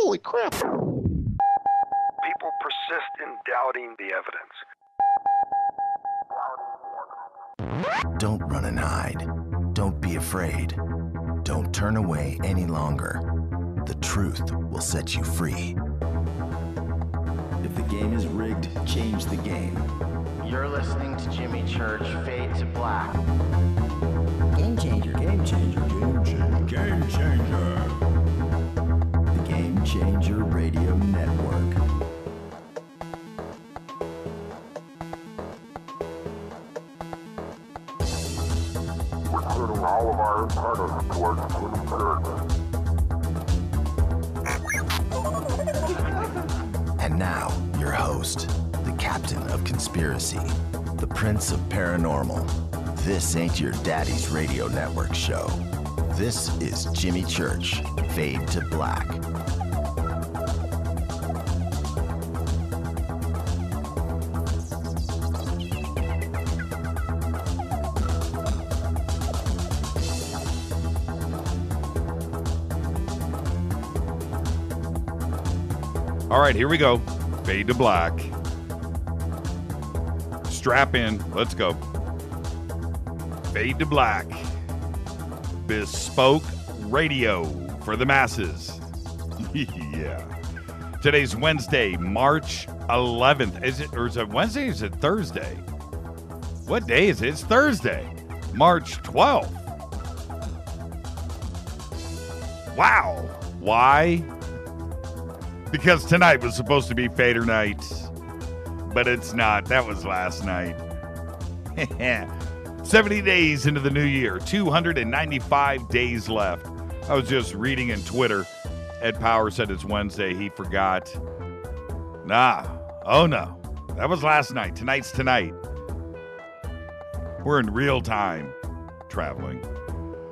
Holy crap. People persist in doubting the evidence. Don't run and hide. Don't be afraid. Don't turn away any longer. The truth will set you free. If the game is rigged, change the game. You're listening to Jimmy Church, Fade to Black. Game changer. Game changer. Game changer. Game changer. The Game Changer Radio Network. We're turning all of our antennas towards Jimmy Church. And now, your host, the captain of conspiracy, the prince of paranormal. This ain't your daddy's radio network show. This is Jimmy Church, Fade to Black. All right, here we go. Fade to Black. Strap in. Let's go. Fade to Black. Bespoke radio for the masses. Yeah. Today's Wednesday, March 11th. Is it Wednesday or is it Thursday? What day is it? It's Thursday, March 12th. Wow. Why? Because tonight was supposed to be Fader night, but it's not. That was last night. 70 days into the new year, 295 days left. I was just reading in Twitter. Ed Power said it's Wednesday. He forgot. Oh no. That was last night. Tonight's tonight. We're in real time traveling.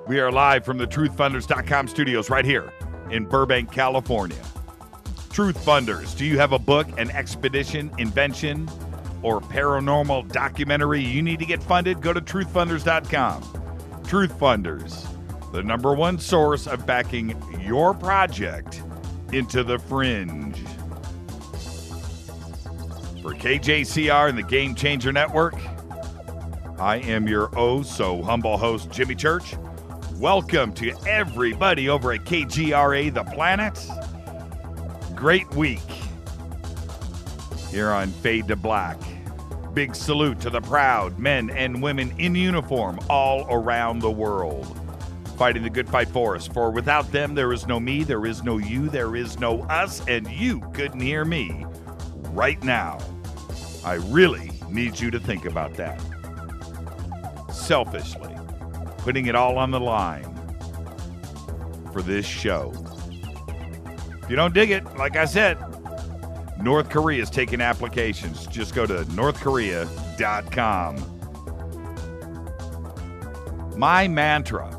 We are live from the truthfunders.com studios right here in Burbank, California. Truth Funders, do you have a book, an expedition, invention, or paranormal documentary you need to get funded? Go to truthfunders.com. Truth Funders, the number one source of backing your project into the fringe. For KJCR and the Game Changer Network, I am your oh-so-humble host, Jimmy Church. Welcome to everybody over at KGRA The Planet. Great week here on Fade to Black. Big salute to the proud men and women in uniform all around the world, fighting the good fight for us. For without them, there is no me, there is no you, there is no us, and you couldn't hear me right now. I really need you to think about that. Selfishly, putting it all on the line for this show. If you don't dig it, like I said, North Korea is taking applications. Just go to northkorea.com. My mantra.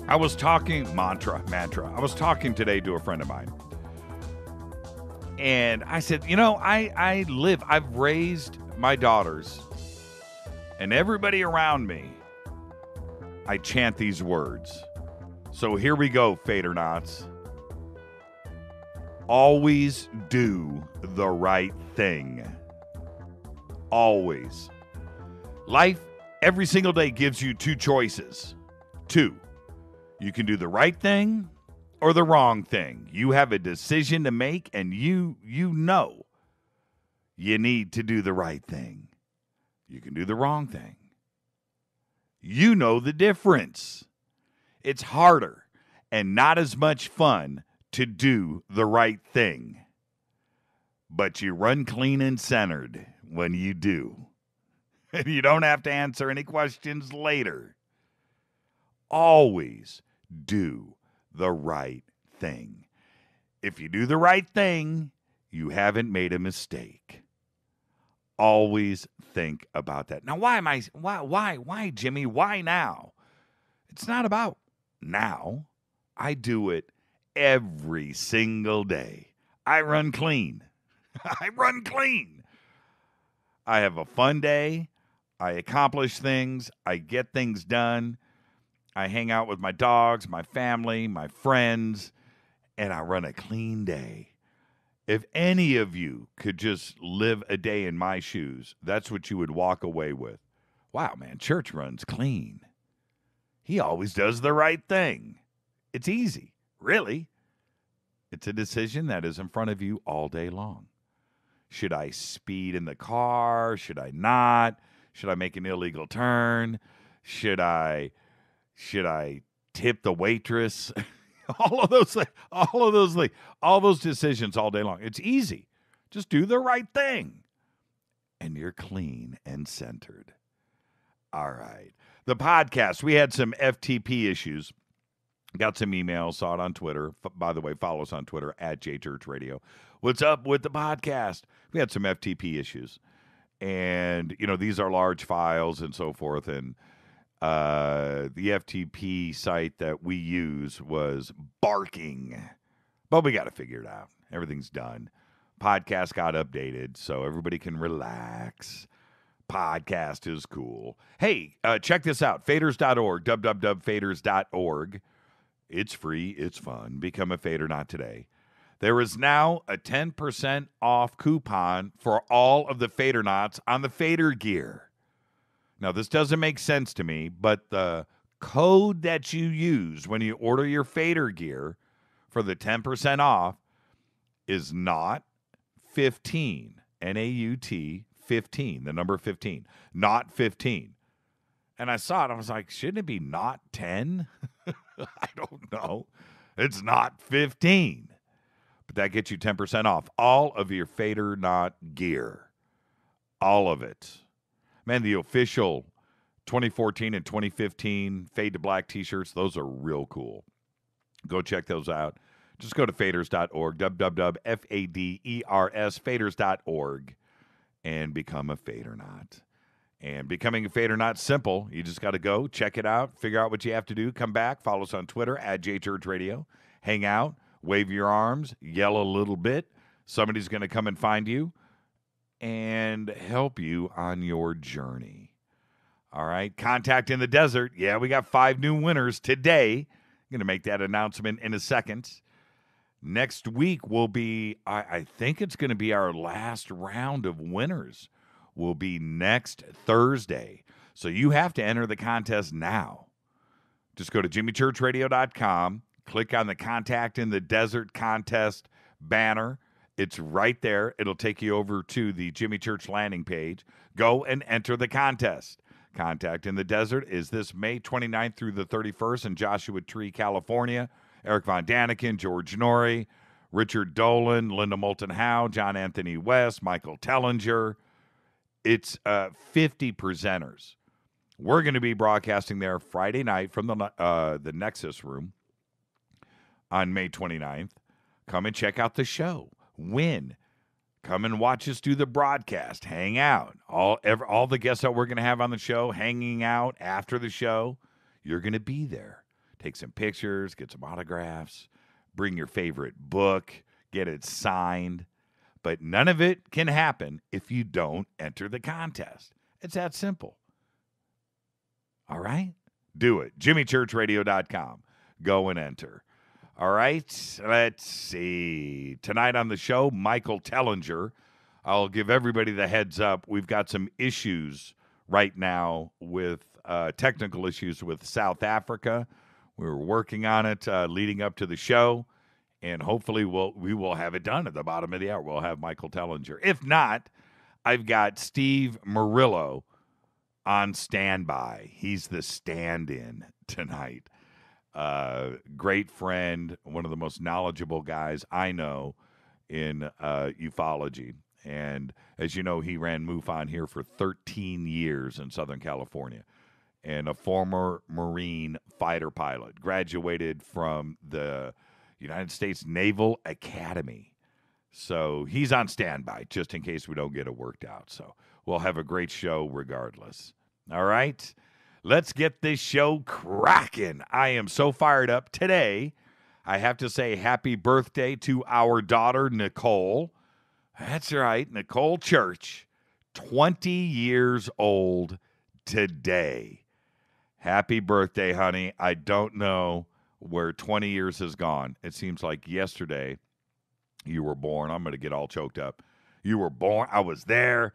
I was talking today to a friend of mine. And I said, I've raised my daughters and everybody around me. I chant these words. So here we go, Fadernauts. Always do the right thing. Always. Life, every single day, gives you two choices. Two. You can do the right thing or the wrong thing. You have a decision to make, and you know you need to do the right thing. You can do the wrong thing. You know the difference. It's harder and not as much fun to do the right thing. But you run clean and centered when you do. You don't have to answer any questions later. Always do the right thing. If you do the right thing, you haven't made a mistake. Always think about that. Now, why, Jimmy? Why now? It's not about now. I do it every single day. I run clean. I run clean. I have a fun day. I accomplish things. I get things done. I hang out with my dogs, my family, my friends, and I run a clean day. If any of you could just live a day in my shoes, that's what you would walk away with. Wow, man, church runs clean. He always does the right thing. It's easy, really. It's a decision that is in front of you all day long. Should I speed in the car? Should I not? Should I make an illegal turn? Should I tip the waitress? all of those decisions all day long. It's easy. Just do the right thing. And you're clean and centered. All right. The podcast, we had some FTP issues. Got some emails, saw it on Twitter. By the way, follow us on Twitter at JChurchRadio. What's up with the podcast? We had some FTP issues. And, these are large files and so forth. And the FTP site that we use was barking. But we got to figure it out. Everything's done. Podcast got updated, so everybody can relax. Podcast is cool. Hey, check this out. Faders.org, www.faders.org. It's free. It's fun. Become a Fader Not today. There is now a 10% off coupon for all of the Fader Knots on the Fader gear. Now, this doesn't make sense to me, but the code that you use when you order your Fader gear for the 10% off is not 15, N-A-U-T, 15, the number 15, not 15. And I saw it. I was like, shouldn't it be not 10? I don't know. It's not 15. But that gets you 10% off all of your Fader Not gear. All of it. Man, the official 2014 and 2015 Fade to Black t-shirts, those are real cool. Go check those out. Just go to faders.org, www.faders, faders.org, and become a Fader Not. And becoming a Fader Not simple. You just got to go, check it out, figure out what you have to do, come back, follow us on Twitter at JChurchRadio, hang out, wave your arms, yell a little bit. Somebody's going to come and find you and help you on your journey. All right, Contact in the Desert. Yeah, we got 5 new winners today. I'm going to make that announcement in a second. Next week will be, I think it's going to be our last round of winners. Will be next Thursday. So you have to enter the contest now. Just go to jimmychurchradio.com, click on the Contact in the Desert contest banner. It's right there. It'll take you over to the Jimmy Church landing page. Go and enter the contest. Contact in the Desert is this May 29th through the 31st in Joshua Tree, California. Eric Von Daniken, George Norrie, Richard Dolan, Linda Moulton Howe, John Anthony West, Michael Tellinger. It's 50 presenters. We're going to be broadcasting there Friday night from the Nexus Room on May 29th. Come and check out the show. Win. Come and watch us do the broadcast. Hang out. All the guests that we're going to have on the show hanging out after the show. You're going to be there. Take some pictures, get some autographs, bring your favorite book, get it signed. But none of it can happen if you don't enter the contest. It's that simple. All right? Do it. JimmyChurchRadio.com. Go and enter. All right? Let's see. Tonight on the show, Michael Tellinger. I'll give everybody the heads up. We've got some issues right now with technical issues with South Africa. We're working on it leading up to the show. And hopefully we will have it done at the bottom of the hour. We'll have Michael Tellinger. If not, I've got Steve Murillo on standby. He's the stand-in tonight. Great friend, one of the most knowledgeable guys I know in ufology. And as you know, he ran MUFON here for 13 years in Southern California. And a former Marine fighter pilot. Graduated from the United States Naval Academy. So he's on standby just in case we don't get it worked out. So we'll have a great show regardless. All right, let's get this show cracking. I am so fired up. Today, I have to say happy birthday to our daughter, Nicole. That's right, Nicole Church, 20 years old today. Happy birthday, honey. I don't know where 20 years has gone. It seems like yesterday you were born. I'm going to get all choked up. You were born. I was there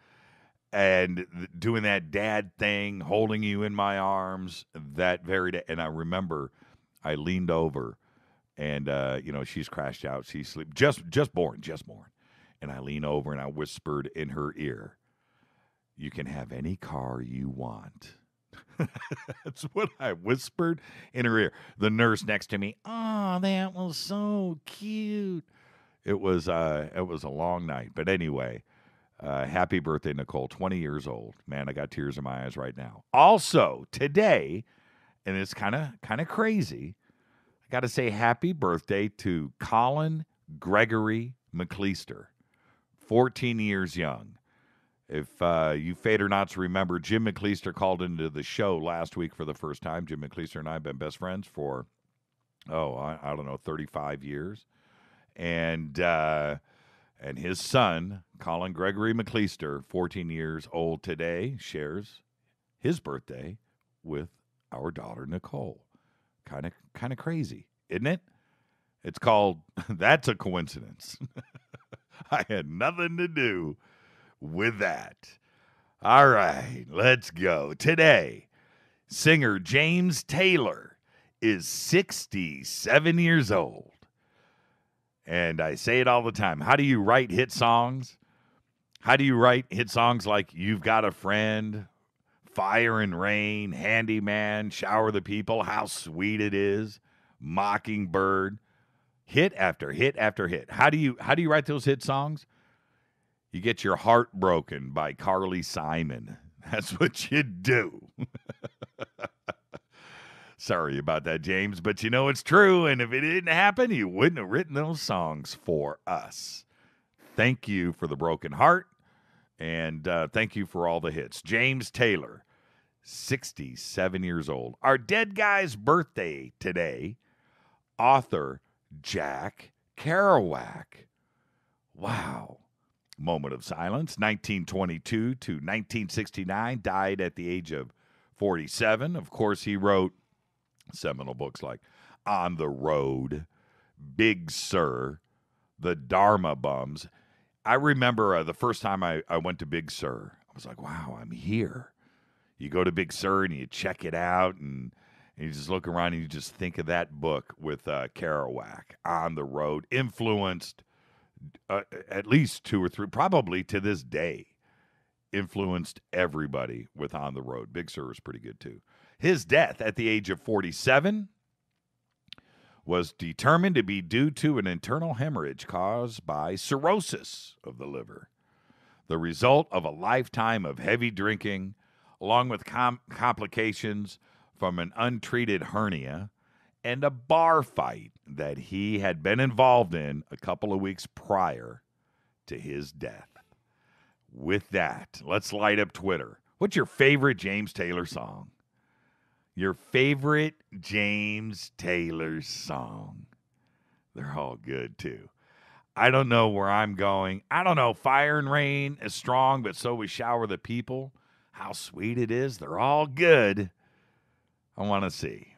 and doing that dad thing, holding you in my arms that very day. And I remember I leaned over and, she's crashed out. She's sleep just born. And I lean over and I whispered in her ear, "You can have any car you want." That's what I whispered in her ear. The nurse next to me, "Oh, that was so cute." It was a long night. But anyway, happy birthday, Nicole. 20 years old. Man, I got tears in my eyes right now. Also, today, and it's kind of crazy, I got to say happy birthday to Colin Gregory McLeister, 14 years young. If you Fadernauts remember, Jim McLeister called into the show last week for the first time. Jim McLeister and I have been best friends for, I don't know, 35 years. And his son, Colin Gregory McLeister, 14 years old today, shares his birthday with our daughter, Nicole. Kind of crazy, isn't it? It's called, That's a Coincidence. I had nothing to do with that. All right, let's go. Today, singer James Taylor is 67 years old. And I say it all the time. How do you write hit songs? How do you write hit songs like You've Got a Friend, Fire and Rain, Handyman, Shower the People, How Sweet It Is, Mockingbird, hit after hit after hit. How do you write those hit songs? You get your heart broken by Carly Simon. That's what you do. Sorry about that, James, but you know it's true, and if it didn't happen, you wouldn't have written those songs for us. Thank you for the broken heart, and thank you for all the hits. James Taylor, 67 years old. Our dead guy's birthday today, author Jack Kerouac. Wow. Moment of silence. 1922 to 1969, died at the age of 47. Of course, he wrote seminal books like On the Road, Big Sur, The Dharma Bums. I remember the first time I went to Big Sur, I was like, wow, I'm here. You go to Big Sur and you check it out and you just look around and you just think of that book with Kerouac, On the Road, influenced at least two or three, probably to this day, influenced everybody with On the Road. Big Sur is pretty good too. His death at the age of 47 was determined to be due to an internal hemorrhage caused by cirrhosis of the liver, the result of a lifetime of heavy drinking, along with complications from an untreated hernia and a bar fight that he had been involved in a couple of weeks prior to his death. With that, let's light up Twitter. What's your favorite James Taylor song? Your favorite James Taylor song. They're all good, too. I don't know where I'm going. I don't know. Fire and Rain is strong, but so we shower the people. How sweet it is. They're all good. I want to see.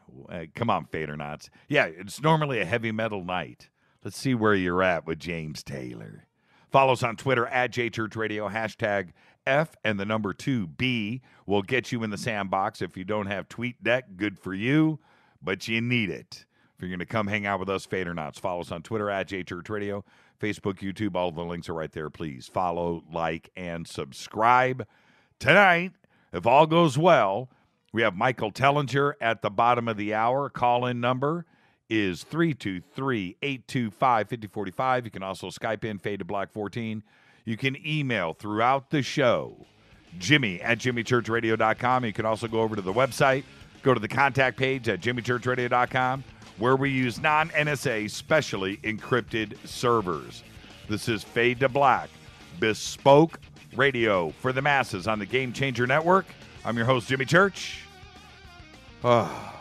Come on, Fadernauts. Yeah, it's normally a heavy metal night. Let's see where you're at with James Taylor. Follow us on Twitter at JChurchRadio, hashtag F and the number 2B will get you in the sandbox. If you don't have TweetDeck, good for you, but you need it. If you're going to come hang out with us, Fadernauts, follow us on Twitter at JChurchRadio, Facebook, YouTube, all the links are right there. Please follow, like, and subscribe. Tonight, if all goes well, we have Michael Tellinger at the bottom of the hour. Call-in number is 323-825-5045. You can also Skype in, Fade to Black 14. You can email throughout the show, Jimmy at jimmychurchradio.com. You can also go over to the website, go to the contact page at jimmychurchradio.com, where we use non-NSA specially encrypted servers. This is Fade to Black, bespoke radio for the masses on the Game Changer Network. I'm your host, Jimmy Church. Oh,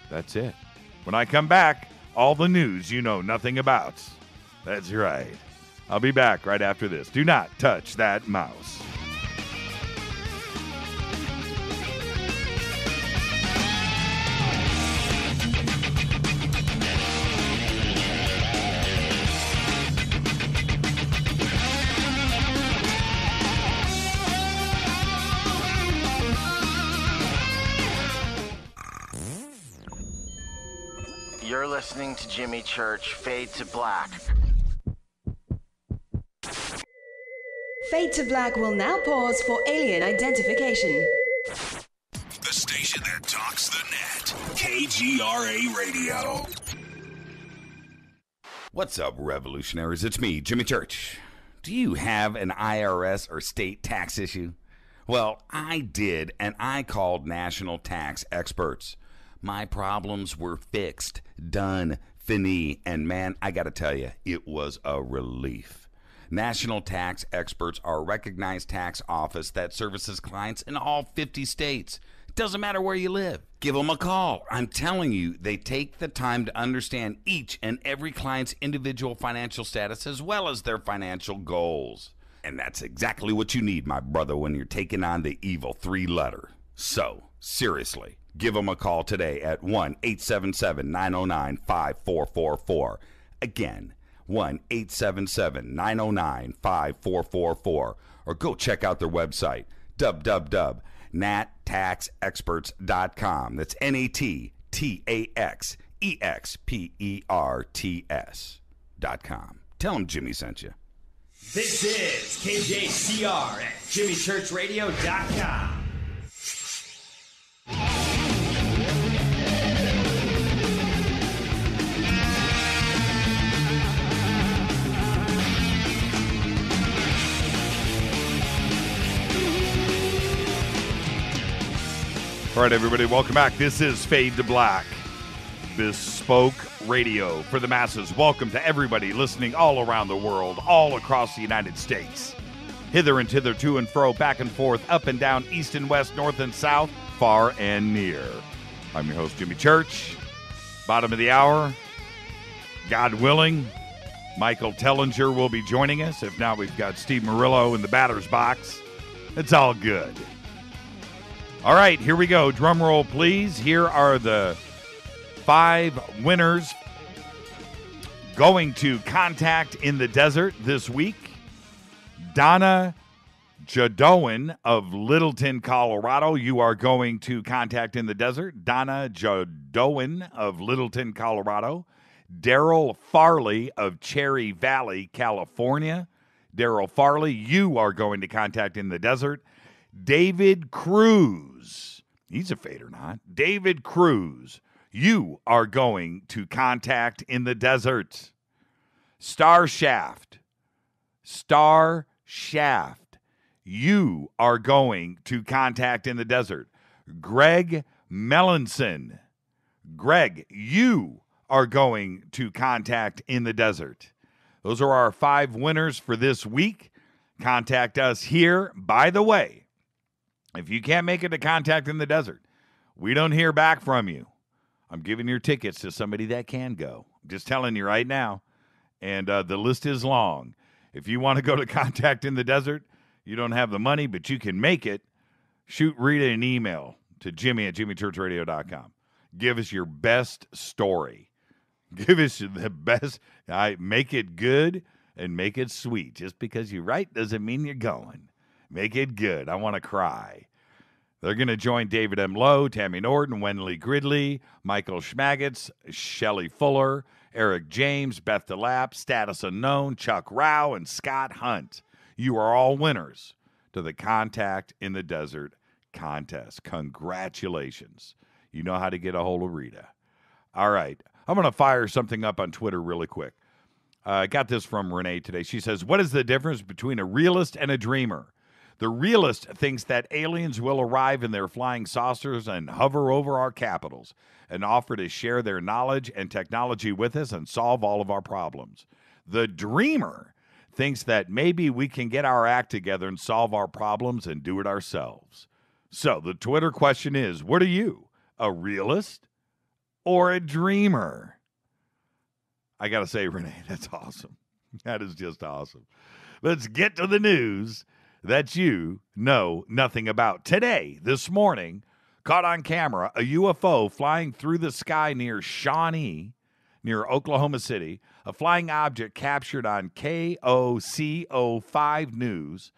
that's it. When I come back, all the news you know nothing about. That's right. I'll be back right after this. Do not touch that mouse. You're listening to Jimmy Church, Fade to Black. Fade to Black will now pause for alien identification. The station that talks the net. KGRA Radio. What's up, revolutionaries? It's me, Jimmy Church. Do you have an IRS or state tax issue? Well, I did, and I called national tax experts. My problems were fixed, done, fini, and man, I gotta tell you, it was a relief. National tax experts are a recognized tax office that services clients in all 50 states. Doesn't matter where you live. Give them a call. I'm telling you, they take the time to understand each and every client's individual financial status as well as their financial goals. And that's exactly what you need, my brother, when you're taking on the evil three-letter. So, seriously, give them a call today at 1-877-909-5444. Again, 1-877-909-5444. Or go check out their website, www.nattaxexperts.com. That's NATTAXEXPERTS.com. Tell them Jimmy sent you. This is KJCR at JimmyChurchRadio.com. All right, everybody, welcome back. This is Fade to Black, bespoke radio for the masses. Welcome to everybody listening all around the world, all across the United States. Hither and thither, to and fro, back and forth, up and down, east and west, north and south, far and near. I'm your host, Jimmy Church. Bottom of the hour, God willing, Michael Tellinger will be joining us. If not, we've got Steve Murillo in the batter's box. It's all good. All right, here we go. Drum roll, please. Here are the 5 winners going to Contact in the Desert this week. Donna Jadowan of Littleton, Colorado. You are going to Contact in the Desert. Donna Jadowan of Littleton, Colorado. Daryl Farley of Cherry Valley, California. Daryl Farley, you are going to Contact in the Desert. David Cruz, he's a fade or not. David Cruz, you are going to Contact in the Desert. Star Shaft, you are going to Contact in the Desert. Greg Melanson, Greg, you are going to Contact in the Desert. Those are our 5 winners for this week. Contact us here. By the way, if you can't make it to Contact in the Desert, we don't hear back from you. I'm giving your tickets to somebody that can go. I'm just telling you right now. And the list is long. If you want to go to Contact in the Desert, you don't have the money, but you can make it. Shoot Rita an email to Jimmy@JimmyChurchRadio.com. Give us your best story. Give us the best. Make it good and make it sweet. Just because you write doesn't mean you're going. Make it good. I want to cry. They're going to join David M. Lowe, Tammy Norton, Wenley Gridley, Michael Schmaggetz, Shelley Fuller, Eric James, Beth DeLapp, Status Unknown, Chuck Rao, and Scott Hunt. You are all winners to the Contact in the Desert contest. Congratulations. You know how to get a hold of Rita. All right. I'm going to fire something up on Twitter really quick. I got this from Renee today. She says, what is the difference between a realist and a dreamer? The realist thinks that aliens will arrive in their flying saucers and hover over our capitals and offer to share their knowledge and technology with us and solve all of our problems. The dreamer thinks that maybe we can get our act together and solve our problems and do it ourselves. So the Twitter question is, what are you, a realist or a dreamer? I got to say, Renee, that's awesome. That is just awesome. Let's get to the news that you know nothing about. Today, this morning, caught on camera, a UFO flying through the sky near Shawnee, near Oklahoma City. A flying object captured on KOCO 5 News.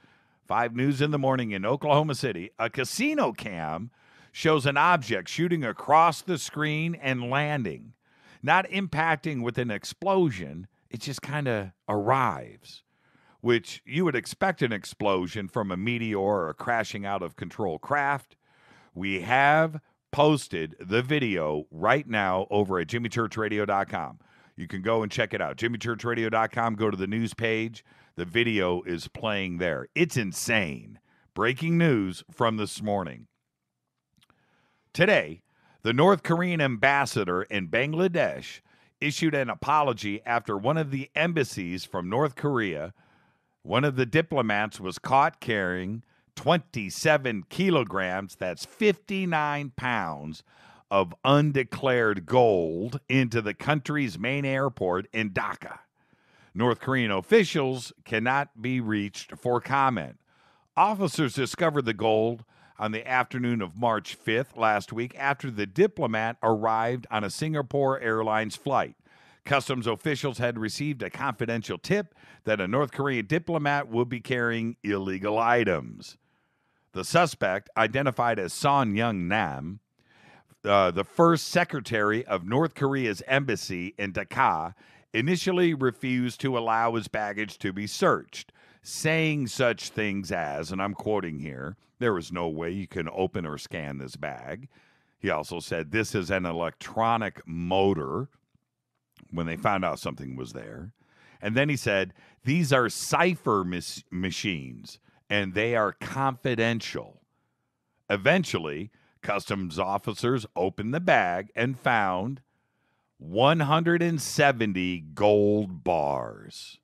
5 News in the morning in Oklahoma City. A casino cam shows an object shooting across the screen and landing. not impacting with an explosion. It just kind of arrives, which you would expect an explosion from a meteor or a crashing out of control craft. We have posted the video right now over at jimmychurchradio.com. You can go and check it out. jimmychurchradio.com, go to the news page. The video is playing there. It's insane. Breaking news from this morning. Today, the North Korean ambassador in Bangladesh issued an apology after one of the embassies from North Korea, one of the diplomats, was caught carrying 27 kilograms, that's 59 pounds, of undeclared gold into the country's main airport in Dhaka. North Korean officials cannot be reached for comment. Officers discovered the gold on the afternoon of March 5th last week after the diplomat arrived on a Singapore Airlines flight. Customs officials had received a confidential tip that a North Korean diplomat would be carrying illegal items. The suspect, identified as Son Young Nam, the first secretary of North Korea's embassy in Dhaka, initially refused to allow his baggage to be searched, saying such things as, and I'm quoting here, "There is no way you can open or scan this bag." He also said, "This is an electronic motor," when they found out something was there. And then he said, "These are cipher machines, and they are confidential." Eventually, customs officers opened the bag and found 170 gold bars.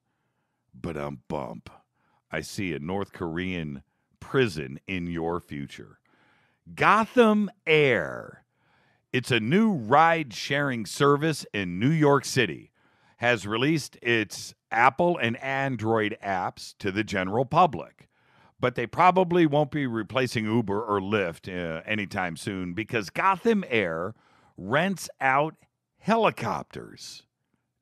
Bump. I see a North Korean prison in your future. Gotham Air. It's a new ride-sharing service in New York City. Has released its Apple and Android apps to the general public. But they probably won't be replacing Uber or Lyft anytime soon, because Gotham Air rents out helicopters,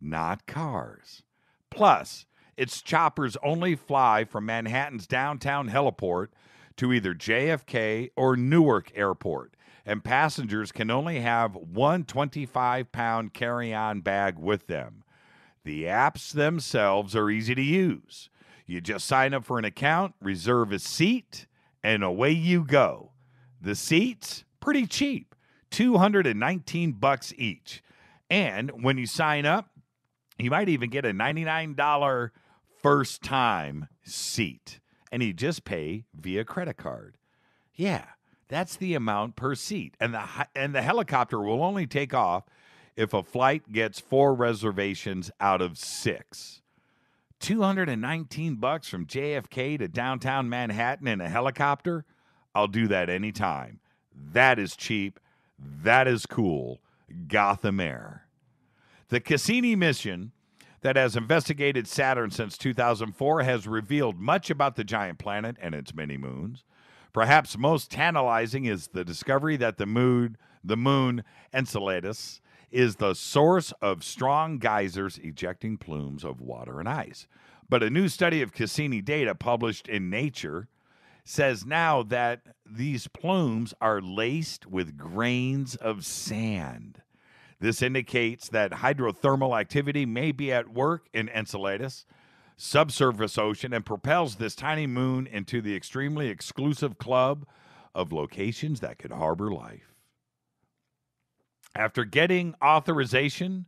not cars. Plus, its choppers only fly from Manhattan's downtown heliport to either JFK or Newark Airport, and passengers can only have one 25-pound carry-on bag with them. The apps themselves are easy to use. You just sign up for an account, reserve a seat, and away you go. The seats, pretty cheap, $219 each. And when you sign up, you might even get a $99 first-time seat, and you just pay via credit card. Yeah, that's the amount per seat. And the helicopter will only take off if a flight gets 4 reservations out of 6. $219 from JFK to downtown Manhattan in a helicopter? I'll do that anytime. That is cheap. That is cool. Gotham Air. The Cassini mission that has investigated Saturn since 2004 has revealed much about the giant planet and its many moons. Perhaps most tantalizing is the discovery that the moon Enceladus is the source of strong geysers ejecting plumes of water and ice. But a new study of Cassini data published in Nature says now that these plumes are laced with grains of sand. This indicates that hydrothermal activity may be at work in Enceladus, subsurface ocean, and propels this tiny moon into the extremely exclusive club of locations that could harbor life. After getting authorization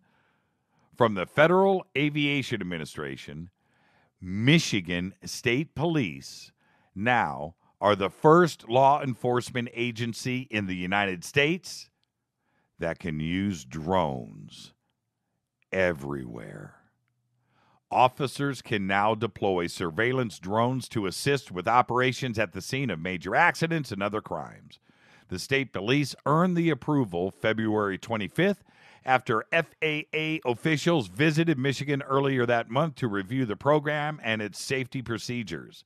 from the Federal Aviation Administration, Michigan State Police now are the first law enforcement agency in the United States that can use drones everywhere. Officers can now deploy surveillance drones to assist with operations at the scene of major accidents and other crimes. The state police earned the approval February 25th after FAA officials visited Michigan earlier that month to review the program and its safety procedures.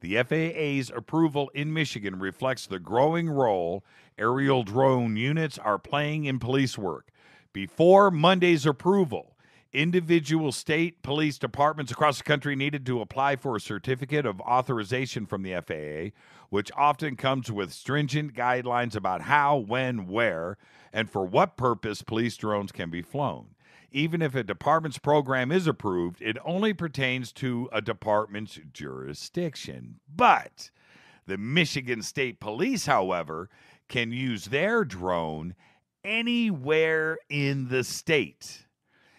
The FAA's approval in Michigan reflects the growing role aerial drone units are playing in police work. Before Monday's approval, individual state police departments across the country needed to apply for a certificate of authorization from the FAA, which often comes with stringent guidelines about how, when, where, and for what purpose police drones can be flown. Even if a department's program is approved, it only pertains to a department's jurisdiction. But the Michigan State Police, however, can use their drone anywhere in the state.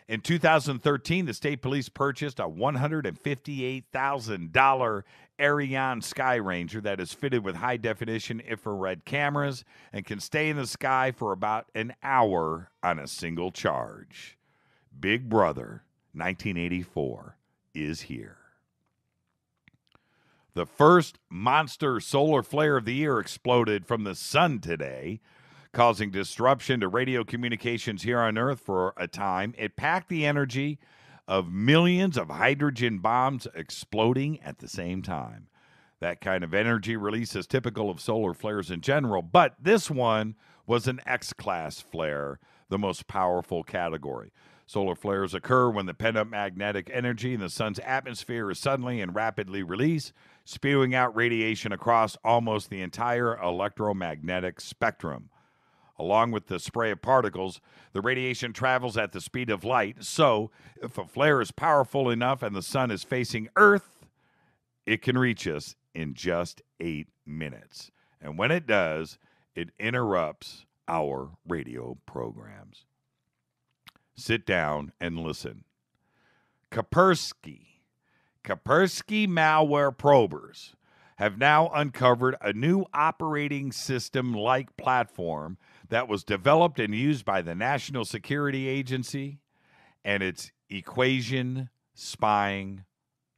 In 2013, the state police purchased a $158,000 Ariane Sky Ranger that is fitted with high-definition infrared cameras and can stay in the sky for about an hour on a single charge. Big Brother 1984 is here. The first monster solar flare of the year exploded from the sun today, causing disruption to radio communications here on Earth for a time. It packed the energy of millions of hydrogen bombs exploding at the same time. That kind of energy release is typical of solar flares in general, but this one was an X-class flare, the most powerful category. Solar flares occur when the pent-up magnetic energy in the sun's atmosphere is suddenly and rapidly released, spewing out radiation across almost the entire electromagnetic spectrum. Along with the spray of particles, the radiation travels at the speed of light. So, if a flare is powerful enough and the sun is facing Earth, it can reach us in just 8 minutes. And when it does, it interrupts our radio programs. Sit down and listen. Kaspersky malware probers have now uncovered a new operating system-like platform that was developed and used by the National Security Agency and its Equation spying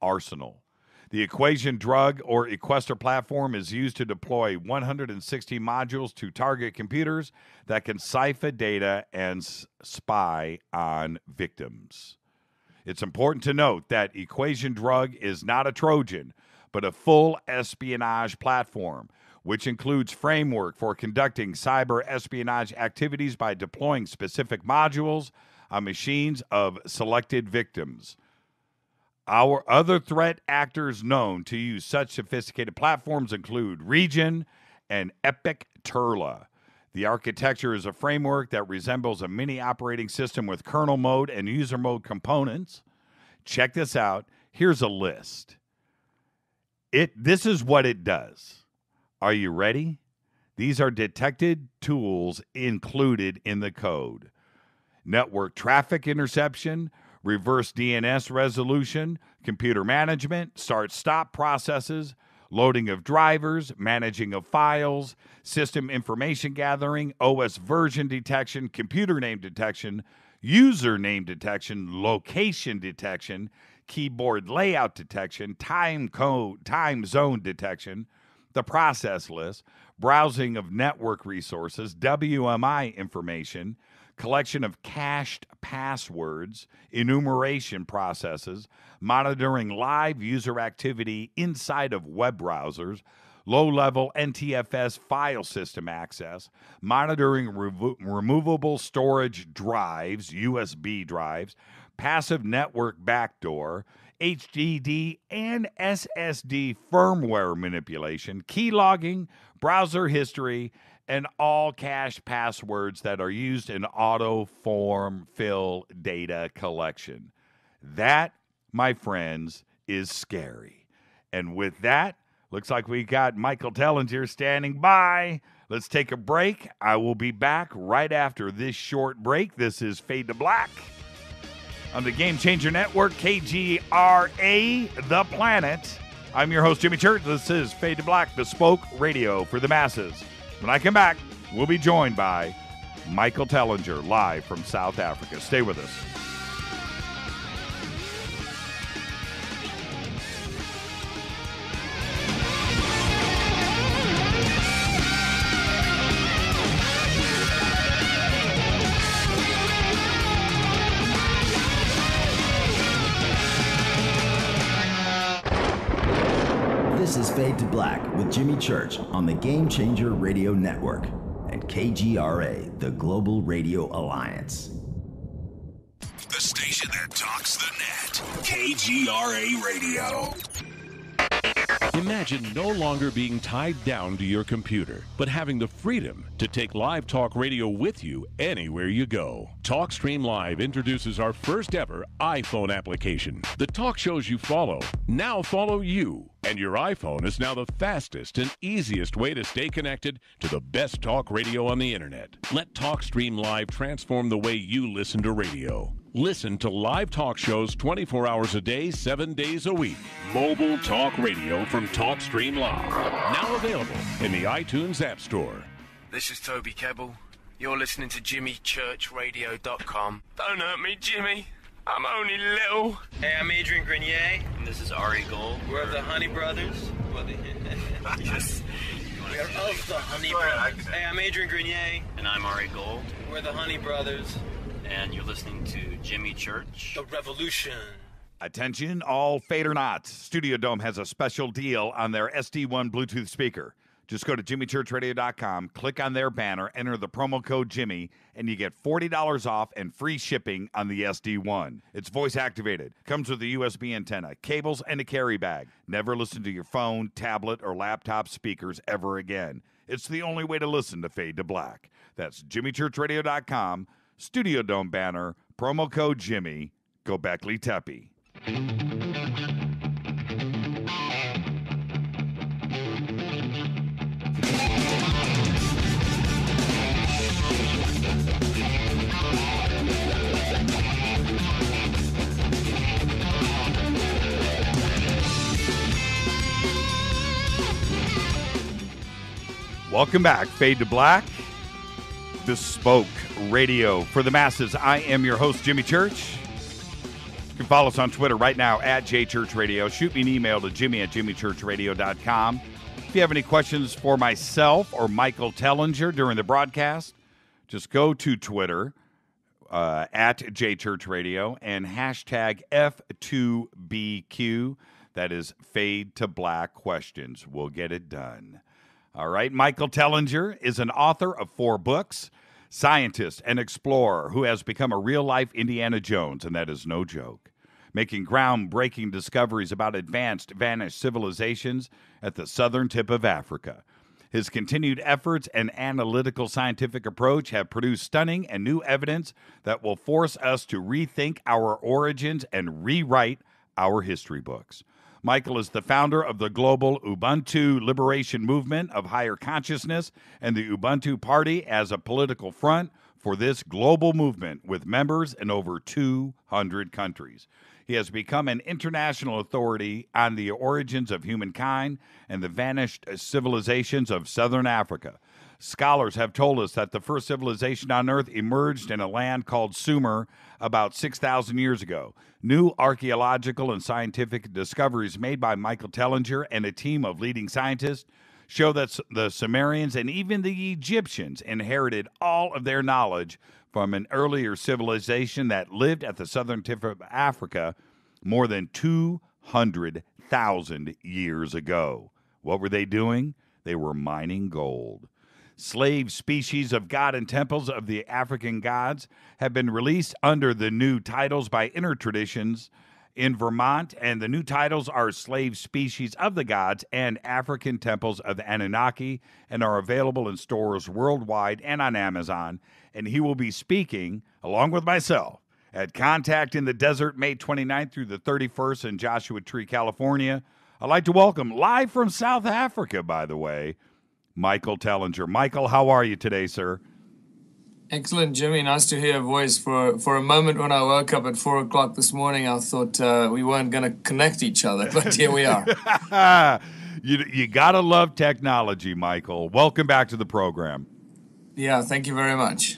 arsenal. The Equation drug or Equester platform is used to deploy 160 modules to target computers that can cipher data and spy on victims. It's important to note that Equation drug is not a Trojan, but a full espionage platform, which includes framework for conducting cyber espionage activities by deploying specific modules on machines of selected victims. Our other threat actors known to use such sophisticated platforms include Region and Epic Turla. The architecture is a framework that resembles a mini operating system with kernel mode and user mode components. Check this out. Here's a list. This is what it does. Are you ready? These are detected tools included in the code. Network traffic interception, reverse DNS resolution, computer management, start-stop processes, loading of drivers, managing of files, system information gathering, OS version detection, computer name detection, user name detection, location detection, keyboard layout detection, time zone detection, the process list, browsing of network resources, WMI information, collection of cached passwords, enumeration processes, monitoring live user activity inside of web browsers, low-level NTFS file system access, monitoring removable storage drives, USB drives, passive network backdoor, HDD and SSD firmware manipulation, key logging, browser history, and all cache passwords that are used in auto form fill data collection. That, my friends, is scary. And with that, looks like we got Michael Tellinger standing by. Let's take a break. I will be back right after this short break. This is Fade to Black on the Game Changer Network, KGRA, The Planet. I'm your host, Jimmy Church. This is Fade to Black, bespoke radio for the masses. When I come back, we'll be joined by Michael Tellinger, live from South Africa. Stay with us. This is Fade to Black with Jimmy Church on the Game Changer Radio Network and KGRA, the Global Radio Alliance. The station that talks the net. KGRA Radio. Imagine no longer being tied down to your computer, but having the freedom to take live talk radio with you anywhere you go. TalkStream Live introduces our first ever iPhone application. The talk shows you follow now follow you, and your iPhone is now the fastest and easiest way to stay connected to the best talk radio on the internet. Let TalkStream Live transform the way you listen to radio. Listen to live talk shows 24 hours a day, 7 days a week. Mobile talk radio from TalkStream Live. Now available in the iTunes App Store. This is Toby Kebbell. You're listening to JimmyChurchRadio.com. Don't hurt me, Jimmy. I'm only little. Hey, I'm Adrian Grenier. And this is Ari Gold. We're the Honey Brothers. Yes. We're of the Honey Brothers. Hey, I'm Adrian Grenier. And I'm Ari Gold. We're the Honey Brothers. And you're listening to Jimmy Church. The Revolution. Attention, all Fade or Not. Studio Dome has a special deal on their SD1 Bluetooth speaker. Just go to jimmychurchradio.com, click on their banner, enter the promo code Jimmy, and you get $40 off and free shipping on the SD1. It's voice activated, comes with a USB antenna, cables, and a carry bag. Never listen to your phone, tablet, or laptop speakers ever again. It's the only way to listen to Fade to Black. That's jimmychurchradio.com, Studio Dome banner, promo code Jimmy. Go Beckley Teppy. Welcome back, Fade to Black, bespoke radio for the masses. I am your host, Jimmy Church. You can follow us on Twitter right now at JChurchRadio. Shoot me an email to jimmy@jimmychurchradio.com. If you have any questions for myself or Michael Tellinger during the broadcast, just go to Twitter at JChurchRadio and hashtag F2BQ. That is Fade to Black Questions. We'll get it done. All right, Michael Tellinger is an author of 4 books, scientist and explorer who has become a real-life Indiana Jones, and that is no joke, making groundbreaking discoveries about advanced, vanished civilizations at the southern tip of Africa. His continued efforts and analytical scientific approach have produced stunning and new evidence that will force us to rethink our origins and rewrite our history books. Michael is the founder of the global UBUNTU Liberation Movement of Higher Consciousness and the UBUNTU Party as a political front for this global movement with members in over 200 countries. He has become an international authority on the origins of humankind and the vanished civilizations of southern Africa. Scholars have told us that the first civilization on Earth emerged in a land called Sumer about 6,000 years ago. New archaeological and scientific discoveries made by Michael Tellinger and a team of leading scientists show that the Sumerians and even the Egyptians inherited all of their knowledge from an earlier civilization that lived at the southern tip of Africa more than 200,000 years ago. What were they doing? They were mining gold. Slave species of God and temples of the African gods have been released under the new titles by Inner Traditions in Vermont, and the new titles are Slave Species of the Gods and African Temples of the Anunnaki, and are available in stores worldwide and on Amazon. And he will be speaking, along with myself, at Contact in the Desert, May 29th through the 31st in Joshua Tree, California. I'd like to welcome, live from South Africa, by the way, Michael Tellinger. Michael, how are you today, sir? Excellent, Jimmy. Nice to hear your voice. For a moment when I woke up at 4 o'clock this morning, I thought we weren't going to connect each other, but here we are. You got to love technology, Michael. Welcome back to the program. Yeah, thank you very much.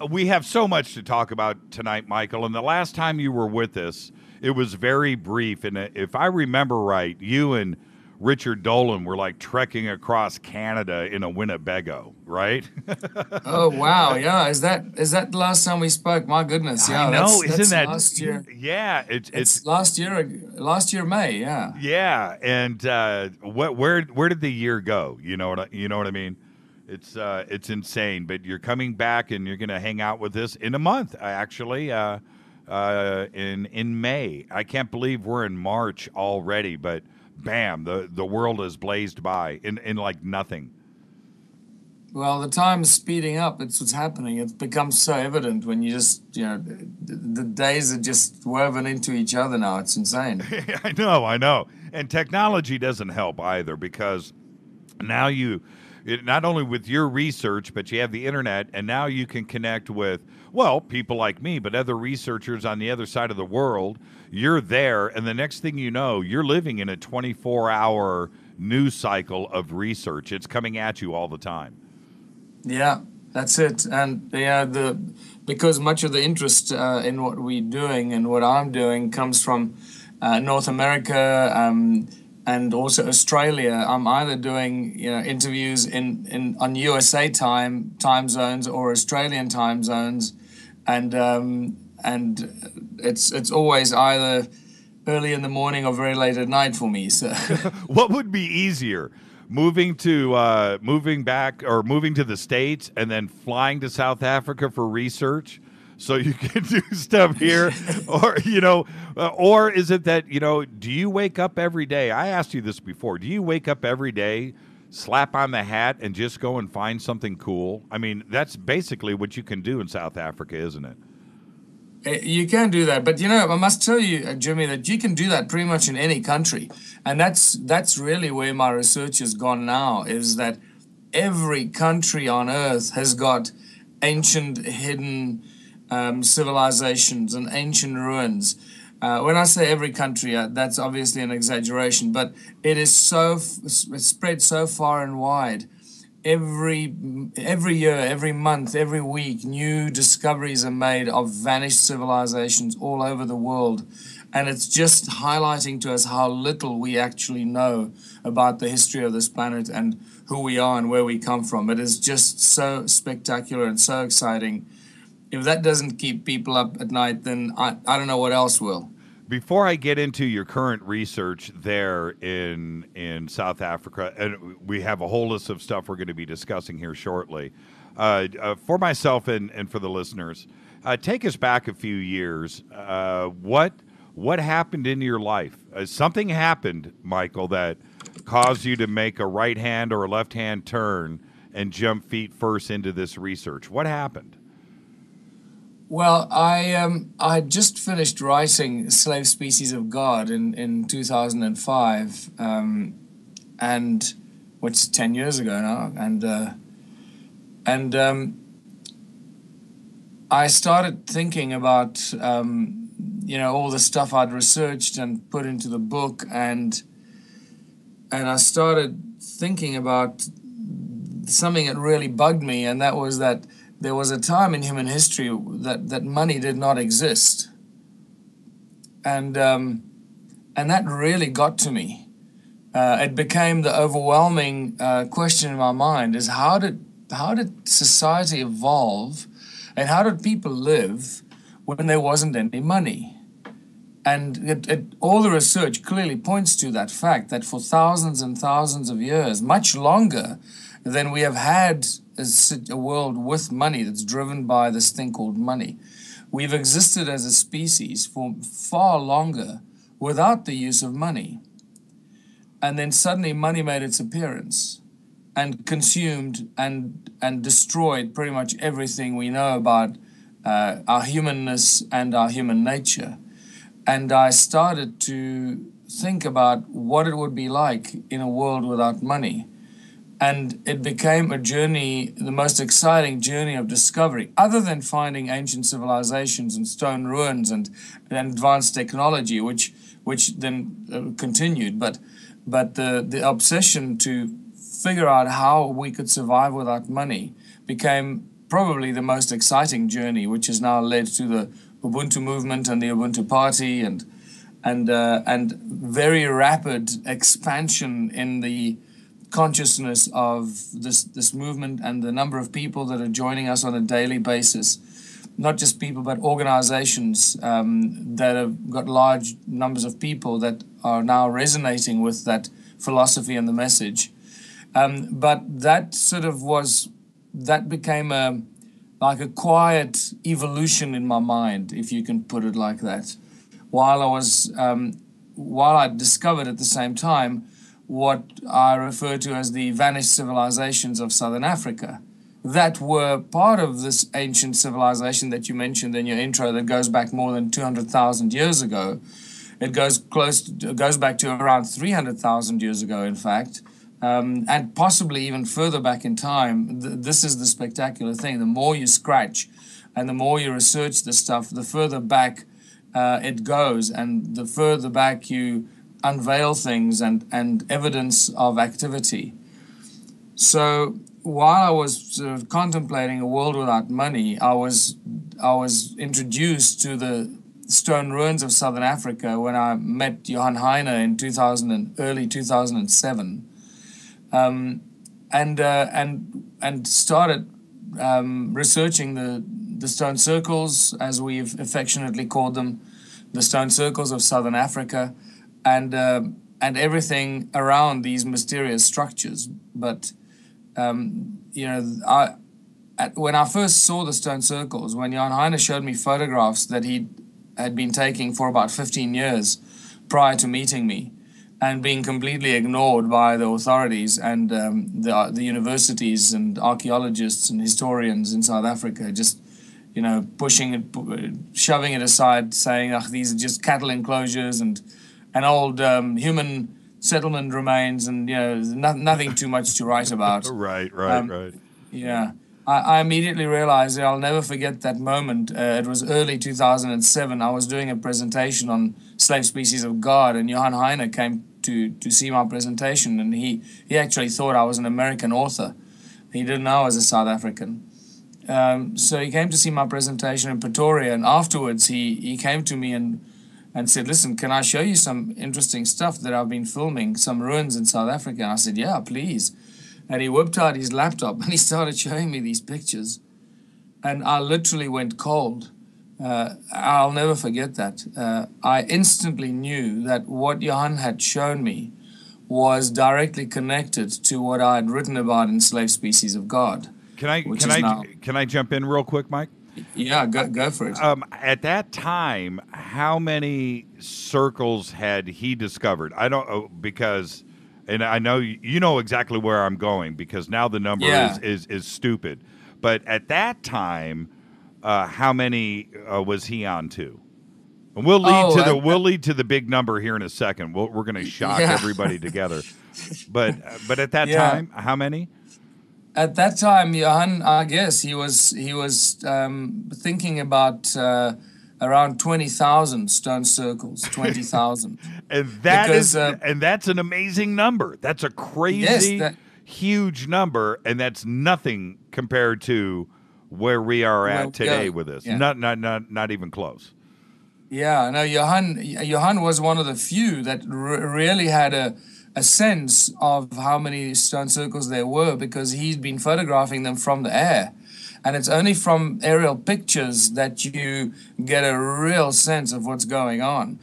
We have so much to talk about tonight, Michael, and the last time you were with us, it was very brief, and if I remember right, you and Richard Dolan were like trekking across Canada in a Winnebago, right? Oh wow, yeah. Is that the last time we spoke? My goodness, yeah. I know, that's last year? Yeah, it's last year May, yeah. Yeah, and where did the year go? You know what I mean? It's insane. But you're coming back and you're going to hang out with us in a month, actually. In May. I can't believe we're in March already, but bam, the world is blazed by in like nothing. Well, the time's speeding up. It's what's happening. It becomes so evident when you just, the days are just woven into each other now. It's insane. I know. And technology doesn't help either, because now not only with your research, but you have the internet, and now you can connect with, well, people like me, but other researchers on the other side of the world. You're there, and the next thing you know, you're living in a 24-hour news cycle of research. It's coming at you all the time. Yeah, that's it. And because much of the interest in what we're doing and what I'm doing comes from North America and also Australia. I'm either doing interviews on USA time zones or Australian time zones, and it's always either early in the morning or very late at night for me. So, what would be easier? Moving to the States and then flying to South Africa for research so you can do stuff here, or is it that, do you wake up every day? I asked you this before. Do you wake up every day, slap on the hat, and just go and find something cool? I mean, that's basically what you can do in South Africa, isn't it? You can do that, but I must tell you, Jimmy, that you can do that pretty much in any country, and that's really where my research has gone now. Is that every country on Earth has got ancient hidden civilizations and ancient ruins. When I say every country, that's obviously an exaggeration, but it is it's spread so far and wide. Every year, every month, every week, new discoveries are made of vanished civilizations all over the world. And it's just highlighting to us how little we actually know about the history of this planet and who we are and where we come from. It is just so spectacular and so exciting. If that doesn't keep people up at night, then I don't know what else will. Before I get into your current research there in South Africa, and we have a whole list of stuff we're going to be discussing here shortly, for myself and for the listeners, take us back a few years. What happened in your life? Something happened, Michael, that caused you to make a right-hand or a left-hand turn and jump feet first into this research. What happened? Well, I just finished writing Slave Species of God in 2005, and which is 10 years ago now, and I started thinking about all the stuff I'd researched and put into the book, and I started thinking about something that really bugged me, and that was that there was a time in human history that money did not exist, and that really got to me. It became the overwhelming question in my mind: is how did society evolve, and how did people live when there wasn't any money? And all the research clearly points to that fact, that for thousands and thousands of years, much longer than we have had a world with money that's driven by this thing called money, we've existed as a species for far longer without the use of money. And then suddenly money made its appearance and consumed and destroyed pretty much everything we know about our humanness and our human nature. And I started to think about what it would be like in a world without money. And it became a journey, the most exciting journey of discovery, other than finding ancient civilizations and stone ruins and advanced technology, which then continued. But the obsession to figure out how we could survive without money became probably the most exciting journey, which has now led to the UBUNTU movement and the UBUNTU party and very rapid expansion in the consciousness of this movement and the number of people that are joining us on a daily basis. Not just people, but organizations that have got large numbers of people that are now resonating with that philosophy and the message. But that became like a quiet evolution in my mind, if you can put it like that. While I was while I discovered at the same time what I refer to as the vanished civilizations of Southern Africa that were part of this ancient civilization that you mentioned in your intro that goes back more than 200,000 years ago. It goes back to around 300,000 years ago, in fact, and possibly even further back in time. This is the spectacular thing. The more you scratch and the more you research this stuff, the further back it goes, and the further back you unveil things and evidence of activity. So while I was sort of contemplating a world without money, I was introduced to the stone ruins of Southern Africa when I met Johann Heine in early 2007, and started researching the stone circles, as we've affectionately called them, the stone circles of Southern Africa, and everything around these mysterious structures. But when I first saw the stone circles, when Johann Heine showed me photographs that he had been taking for about 15 years prior to meeting me, and being completely ignored by the authorities and the universities and archaeologists and historians in South Africa, just pushing it, shoving it aside, saying, these are just cattle enclosures and old human settlement remains, and nothing too much to write about. Right. Yeah, I immediately realized that I'll never forget that moment. It was early 2007. I was doing a presentation on slave species of God, and Johann Heine came to see my presentation, and he actually thought I was an American author. He didn't know I was a South African. So he came to see my presentation in Pretoria, and afterwards he came to me and said, listen, can I show you some interesting stuff that I've been filming, some ruins in South Africa? And I said, yeah, please. And he whipped out his laptop and he started showing me these pictures. And I literally went cold. I'll never forget that. I instantly knew that what Johann had shown me was directly connected to what I had written about in Slave Species of God. Can I jump in real quick, Mike? Yeah, go for it. At that time, how many circles had he discovered? I don't because, and I know you know exactly where I'm going, because now the number is stupid. But at that time, how many was he on to? And we'll lead to the big number here in a second. We're going to shock everybody together. But at that time, how many? At that time, Johann, I guess he was thinking about around 20,000 stone circles, 20,000. And that's an amazing number. That's a crazy, huge number, and that's nothing compared to where we are at today with this. Yeah. Not even close. Yeah, no, Johann was one of the few that really had a sense of how many stone circles there were, because he'd been photographing them from the air. And it's only from aerial pictures that you get a real sense of what's going on.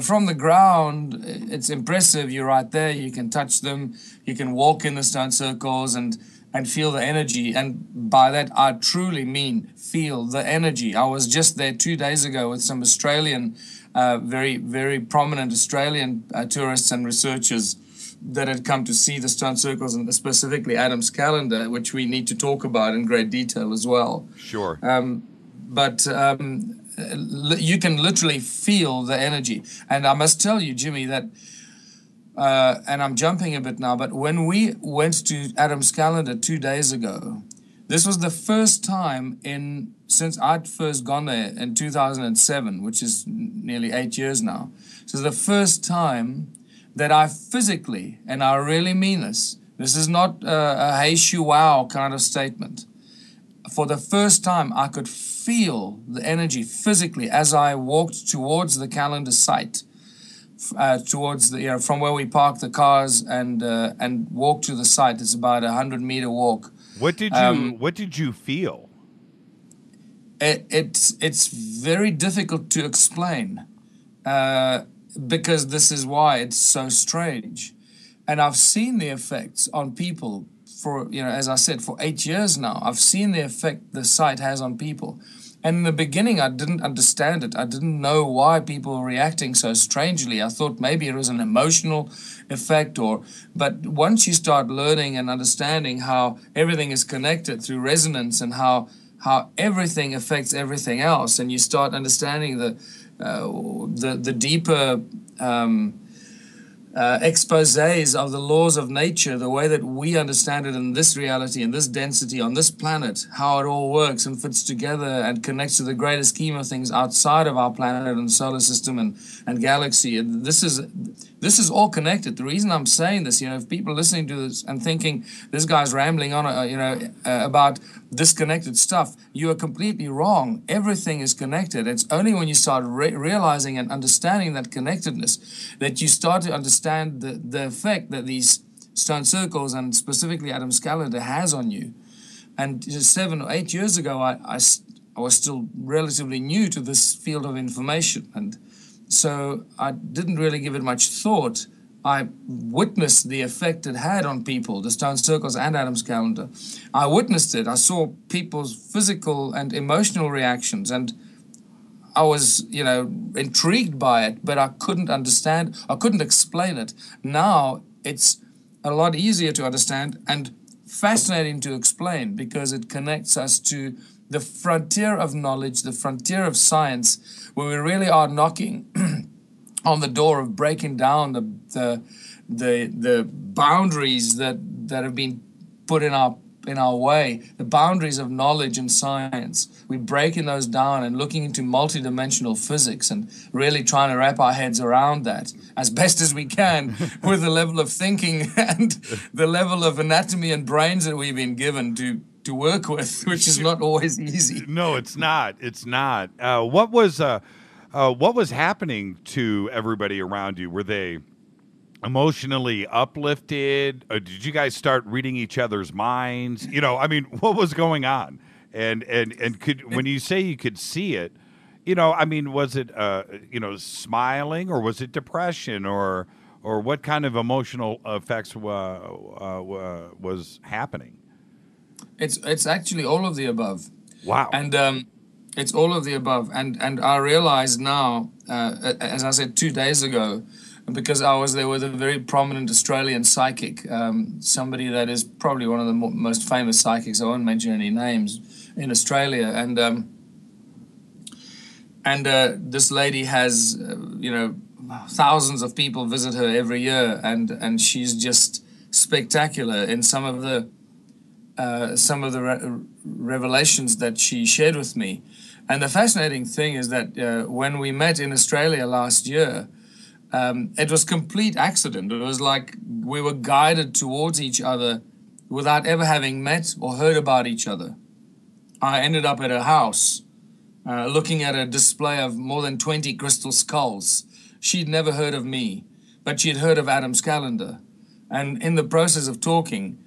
From the ground, it's impressive. You're right there. You can touch them. You can walk in the stone circles and feel the energy. And by that, I truly mean feel the energy. I was just there 2 days ago with some Australian, very, very prominent Australian tourists and researchers that had come to see the stone circles, and specifically Adam's calendar, which we need to talk about in great detail as well. Sure. But you can literally feel the energy. And I must tell you, Jimmy, that, and I'm jumping a bit now, but when we went to Adam's calendar 2 days ago, this was the first time since I'd first gone there in 2007, which is nearly 8 years now. So the first time that I physically, and I really mean this is not a hey shoo wow kind of statement. For the first time, I could feel the energy physically as I walked towards the calendar site, towards the from where we parked the cars and walked to the site. It's about 100-meter walk. What did you feel? It's very difficult to explain. Because this is why it's so strange. And I've seen the effects on people for, as I said, for 8 years now. I've seen the effect the site has on people. And in the beginning, I didn't understand it. I didn't know why people were reacting so strangely. I thought maybe it was an emotional effect, but once you start learning and understanding how everything is connected through resonance and how everything affects everything else, and you start understanding the deeper exposés of the laws of nature, the way that we understand it in this reality, in this density, on this planet, how it all works and fits together and connects to the greater scheme of things outside of our planet and solar system and galaxy. And this is all connected. The reason I'm saying this, if people are listening to this and thinking this guy's rambling on, about disconnected stuff, you are completely wrong. Everything is connected. It's only when you start realizing and understanding that connectedness that you start to understand the effect that these stone circles and specifically Adam's calendar has on you. And 7 or 8 years ago, I was still relatively new to this field of information, and so I didn't really give it much thought. I witnessed the effect it had on people, the stone circles and Adam's calendar. I witnessed it. I saw people's physical and emotional reactions, and I was, intrigued by it, but I couldn't understand. I couldn't explain it. Now it's a lot easier to understand and fascinating to explain, because it connects us to the frontier of knowledge, the frontier of science, where we really are knocking on the door of breaking down the boundaries that have been put in our way, the boundaries of knowledge and science. We're breaking those down and looking into multidimensional physics and really trying to wrap our heads around that as best as we can with the level of thinking and the level of anatomy and brains that we've been given to work with, which is not always easy. No, it's not. It's not. What was happening to everybody around you? Were they emotionally uplifted? Did you guys start reading each other's minds? What was going on? And when you say you could see it, was it smiling, or was it depression, or what kind of emotional effects was happening? It's actually all of the above. Wow. And it's all of the above. And I realize now, as I said 2 days ago, because I was there with a very prominent Australian psychic, somebody that is probably one of the most famous psychics, I won't mention any names, in Australia. And this lady has, thousands of people visit her every year, and she's just spectacular in some of the revelations that she shared with me. And the fascinating thing is that when we met in Australia last year, it was complete accident. It was like we were guided towards each other without ever having met or heard about each other. I ended up at her house looking at a display of more than 20 crystal skulls. She'd never heard of me, but she had heard of Adam's calendar. And in the process of talking,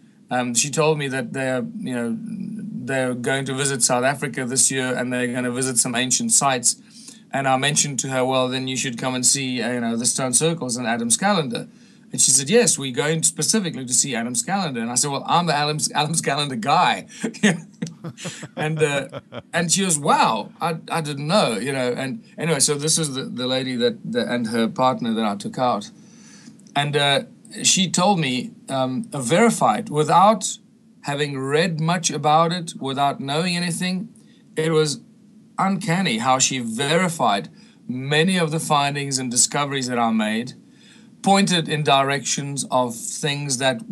she told me that they're going to visit South Africa this year, and they're going to visit some ancient sites. And I mentioned to her, well, then you should come and see, the stone circles and Adam's calendar. And she said, yes, we're going specifically to see Adam's calendar. And I said, well, I'm the Adam's calendar guy. And she goes, wow, I didn't know, And anyway, so this is the lady and her partner that I took out. And she told me, verified, without having read much about it, without knowing anything, it was uncanny how she verified many of the findings and discoveries that I made, pointed in directions of things that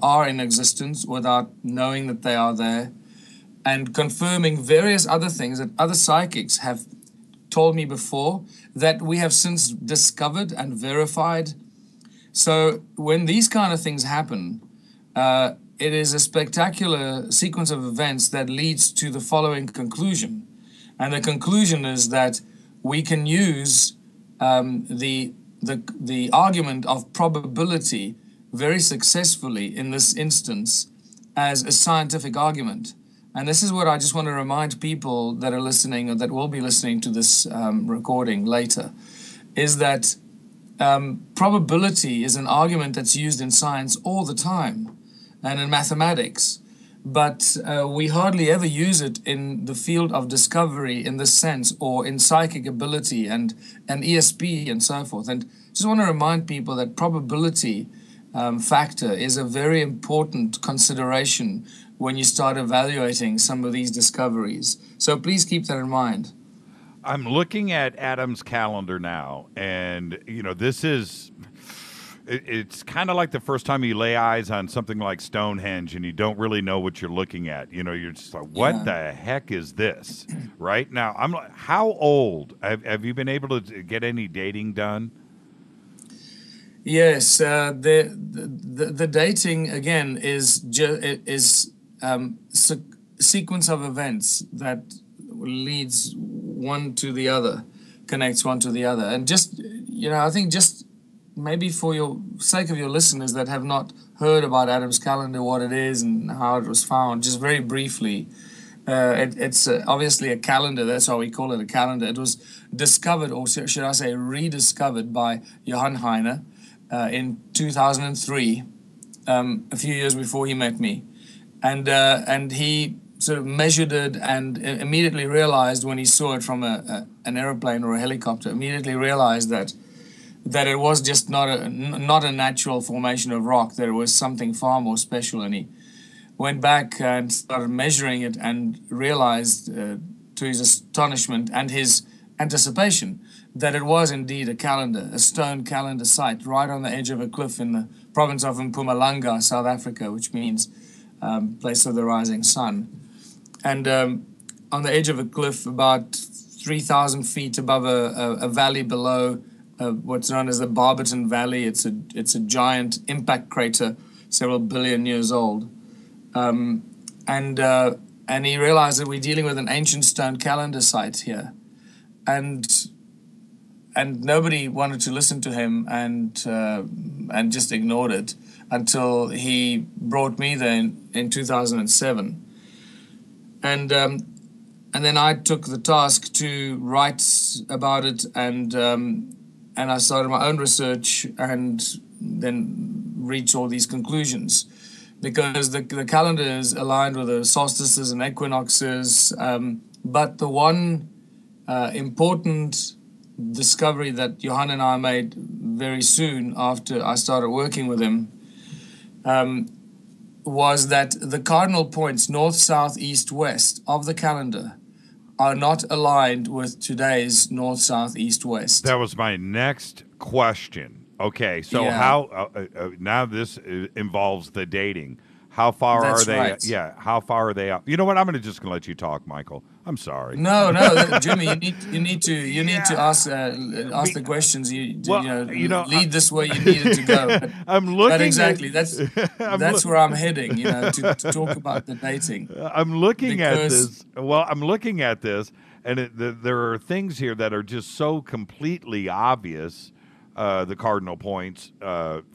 are in existence without knowing that they are there, and confirming various other things that other psychics have told me before that we have since discovered and verified. So when these kind of things happen, it is a spectacular sequence of events that leads to the following conclusion. And the conclusion is that we can use the argument of probability very successfully in this instance as a scientific argument. And this is what I just want to remind people that are listening or that will be listening to this recording later, is that probability is an argument that's used in science all the time and in mathematics. but we hardly ever use it in the field of discovery in this sense, or in psychic ability and ESP and so forth. And just want to remind people that probability factor is a very important consideration when you start evaluating some of these discoveries. So please keep that in mind. I'm looking at Adam's calendar now, and, this is... It's kind of like the first time you lay eyes on something like Stonehenge and you don't really know what you're looking at. You're just like, what the heck is this? Right now, I'm like, how old? Have you been able to get any dating done? Yes, the dating again is sequence of events that leads one to the other, connects one to the other, and just I think just. Maybe for your sake of your listeners that have not heard about Adam's calendar, what it is and how it was found, just very briefly, it's obviously a calendar. That's why we call it a calendar. It was discovered, or should I say rediscovered, by Johann Heine in 2003, a few years before he met me. And he sort of measured it and immediately realized, when he saw it from an aeroplane or a helicopter, immediately realized that it was just not a natural formation of rock, that it was something far more special. And he went back and started measuring it and realized, to his astonishment and his anticipation, that it was indeed a calendar, a stone calendar site right on the edge of a cliff in the province of Mpumalanga, South Africa, which means place of the rising sun. And on the edge of a cliff, about 3,000 feet above a valley below, what's known as the Barberton Valley. It's a giant impact crater, several billion years old, and he realized that we're dealing with an ancient stone calendar site here, and nobody wanted to listen to him, and just ignored it until he brought me there in 2007, and then I took the task to write about it, and I started my own research and then reached all these conclusions, because the calendar is aligned with the solstices and equinoxes. But the one important discovery that Johann and I made very soon after I started working with him was that the cardinal points, north, south, east, west, of the calendar are not aligned with today's north, south, east, west. That was my next question. Okay, so how now this involves the dating. How far are they? Right. Yeah, how far are they up? You know what? I'm just gonna let you talk, Michael. I'm sorry. No, Jimmy, you need to ask the questions. Lead this way you need it to go. But, I'm looking. But exactly, that's where I'm heading. To talk about the dating. I'm looking at this. Well, I'm looking at this, and there are things here that are just so completely obvious. The cardinal points,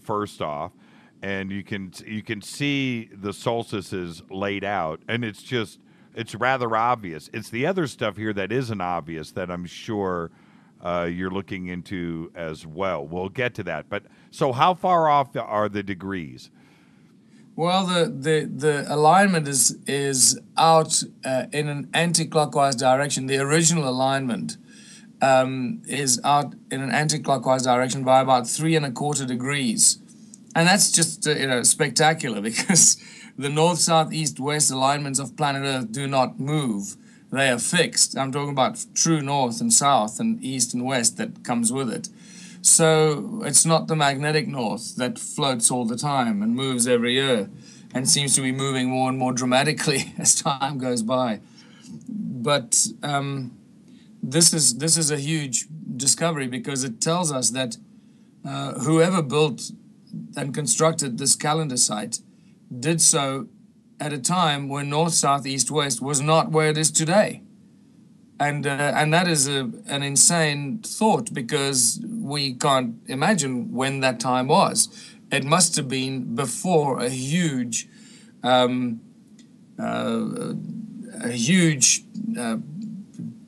first off, and you can see the solstices laid out, and it's rather obvious. It's the other stuff here that isn't obvious that I'm sure you're looking into as well. We'll get to that. But so how far off are the degrees? Well, the alignment is out in an anti-clockwise direction. The original alignment is out in an anti-clockwise direction by about 3¼ degrees. And that's just, spectacular, because the north, south, east, west alignments of planet Earth do not move. They are fixed. I'm talking about true north and south and east and west that comes with it. So it's not the magnetic north that floats all the time and moves every year and seems to be moving more and more dramatically as time goes by. But this is a huge discovery, because it tells us that whoever built and constructed this calendar site did so at a time when north, south, east, west was not where it is today. And that is an insane thought, because we can't imagine when that time was. It must have been before a huge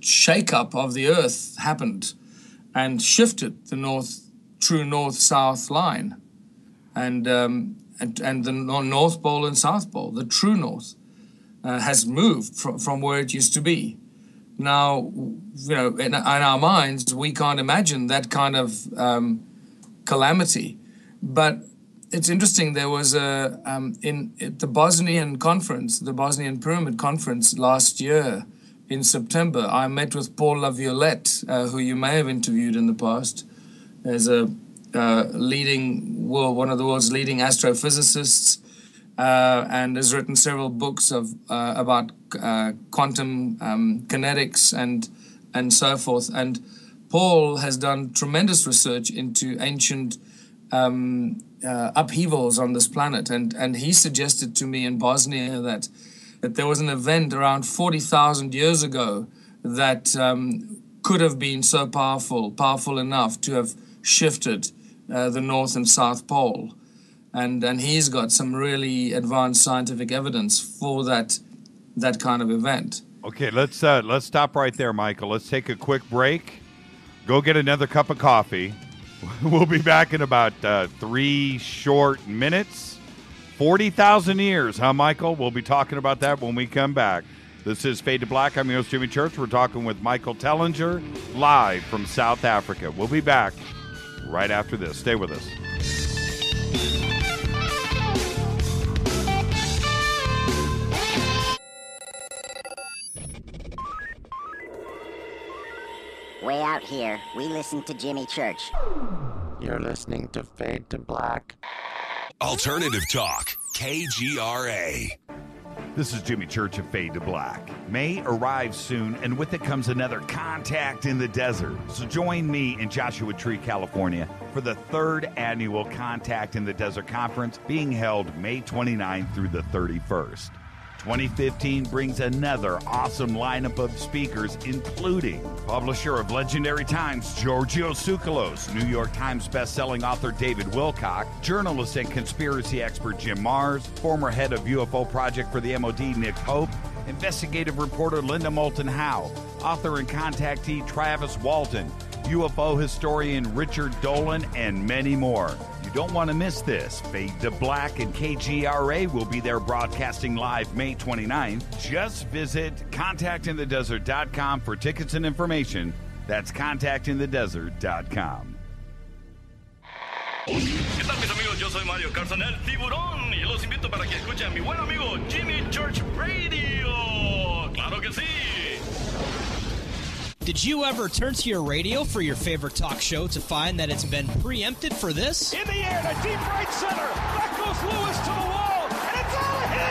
shake-up of the Earth happened and shifted the true north-south line, and the North Pole and South Pole, the true north. has moved from where it used to be. Now, in our minds, we can't imagine that kind of calamity. But it's interesting, there was at the Bosnian conference, the Bosnian Pyramid Conference last year in September, I met with Paul Laviolette, who you may have interviewed in the past, as one of the world's leading astrophysicists, and has written several books about quantum kinetics and so forth. And Paul has done tremendous research into ancient upheavals on this planet, and he suggested to me in Bosnia that there was an event around 40,000 years ago that could have been so powerful enough to have shifted the North and South Pole. And he's got some really advanced scientific evidence for that kind of event. Okay, let's stop right there, Michael. Let's take a quick break. Go get another cup of coffee. We'll be back in about 3 short minutes. 40,000 years, huh, Michael? We'll be talking about that when we come back. This is Fade to Black. I'm your host, Jimmy Church. We're talking with Michael Tellinger, live from South Africa. We'll be back right after this. Stay with us. Way out here, we listen to Jimmy Church. You're listening to Fade to Black. Alternative Talk, KGRA. This is Jimmy Church of Fade to Black. May arrives soon, and with it comes another Contact in the Desert. So join me in Joshua Tree, California, for the 3rd annual Contact in the Desert Conference, being held May 29th through the 31st. 2015 brings another awesome lineup of speakers, including publisher of Legendary Times, Giorgio Tsoukalos, New York Times bestselling author David Wilcock, journalist and conspiracy expert Jim Mars, former head of UFO Project for the MOD Nick Hope, investigative reporter Linda Moulton Howe, author and contactee Travis Walton, UFO historian Richard Dolan, and many more. You don't want to miss this. Fade to Black and KGRA will be there broadcasting live May 29th. Just visit contactinthedesert.com for tickets and information. That's contactinthedesert.com. ¿Qué tal, mis amigos? Yo soy Mario Carson, el tiburón, y los invito para que escuchen a mi buen amigo Jimmy Church Radio. ¡Claro que sí! Did you ever turn to your radio for your favorite talk show to find that it's been preempted for this? In the air to deep right center. Back goes Lewis to the wall, and it's out of here!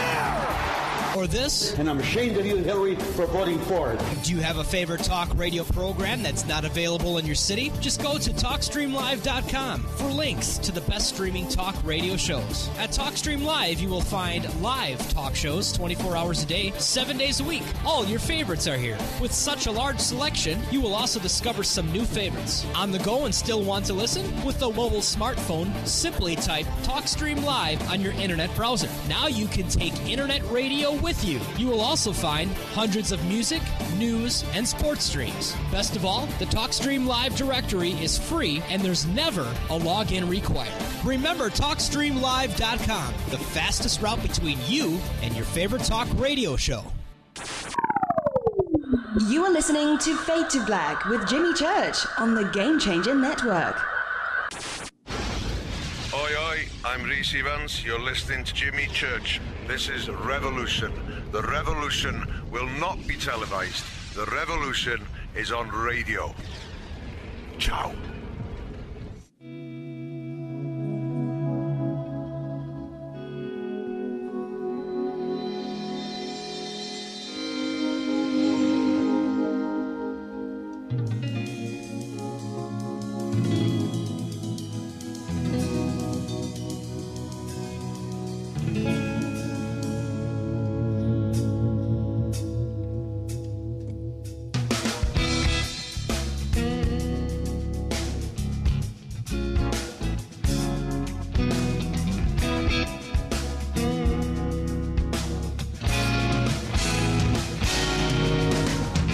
Or this? And I'm ashamed of you, Hillary, for voting for it. Do you have a favorite talk radio program that's not available in your city? Just go to TalkStreamLive.com for links to the best streaming talk radio shows. At TalkStream Live, you will find live talk shows 24 hours a day, 7 days a week. All your favorites are here. With such a large selection, you will also discover some new favorites. On the go and still want to listen? With the mobile smartphone, simply type TalkStream Live on your internet browser. Now you can take internet radio with you. You will also find hundreds of music, news, and sports streams. Best of all, the TalkStream Live directory is free and there's never a login required. Remember TalkStreamLive.com, the fastest route between you and your favorite talk radio show. You are listening to Fade to Black with Jimmy Church on the Game Changer Network. Oi, oi, I'm Reese Evans. You're listening to Jimmy Church. This is Revolution. The revolution will not be televised. The revolution is on radio. Ciao.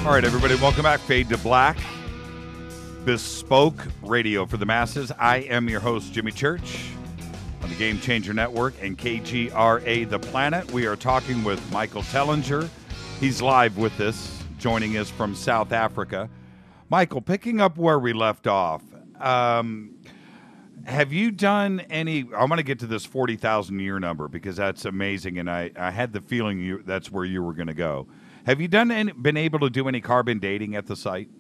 All right, everybody, welcome back. Fade to Black, bespoke radio for the masses. I am your host, Jimmy Church, on the Game Changer Network and KGRA The Planet. We are talking with Michael Tellinger. He's live with us, joining us from South Africa. Michael, picking up where we left off, have you done any, I'm going to get to this 40,000 year number because that's amazing, and I had the feeling that's where you were going to go. Have you been able to do any carbon dating at the site?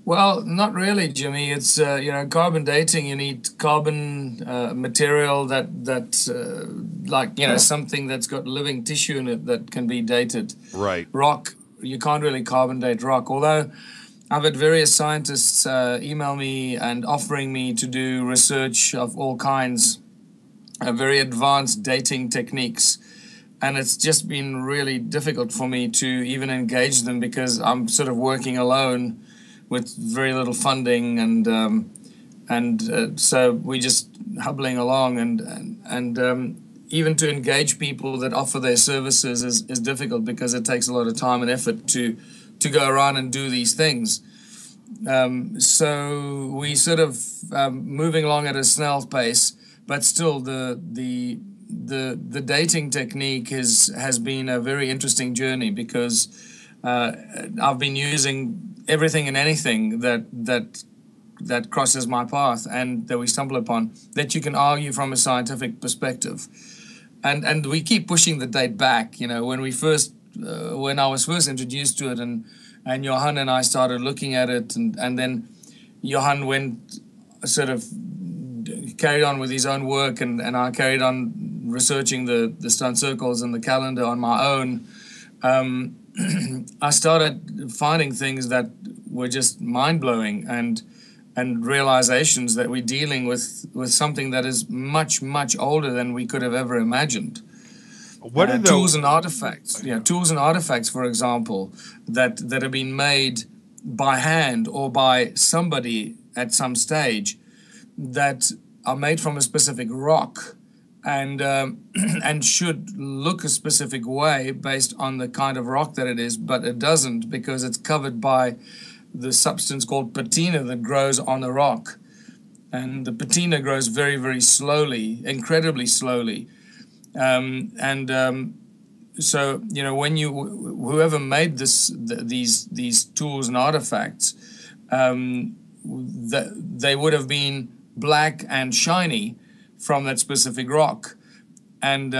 Well, not really, Jimmy. It's carbon dating. You need carbon material that something that's got living tissue in it that can be dated. Right. Rock, you can't really carbon date rock. Although I've had various scientists email me and offering me to do research of all kinds, very advanced dating techniques. And it's just been really difficult for me to even engage them because I'm sort of working alone with very little funding, and so we're just hobbling along, and even to engage people that offer their services is difficult because it takes a lot of time and effort to go around and do these things. So we sort of moving along at a snail's pace, but still the dating technique has been a very interesting journey because I've been using everything and anything that crosses my path and that we stumble upon that you can argue from a scientific perspective, and we keep pushing the date back. You know, when I was first introduced to it, and Johan and I started looking at it, and then Johan went sort of carried on with his own work, and I carried on researching the stone circles and the calendar on my own. I started finding things that were just mind-blowing and realizations that we're dealing with something that is much, much older than we could have ever imagined. What are the tools and artifacts? Yeah, tools and artifacts, for example, that have been made by hand or by somebody at some stage that are made from a specific rock and should look a specific way based on the kind of rock that it is, but it doesn't because it's covered by the substance called patina that grows on the rock. And the patina grows very, very slowly, incredibly slowly. So, you know, when whoever made these tools and artifacts, they would have been black and shiny from that specific rock, and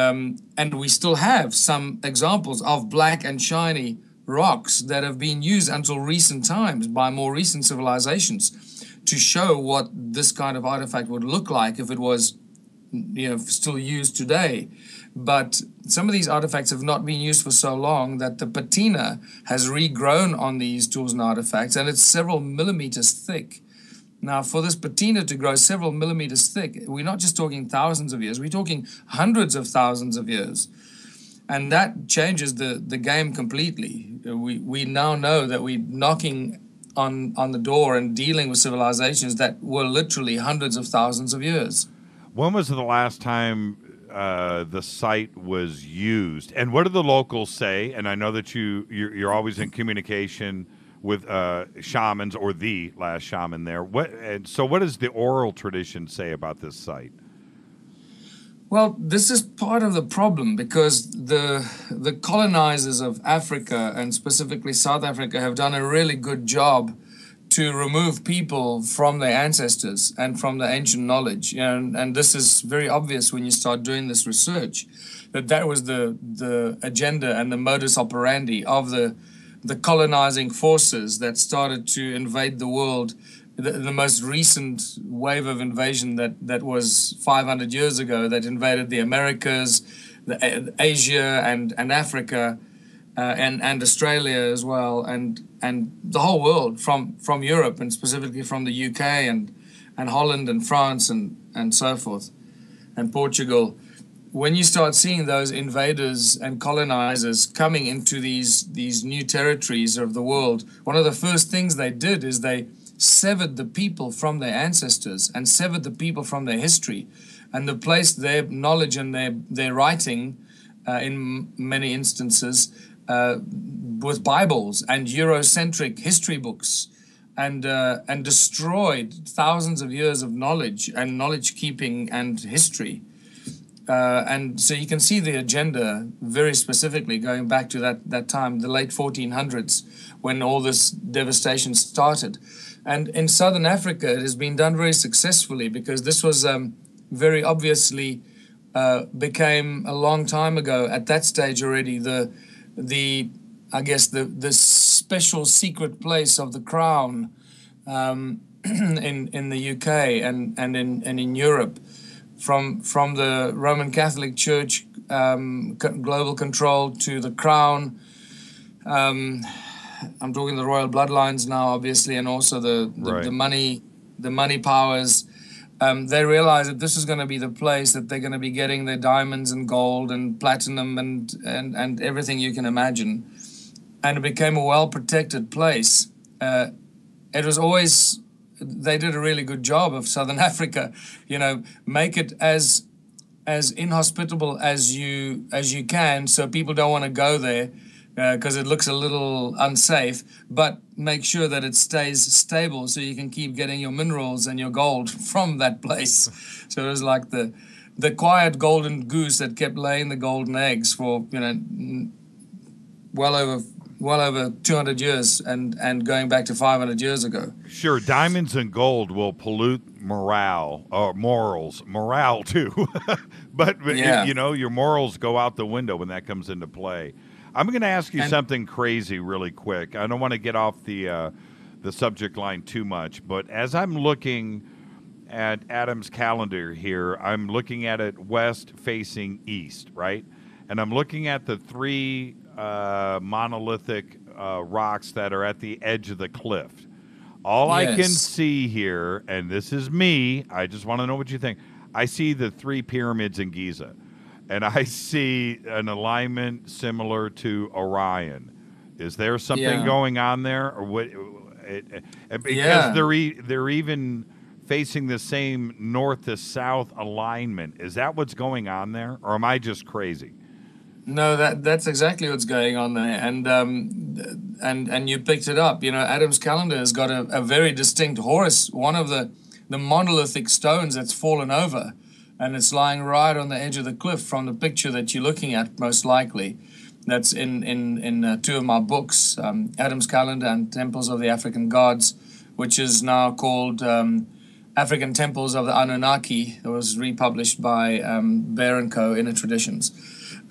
we still have some examples of black and shiny rocks that have been used until recent times by more recent civilizations to show what this kind of artifact would look like if it was, you know, still used today. But some of these artifacts have not been used for so long that the patina has regrown on these tools and artifacts, and it's several millimeters thick. Now, for this patina to grow several millimeters thick, we're not just talking thousands of years, we're talking hundreds of thousands of years. And that changes the game completely. We now know that we're knocking on the door and dealing with civilizations that were literally hundreds of thousands of years. When was the last time the site was used? And what do the locals say? And I know that you're always in communication with shamans, or the last shaman there. So what does the oral tradition say about this site? Well, this is part of the problem because the colonizers of Africa, and specifically South Africa, have done a really good job to remove people from their ancestors and from the ancient knowledge. And this is very obvious when you start doing this research, that was the agenda and the modus operandi of the colonizing forces that started to invade the world. The most recent wave of invasion that was 500 years ago that invaded the Americas, Asia and Africa, and Australia as well, and the whole world from Europe, and specifically from the UK and Holland and France and so forth, and Portugal. When you start seeing those invaders and colonizers coming into these new territories of the world, one of the first things they did is they severed the people from their ancestors and severed the people from their history, and replaced their knowledge and their writing in many instances with Bibles and Eurocentric history books and destroyed thousands of years of knowledge and knowledge keeping and history. And so you can see the agenda very specifically going back to that time, the late 1400s, when all this devastation started. And in Southern Africa, it has been done very successfully, because this was very obviously became a long time ago, at that stage already, the special secret place of the crown in the UK and in Europe. From the Roman Catholic Church global control to the crown. I'm talking the royal bloodlines now, obviously, and also the money powers. They realized that this is going to be the place that they're going to be getting their diamonds and gold and platinum and everything you can imagine. And it became a well-protected place. It was always... They did a really good job of Southern Africa, make it as inhospitable as you can, so people don't want to go there because it looks a little unsafe, but make sure that it stays stable so you can keep getting your minerals and your gold from that place. So it was like the quiet golden goose that kept laying the golden eggs for well over 200 years and going back to 500 years ago. Sure, diamonds and gold will pollute morale too. but yeah. Your morals go out the window when that comes into play. I'm going to ask you something crazy really quick. I don't want to get off the subject line too much, but as I'm looking at Adam's calendar here, I'm looking at it west facing east, right? And I'm looking at the three monolithic rocks that are at the edge of the cliff. All I can see here, and this is me, I just want to know what you think. I see the three pyramids in Giza, and I see an alignment similar to Orion. Is there something going on there, or what? Because they're even facing the same north to south alignment. Is that what's going on there, or am I just crazy? No, that's exactly what's going on there, and you picked it up. Adam's calendar has got a very distinct Horus, one of the monolithic stones that's fallen over, and it's lying right on the edge of the cliff from the picture that you're looking at, most likely. That's in two of my books, Adam's Calendar and Temples of the African Gods, which is now called African Temples of the Anunnaki. It was republished by Bear & Co. Inner Traditions.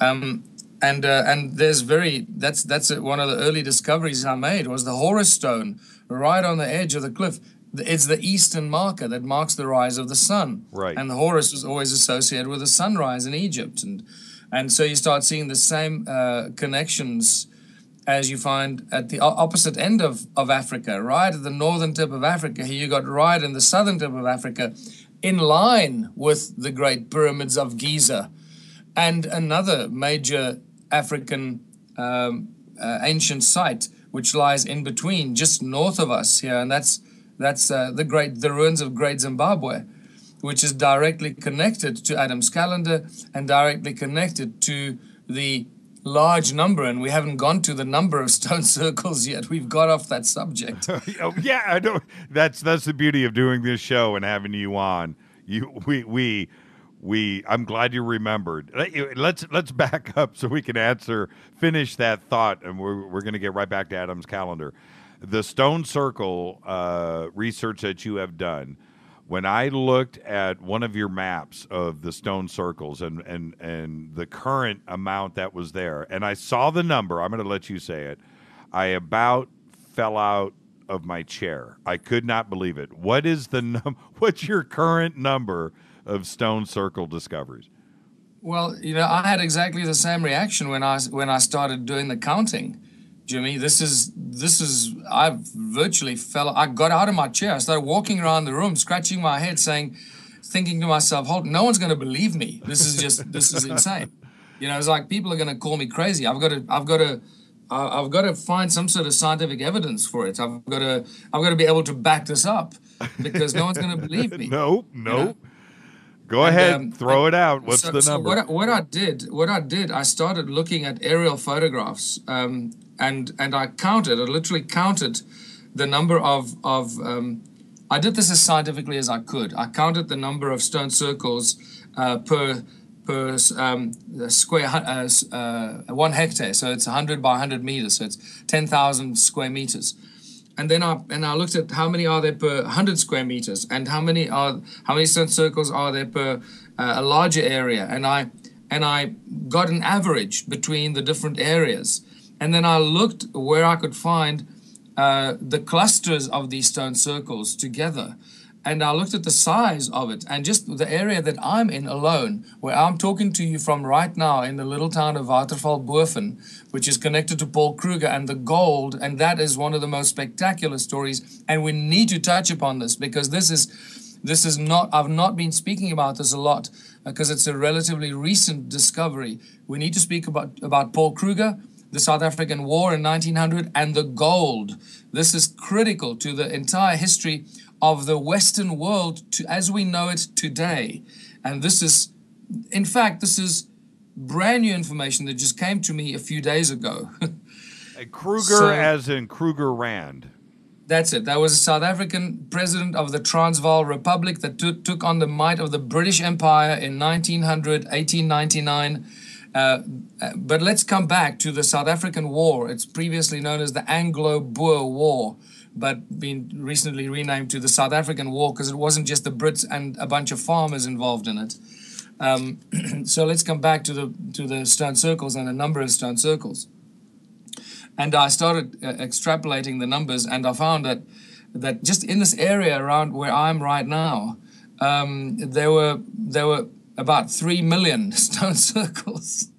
And there's that's one of the early discoveries I made was the Horus stone right on the edge of the cliff. It's the eastern marker that marks the rise of the sun. Right. And the Horus was always associated with the sunrise in Egypt. And so you start seeing the same connections as you find at the opposite end of Africa, right at the northern tip of Africa. Here you got right in the southern tip of Africa, in line with the great pyramids of Giza. And another major African ancient site, which lies in between, just north of us here, and that's the ruins of Great Zimbabwe, which is directly connected to Adam's calendar and directly connected to the large number. And we haven't gone to the number of stone circles yet. We've got off that subject. Yeah, I know. That's the beauty of doing this show and having you on. I'm glad you remembered. Let's back up so we can finish that thought, and we're going to get right back to Adam's calendar. The stone circle research that you have done, when I looked at one of your maps of the stone circles and the current amount that was there, and I saw the number, I'm going to let you say it, I about fell out of my chair. I could not believe it. What's your current number of stone circle discoveries? Well, I had exactly the same reaction when I started doing the counting, Jimmy. I virtually I got out of my chair. I started walking around the room, scratching my head, thinking to myself, no one's going to believe me. This is insane. It's like people are going to call me crazy. I've got to find some sort of scientific evidence for it. I've got to be able to back this up, because no one's going to believe me. No. Go ahead, throw it out. What's the number? So what I did, I started looking at aerial photographs, and I literally counted the number of I did this as scientifically as I could. I counted the number of stone circles per square 1 hectare. So it's 100 by 100 meters. So it's 10,000 square meters. And then I looked at how many are there per 100 square meters, and how many stone circles are there per a larger area. And I got an average between the different areas. And then I looked where I could find the clusters of these stone circles together. And I looked at the size of it, and just the area that I'm in alone, where I'm talking to you from right now in the little town of Waterval-Boven, which is connected to Paul Kruger and the gold, and that is one of the most spectacular stories. And we need to touch upon this, because this is not, I've not been speaking about this a lot, because it's a relatively recent discovery. We need to speak about Paul Kruger, the South African War in 1900, and the gold. This is critical to the entire history of the Western world as we know it today. And this is, in fact, this is brand new information that just came to me a few days ago. Kruger, as in Kruger Rand. That's it. That was a South African president of the Transvaal Republic that took on the might of the British Empire in 1899. But let's come back to the South African War. It's previously known as the Anglo-Boer War, but been recently renamed to the South African War, because it wasn't just the Brits and a bunch of farmers involved in it. So let's come back to the stone circles and the number of stone circles. And I started extrapolating the numbers, and I found that just in this area around where I'm right now, there were about 3 million stone circles.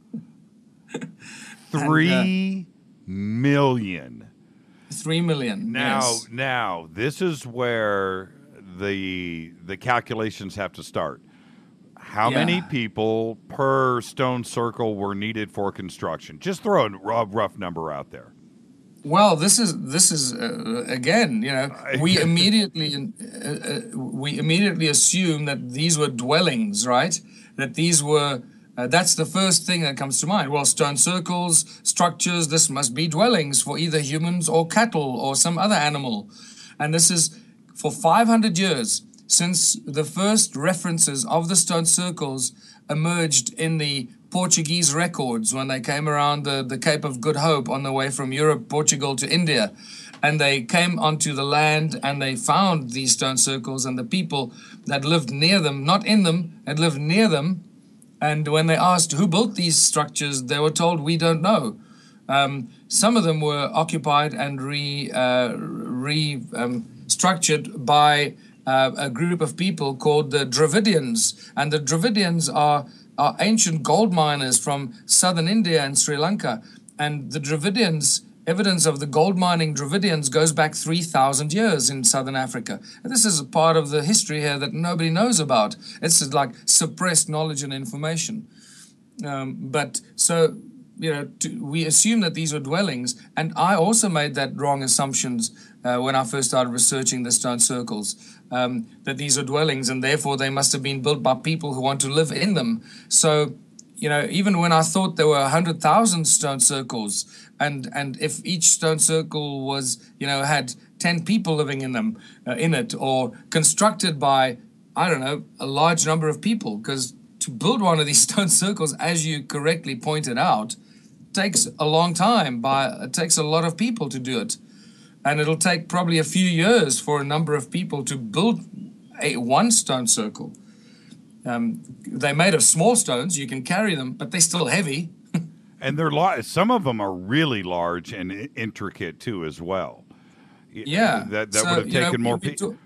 3 million. 3 million. Now, this is where the calculations have to start. How many people per stone circle were needed for construction? Just throw a rough number out there. Well, this is again, we immediately assume that these were dwellings, right? That these were. That's the first thing that comes to mind. Well, stone circles, structures, this must be dwellings for either humans or cattle or some other animal. And this is for 500 years since the first references of the stone circles emerged in the Portuguese records when they came around the Cape of Good Hope on the way from Europe, Portugal to India. And they came onto the land and they found these stone circles, and the people that lived near them, not in them, had lived near them. And when they asked who built these structures, they were told, we don't know. Some of them were occupied and restructured by a group of people called the Dravidians. And the Dravidians are ancient gold miners from southern India and Sri Lanka. And the Dravidians, evidence of the gold mining Dravidians goes back 3,000 years in southern Africa. And this is a part of the history here that nobody knows about. It's like suppressed knowledge and information. We assume that these were dwellings. And I also made that wrong assumptions when I first started researching the stone circles, that these are dwellings and therefore they must have been built by people who want to live in them. So, even when I thought there were 100,000 stone circles, and if each stone circle was, had 10 people living in them, in it, or constructed by, I don't know, a large number of people, because to build one of these stone circles, as you correctly pointed out, takes a long time. It takes a lot of people to do it. And it'll take probably a few years for a number of people to build one stone circle. They're made of small stones. You can carry them, but they're still heavy. And some of them are really large and intricate too, as well. Yeah, that would have taken more people.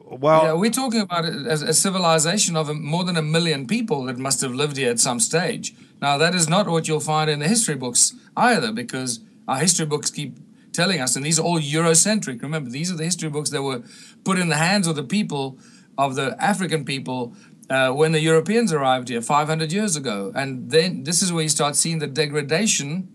We're talking about it as a civilization of more than 1 million people that must have lived here at some stage. Now, that is not what you'll find in the history books either, because our history books keep telling us, and these are all Eurocentric. Remember, these are the history books that were put in the hands of the people, of the African people, when the Europeans arrived here 500 years ago. And then this is where you start seeing the degradation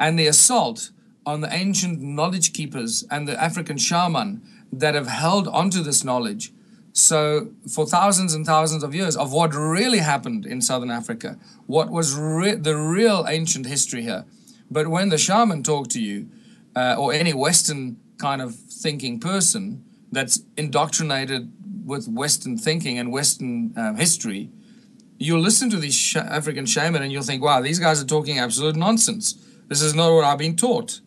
and the assault on the ancient knowledge keepers and the African shaman that have held onto this knowledge. So for thousands and thousands of years of what really happened in Southern Africa, what was the real ancient history here. But when the shaman talk to you, or any Western kind of thinking person that's indoctrinated with Western thinking and Western history, you'll listen to these African shaman and you'll think, wow, these guys are talking absolute nonsense. This is not what I've been taught.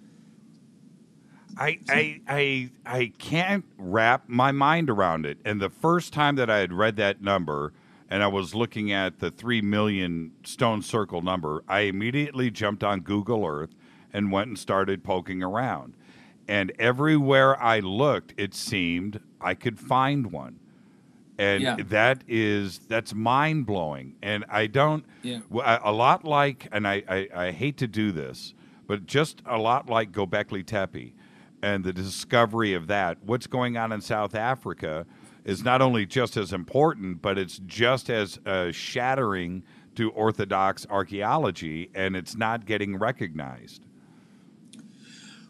I can't wrap my mind around it. And the first time that I had read that number and I was looking at the 3 million stone circle number, I immediately jumped on Google Earth and went and started poking around. And everywhere I looked, it seemed I could find one. And that's mind blowing. And I don't, a lot like, and I hate to do this, but just a lot like Göbekli Tepe and the discovery of that, what's going on in South Africa is not only just as important, but it's just as shattering to Orthodox archaeology, and it's not getting recognized.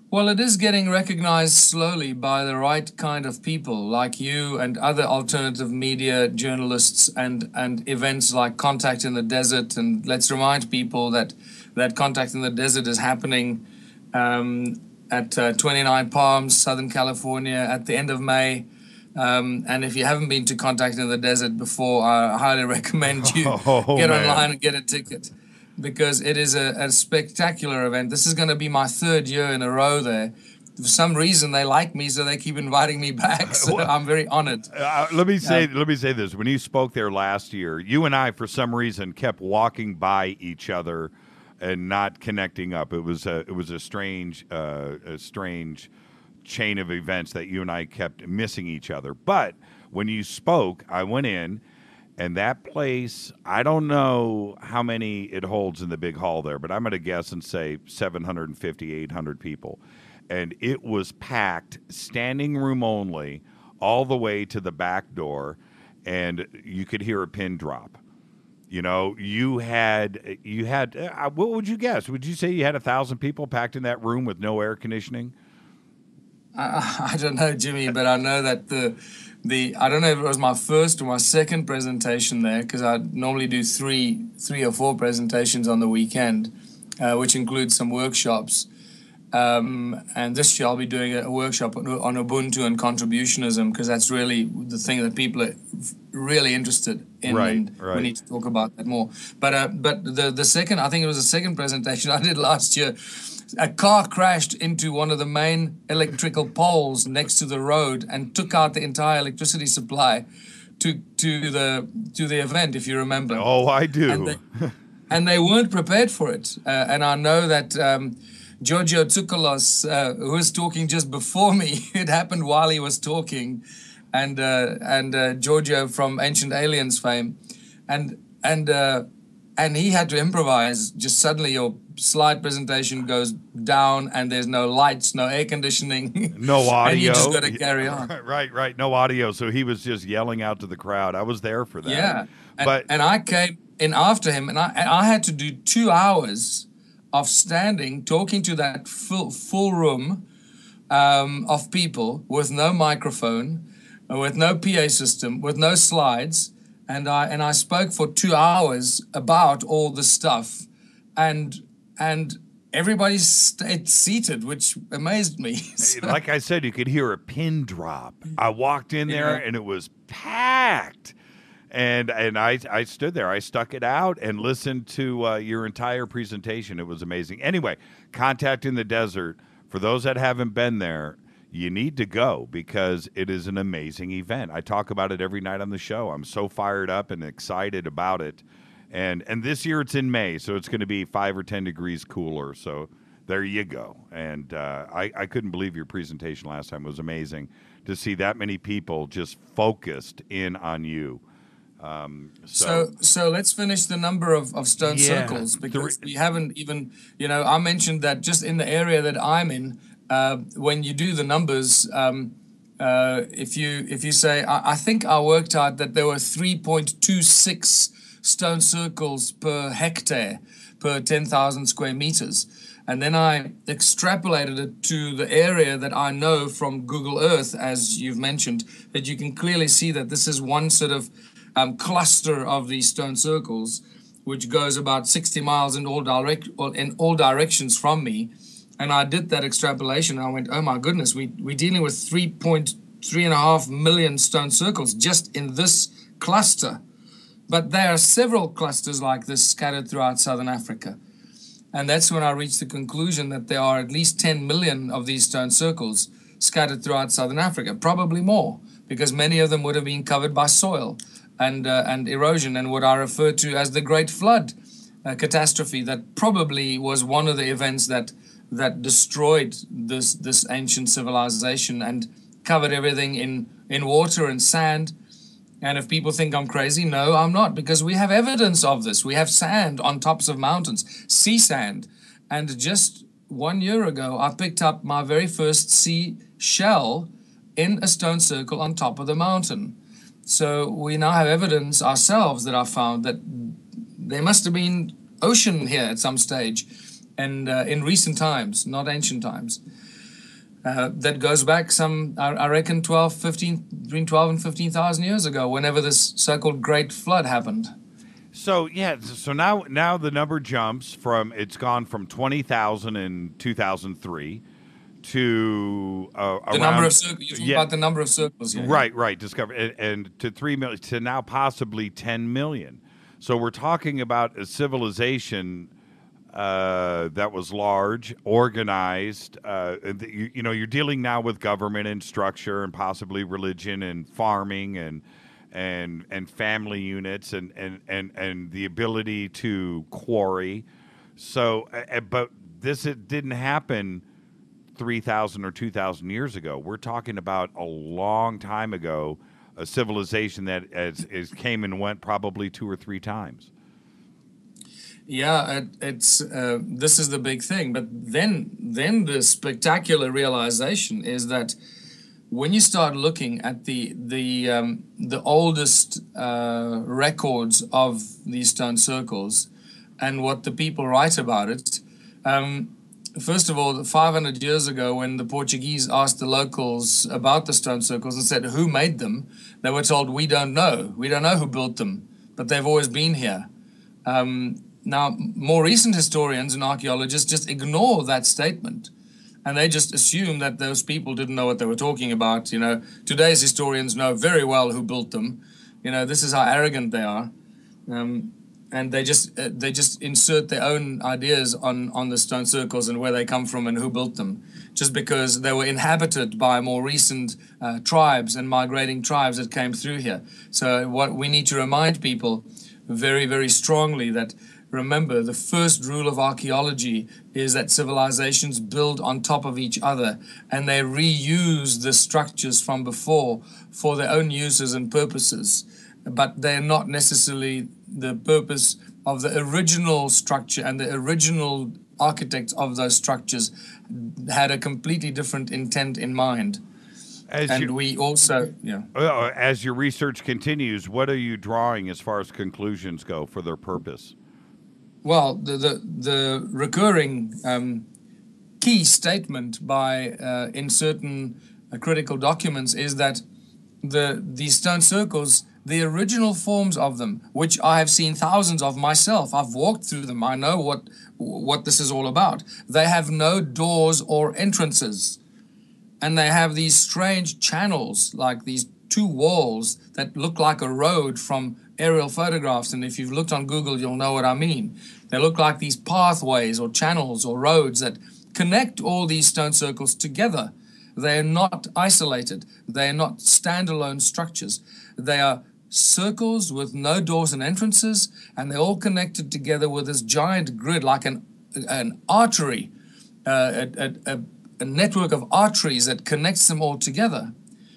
Well, it is getting recognized slowly by the right kind of people like you and other alternative media journalists and events like Contact in the Desert. And let's remind people that Contact in the Desert is happening at 29 Palms, Southern California, at the end of May. And if you haven't been to Contact in the Desert before, I highly recommend you get online and get a ticket, because it is a spectacular event. This is going to be my 3rd year in a row there. For some reason, they like me, so they keep inviting me back. So I'm very honored. Let me say this. When you spoke there last year, you and I, for some reason, kept walking by each other and not connecting up. It was a strange chain of events that you and I kept missing each other. But when you spoke, I went in, and that place, I don't know how many it holds in the big hall there, but I'm going to guess and say 750, 800 people. And it was packed, standing room only, all the way to the back door, and you could hear a pin drop. You know, you had what would you guess? Would you say you had 1,000 people packed in that room with no air conditioning? I don't know, Jimmy, but I know that I don't know if it was my first or my second presentation there, because I normally do three or four presentations on the weekend, which includes some workshops. And this year I'll be doing a workshop on Ubuntu and contributionism, because that's really the thing that people are really interested in. Right. We need to talk about that more. But the second, I think it was the second presentation I did last year, a car crashed into one of the main electrical poles next to the road and took out the entire electricity supply to the event, if you remember. Oh, I do. And they weren't prepared for it. And I know that Giorgio Tsoukalos, who was talking just before me, it happened while he was talking, and Giorgio from Ancient Aliens fame, and he had to improvise. Just suddenly your slide presentation goes down, and there's no lights, no air conditioning, no audio. And you just got to carry on. Right, no audio. So he was just yelling out to the crowd. I was there for that. Yeah, but and I came in after him, and I had to do 2 hours of standing, talking to that full room of people with no microphone, with no PA system, with no slides, and I spoke for 2 hours about all the stuff, and everybody stayed seated, which amazed me. So, like I said, you could hear a pin drop. I walked in there and it was packed. And I stood there. I stuck it out and listened to your entire presentation. It was amazing. Anyway, Contact in the Desert, for those that haven't been there, you need to go, because it is an amazing event. I talk about it every night on the show. I'm so fired up and excited about it. And this year it's in May, so it's going to be 5 or 10 degrees cooler. So there you go. And I couldn't believe your presentation last time. It was amazing to see that many people just focused in on you. So let's finish the number of stone circles, because we haven't even, I mentioned that just in the area that I'm in, when you do the numbers, if you say, I think I worked out that there were 3.26 stone circles per hectare per 10,000 square meters. And then I extrapolated it to the area that I know from Google Earth, as you've mentioned, that you can clearly see that this is one sort of cluster of these stone circles, which goes about 60 miles in all directions from me. And I did that extrapolation. I went, oh my goodness, we're dealing with 3.5 million stone circles just in this cluster. But there are several clusters like this scattered throughout southern Africa. And that's when I reached the conclusion that there are at least 10 million of these stone circles scattered throughout southern Africa, probably more, because many of them would have been covered by soil and erosion, and what I refer to as the Great Flood catastrophe that probably was one of the events that destroyed this ancient civilization and covered everything in water and sand. And if people think I'm crazy, no, I'm not, because we have evidence of this. We have sand on tops of mountains, sea sand. And just 1 year ago, I picked up my very first sea shell in a stone circle on top of the mountain. So we now have evidence ourselves that I found that there must have been ocean here at some stage, and in recent times, not ancient times. That goes back I reckon, between 12 and 15,000 years ago, whenever this so-called Great Flood happened. So, so now the number jumps it's gone from 20,000 in 2003 to the number of circles. You're talking about the number of circles. Yeah. Right, discovered, and to 3 million, to now possibly 10 million. So we're talking about a civilization that was large, organized. You're dealing now with government and structure and possibly religion and farming and family units and the ability to quarry. So, but it didn't happen 3,000 or 2,000 years ago. We're talking about a long time ago, a civilization that came and went probably 2 or 3 times. Yeah, it's this is the big thing. But then the spectacular realization is that when you start looking at the oldest records of these stone circles and what the people write about it, first of all, 500 years ago, when the Portuguese asked the locals about the stone circles and said, who made them? They were told, we don't know. We don't know who built them, but they've always been here. Now, more recent historians and archaeologists just ignore that statement, and they just assume that those people didn't know what they were talking about. Today's historians know very well who built them. This is how arrogant they are. And they just insert their own ideas on the stone circles and where they come from and who built them, just because they were inhabited by more recent tribes and migrating tribes that came through here. So what we need to remind people very, very strongly that, remember, the first rule of archaeology is that civilizations build on top of each other, and they reuse the structures from before for their own uses and purposes. But they're not necessarily the purpose of the original structure, and the original architects of those structures had a completely different intent in mind. As your research continues, what are you drawing as far as conclusions go for their purpose? Well, the recurring key statement in certain critical documents is that these stone circles, the original forms of them, which I have seen thousands of myself, I've walked through them, I know what this is all about. They have no doors or entrances, and they have these strange channels, like these 2 walls that look like a road from aerial photographs, and if you've looked on Google, you'll know what I mean. They look like these pathways or channels or roads that connect all these stone circles together. They are not isolated. They are not standalone structures. They are circles with no doors and entrances, and they're all connected together with this giant grid, like an artery, a network of arteries that connects them all together.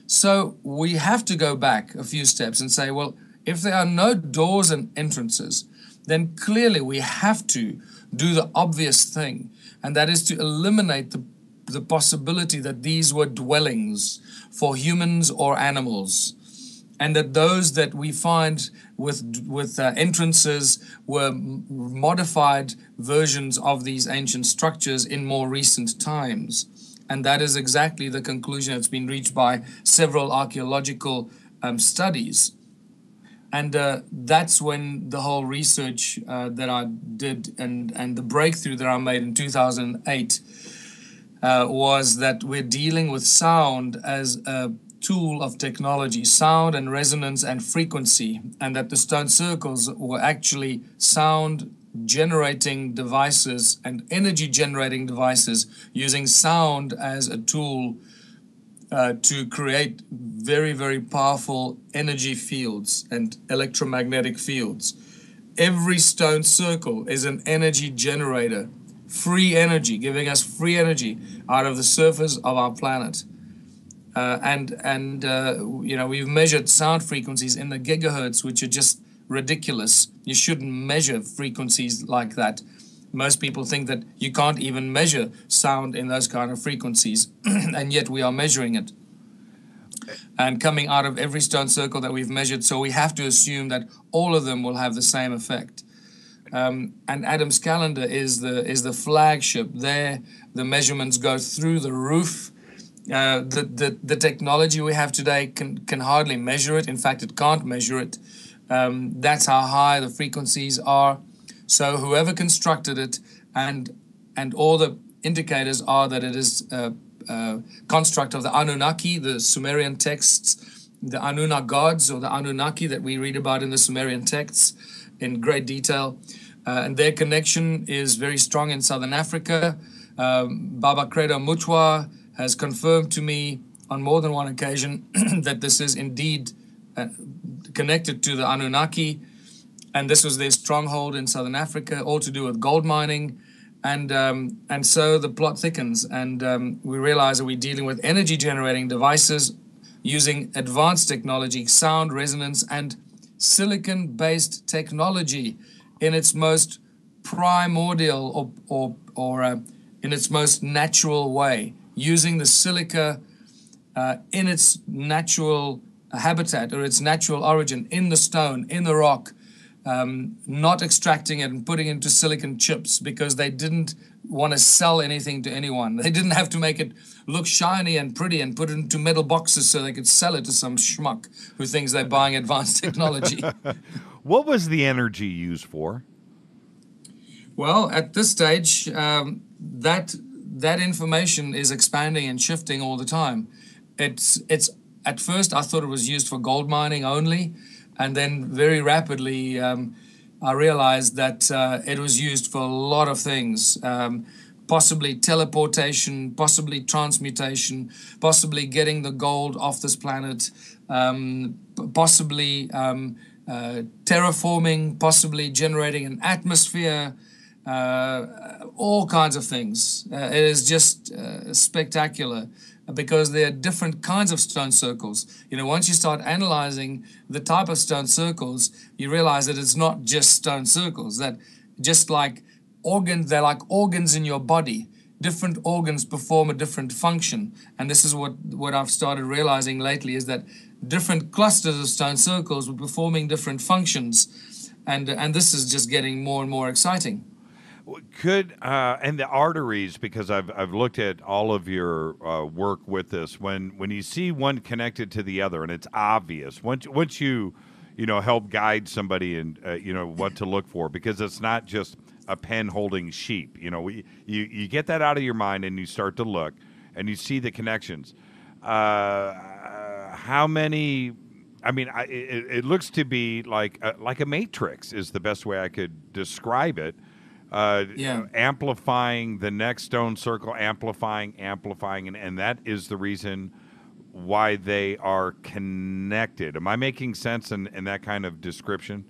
So we have to go back a few steps and say, well, if there are no doors and entrances, then clearly we have to do the obvious thing, and that is to eliminate the possibility that these were dwellings for humans or animals, and that those that we find with entrances were modified versions of these ancient structures in more recent times. And that is exactly the conclusion that's been reached by several archaeological studies. And that's when the whole research that I did and the breakthrough that I made in 2008 was that we're dealing with sound as a tool of technology, sound and resonance and frequency, and that the stone circles were actually sound generating devices and energy generating devices using sound as a tool to create very, very powerful energy fields and electromagnetic fields. Every stone circle is an energy generator, free energy, giving us free energy out of the surface of our planet. We've measured sound frequencies in the gigahertz, which are just ridiculous. You shouldn't measure frequencies like that. Most people think that you can't even measure sound in those kind of frequencies, and yet we are measuring it. And coming out of every stone circle that we've measured, so we have to assume that all of them will have the same effect. And Adam's calendar is the flagship. There, the measurements go through the roof. The technology we have today can hardly measure it. In fact, it can't measure it. That's how high the frequencies are. So whoever constructed it, and all the indicators are that it is a construct of the Anunnaki, the Sumerian texts, the Anunna gods, or the Anunnaki that we read about in the Sumerian texts in great detail. And their connection is very strong in Southern Africa. Baba Credo Mutwa has confirmed to me on more than one occasion that this is indeed connected to the Anunnaki, and this was their stronghold in Southern Africa, all to do with gold mining, and so the plot thickens, and we realize that we're dealing with energy generating devices using advanced technology, sound, resonance, and silicon-based technology in its most primordial or in its most natural way, using the silica in its natural habitat or its natural origin, in the stone, in the rock, not extracting it and putting it into silicon chips because they didn't want to sell anything to anyone. They didn't have to make it look shiny and pretty and put it into metal boxes so they could sell it to some schmuck who thinks they're buying advanced technology. What was the energy used for? Well, at this stage, that information is expanding and shifting all the time. It's at first I thought it was used for gold mining only, and then very rapidly I realized that it was used for a lot of things, possibly teleportation, possibly transmutation, possibly getting the gold off this planet, possibly terraforming, possibly generating an atmosphere, all kinds of things. It is just spectacular, because there are different kinds of stone circles. You know, once you start analyzing the type of stone circles, you realize that it's not just stone circles, that just like organs, they're like organs in your body. Different organs perform a different function. And this is what I've started realizing lately, is that different clusters of stone circles were performing different functions. And this is just getting more and more exciting. Could and the arteries, because I've looked at all of your work with this. When you see one connected to the other, and it's obvious once you help guide somebody and what to look for, because it's not just a pen holding sheep. You get that out of your mind and you start to look and you see the connections. How many? I mean, it looks to be like a matrix is the best way I could describe it. Amplifying the next stone circle, amplifying, and that is the reason why they are connected. Am I making sense in that kind of description?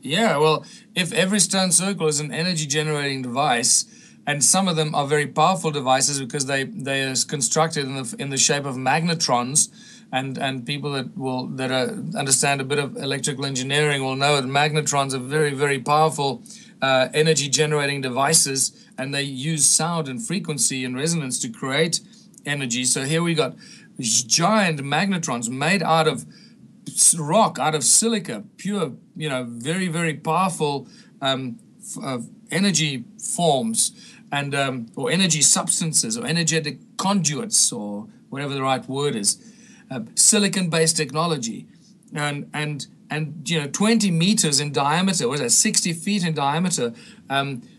Yeah, well, if every stone circle is an energy generating device, and some of them are very powerful devices because they are constructed in the shape of magnetrons, and people that understand a bit of electrical engineering will know that magnetrons are very, very powerful energy generating devices, and they use sound and frequency and resonance to create energy. So here we got giant magnetrons made out of rock, out of silica, pure, very, very powerful energy forms, and or energy substances, or energetic conduits, or whatever the right word is. Silicon-based technology, and 20 meters in diameter, what is that, 60 feet in diameter,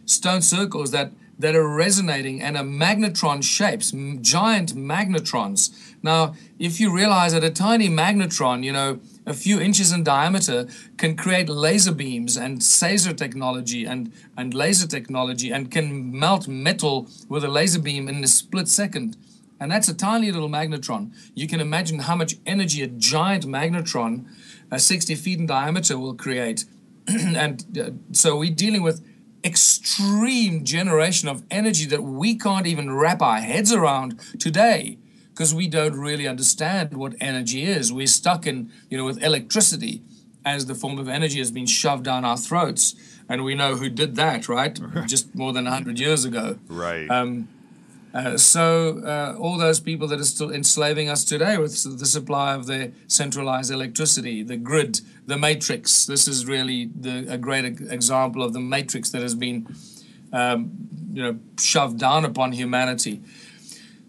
stone circles that that are resonating and are magnetron shapes, giant magnetrons. Now, if you realize that a tiny magnetron, you know, a few inches in diameter, can create laser beams and phaser technology and laser technology, and can melt metal with a laser beam in a split second. And that's a tiny little magnetron. You can imagine how much energy a giant magnetron, 60 feet in diameter, will create. And so we're dealing with extreme generation of energy that we can't even wrap our heads around today, because we don't really understand what energy is. We're stuck in, you know, with electricity as the form of energy has been shoved down our throats. And we know who did that, right? Just more than 100 years ago. Right. So all those people that are still enslaving us today with the supply of their centralized electricity, the grid, the matrix. This is really a great example of the matrix that has been, you know, shoved down upon humanity.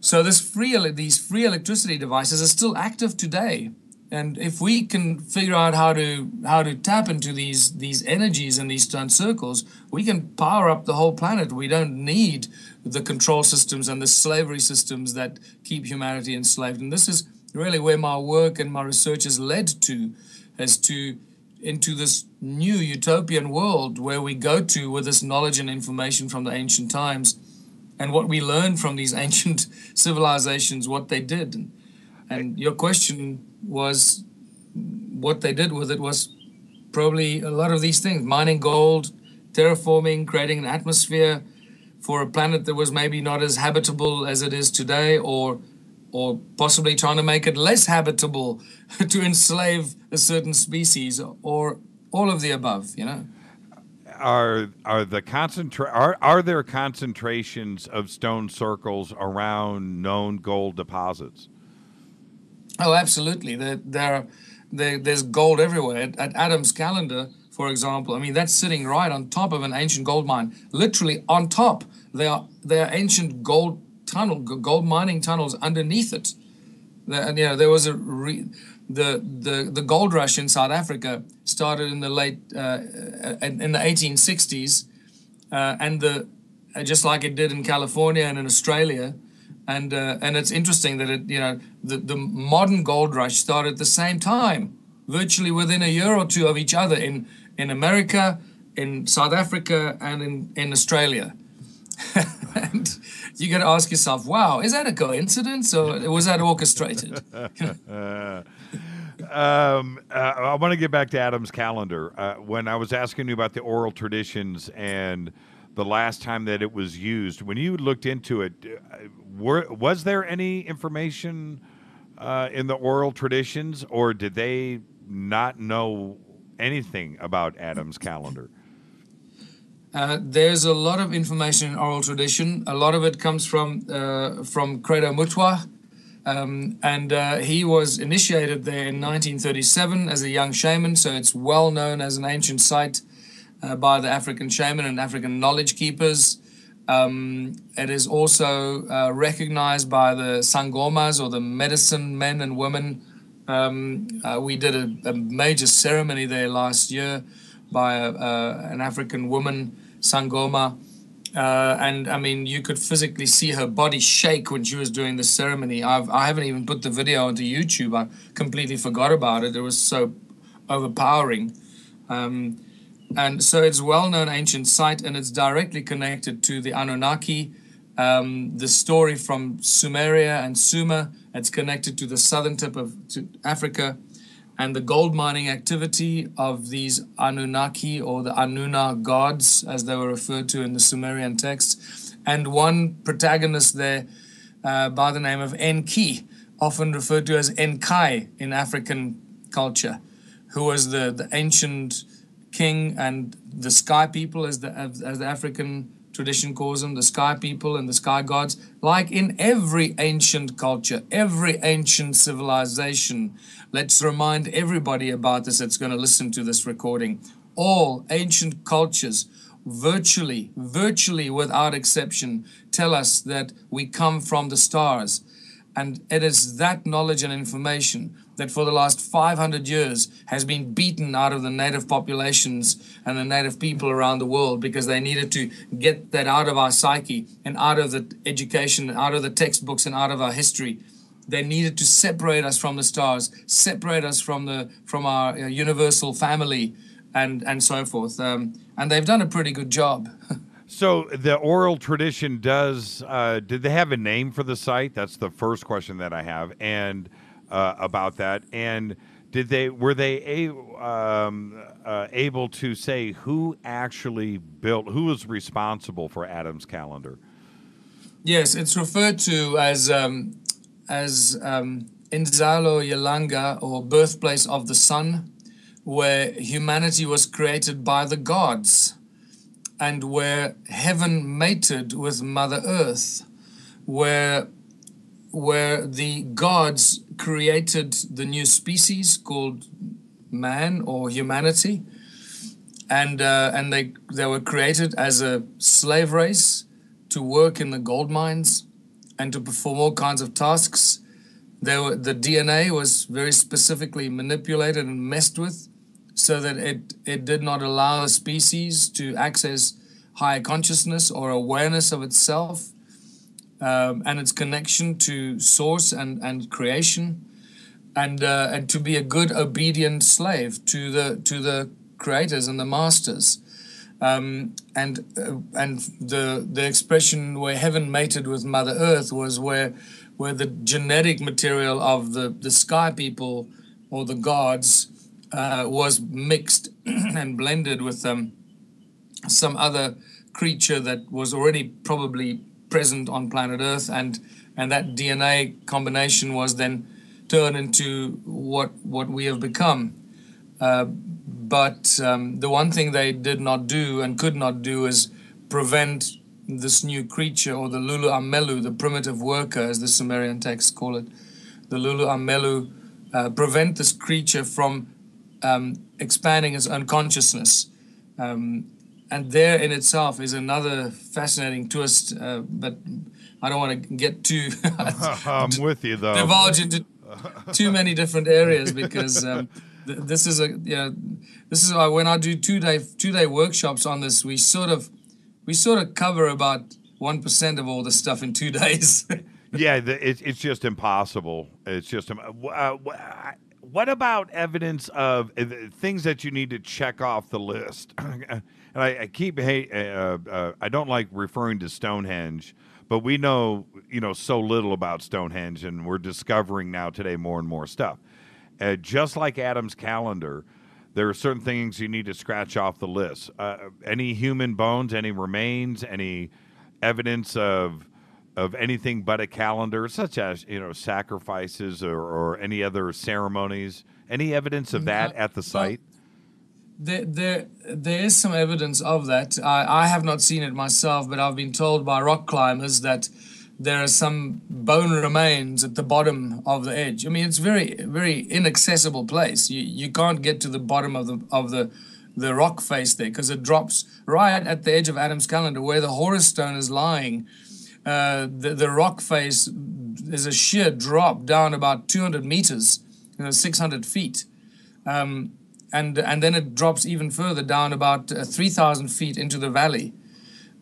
So these free electricity devices are still active today, and if we can figure out how to tap into these energies and these turn circles, we can power up the whole planet. We don't need the control systems and the slavery systems that keep humanity enslaved. And this is really where my work and my research has led to, into this new utopian world where we go to with this knowledge and information from the ancient times, and what we learned from these ancient civilizations, what they did. And your question was, what they did with it was probably a lot of these things: mining gold, terraforming, creating an atmosphere for a planet that was maybe not as habitable as it is today, or possibly trying to make it less habitable to enslave a certain species, or all of the above, you know. Are there concentrations of stone circles around known gold deposits? Oh, absolutely. There's gold everywhere. At Adam's Calendar, for example, I mean, that's sitting right on top of an ancient gold mine, literally on top. There are ancient gold mining tunnels underneath it. And you know, there was the gold rush in South Africa started in the in the 1860s, and just like it did in California and in Australia. And it's interesting that the modern gold rush started at the same time, virtually within a year or two of each other in America, in South Africa, and in Australia. And you got to ask yourself, wow, is that a coincidence, or was that orchestrated? I want to get back to Adam's Calendar. When I was asking you about the oral traditions and the last time that it was used, when you looked into it, was there any information in the oral traditions, or did they not know anything about Adam's Calendar? There's a lot of information in oral tradition. A lot of it comes from Credo Mutwa, and he was initiated there in 1937 as a young shaman, so it's well known as an ancient site by the African shaman and African knowledge keepers. It is also recognized by the Sangomas, or the medicine men and women. We did a major ceremony there last year by an African woman, Sangoma. And I mean, you could physically see her body shake when she was doing the ceremony. I haven't even put the video onto YouTube. I completely forgot about it. It was so overpowering. And so it's a well-known ancient site, and it's directly connected to the Anunnaki. The story from Sumeria and Sumer, it's connected to the southern tip of Africa, and the gold mining activity of these Anunnaki, or the Anunna gods, as they were referred to in the Sumerian texts. And one protagonist there by the name of Enki, often referred to as Enkai in African culture, who was the ancient king and the sky people, as the African tradition calls them, the sky people and the sky gods. Like in every ancient culture, every ancient civilization, let's remind everybody about this that's going to listen to this recording. All ancient cultures, virtually without exception, tell us that we come from the stars. And it is that knowledge and information that for the last 500 years has been beaten out of the native populations and the native people around the world because they needed to get that out of our psyche and out of the education, out of the textbooks and out of our history. They needed to separate us from the stars, separate us from our universal family, and so forth. And they've done a pretty good job. So the oral tradition does. Did they have a name for the site? That's the first question that I have, and about that. And were they able to say who actually built? Who was responsible for Adam's calendar? Yes, it's referred to as Inzalo Yelanga, or birthplace of the sun, where humanity was created by the gods, and where heaven mated with Mother Earth, where the gods created the new species called man or humanity, and they were created as a slave race to work in the gold mines and to perform all kinds of tasks. The DNA was very specifically manipulated and messed with so that it did not allow a species to access higher consciousness or awareness of itself and its connection to source and creation, and to be a good obedient slave to the creators and the masters. And the expression where heaven mated with Mother Earth was where the genetic material of the sky people or the gods was mixed and blended with some other creature that was already probably present on planet Earth, and that DNA combination was then turned into what we have become. But the one thing they did not do and could not do is prevent this new creature, or the Lulu Amelu, the primitive worker, as the Sumerian texts call it, the Lulu Amelu, prevent this creature from expanding its own consciousness. And there in itself is another fascinating twist, but I don't want to get too... I'm with you, though. Divulge into too many different areas, because this is why when I do two-day workshops on this, we sort of cover about 1% of all the stuff in 2 days. Yeah, it's just impossible. It's just what about evidence of things that you need to check off the list? And I don't like referring to Stonehenge, but we know so little about Stonehenge, and we're discovering now today more and more stuff. Just like Adam's calendar, there are certain things you need to scratch off the list. Any human bones, any remains, any evidence of anything but a calendar, such as sacrifices or any other ceremonies. Any evidence of that at the site? There is some evidence of that. I have not seen it myself, but I've been told by rock climbers that there are some bone remains at the bottom of the edge. I mean, it's very, very inaccessible place. You can't get to the bottom of the rock face there, because it drops right at the edge of Adam's calendar where the Horus stone is lying. The rock face is a sheer drop down about 200 meters, 600 feet. And then it drops even further down about 3,000 feet into the valley,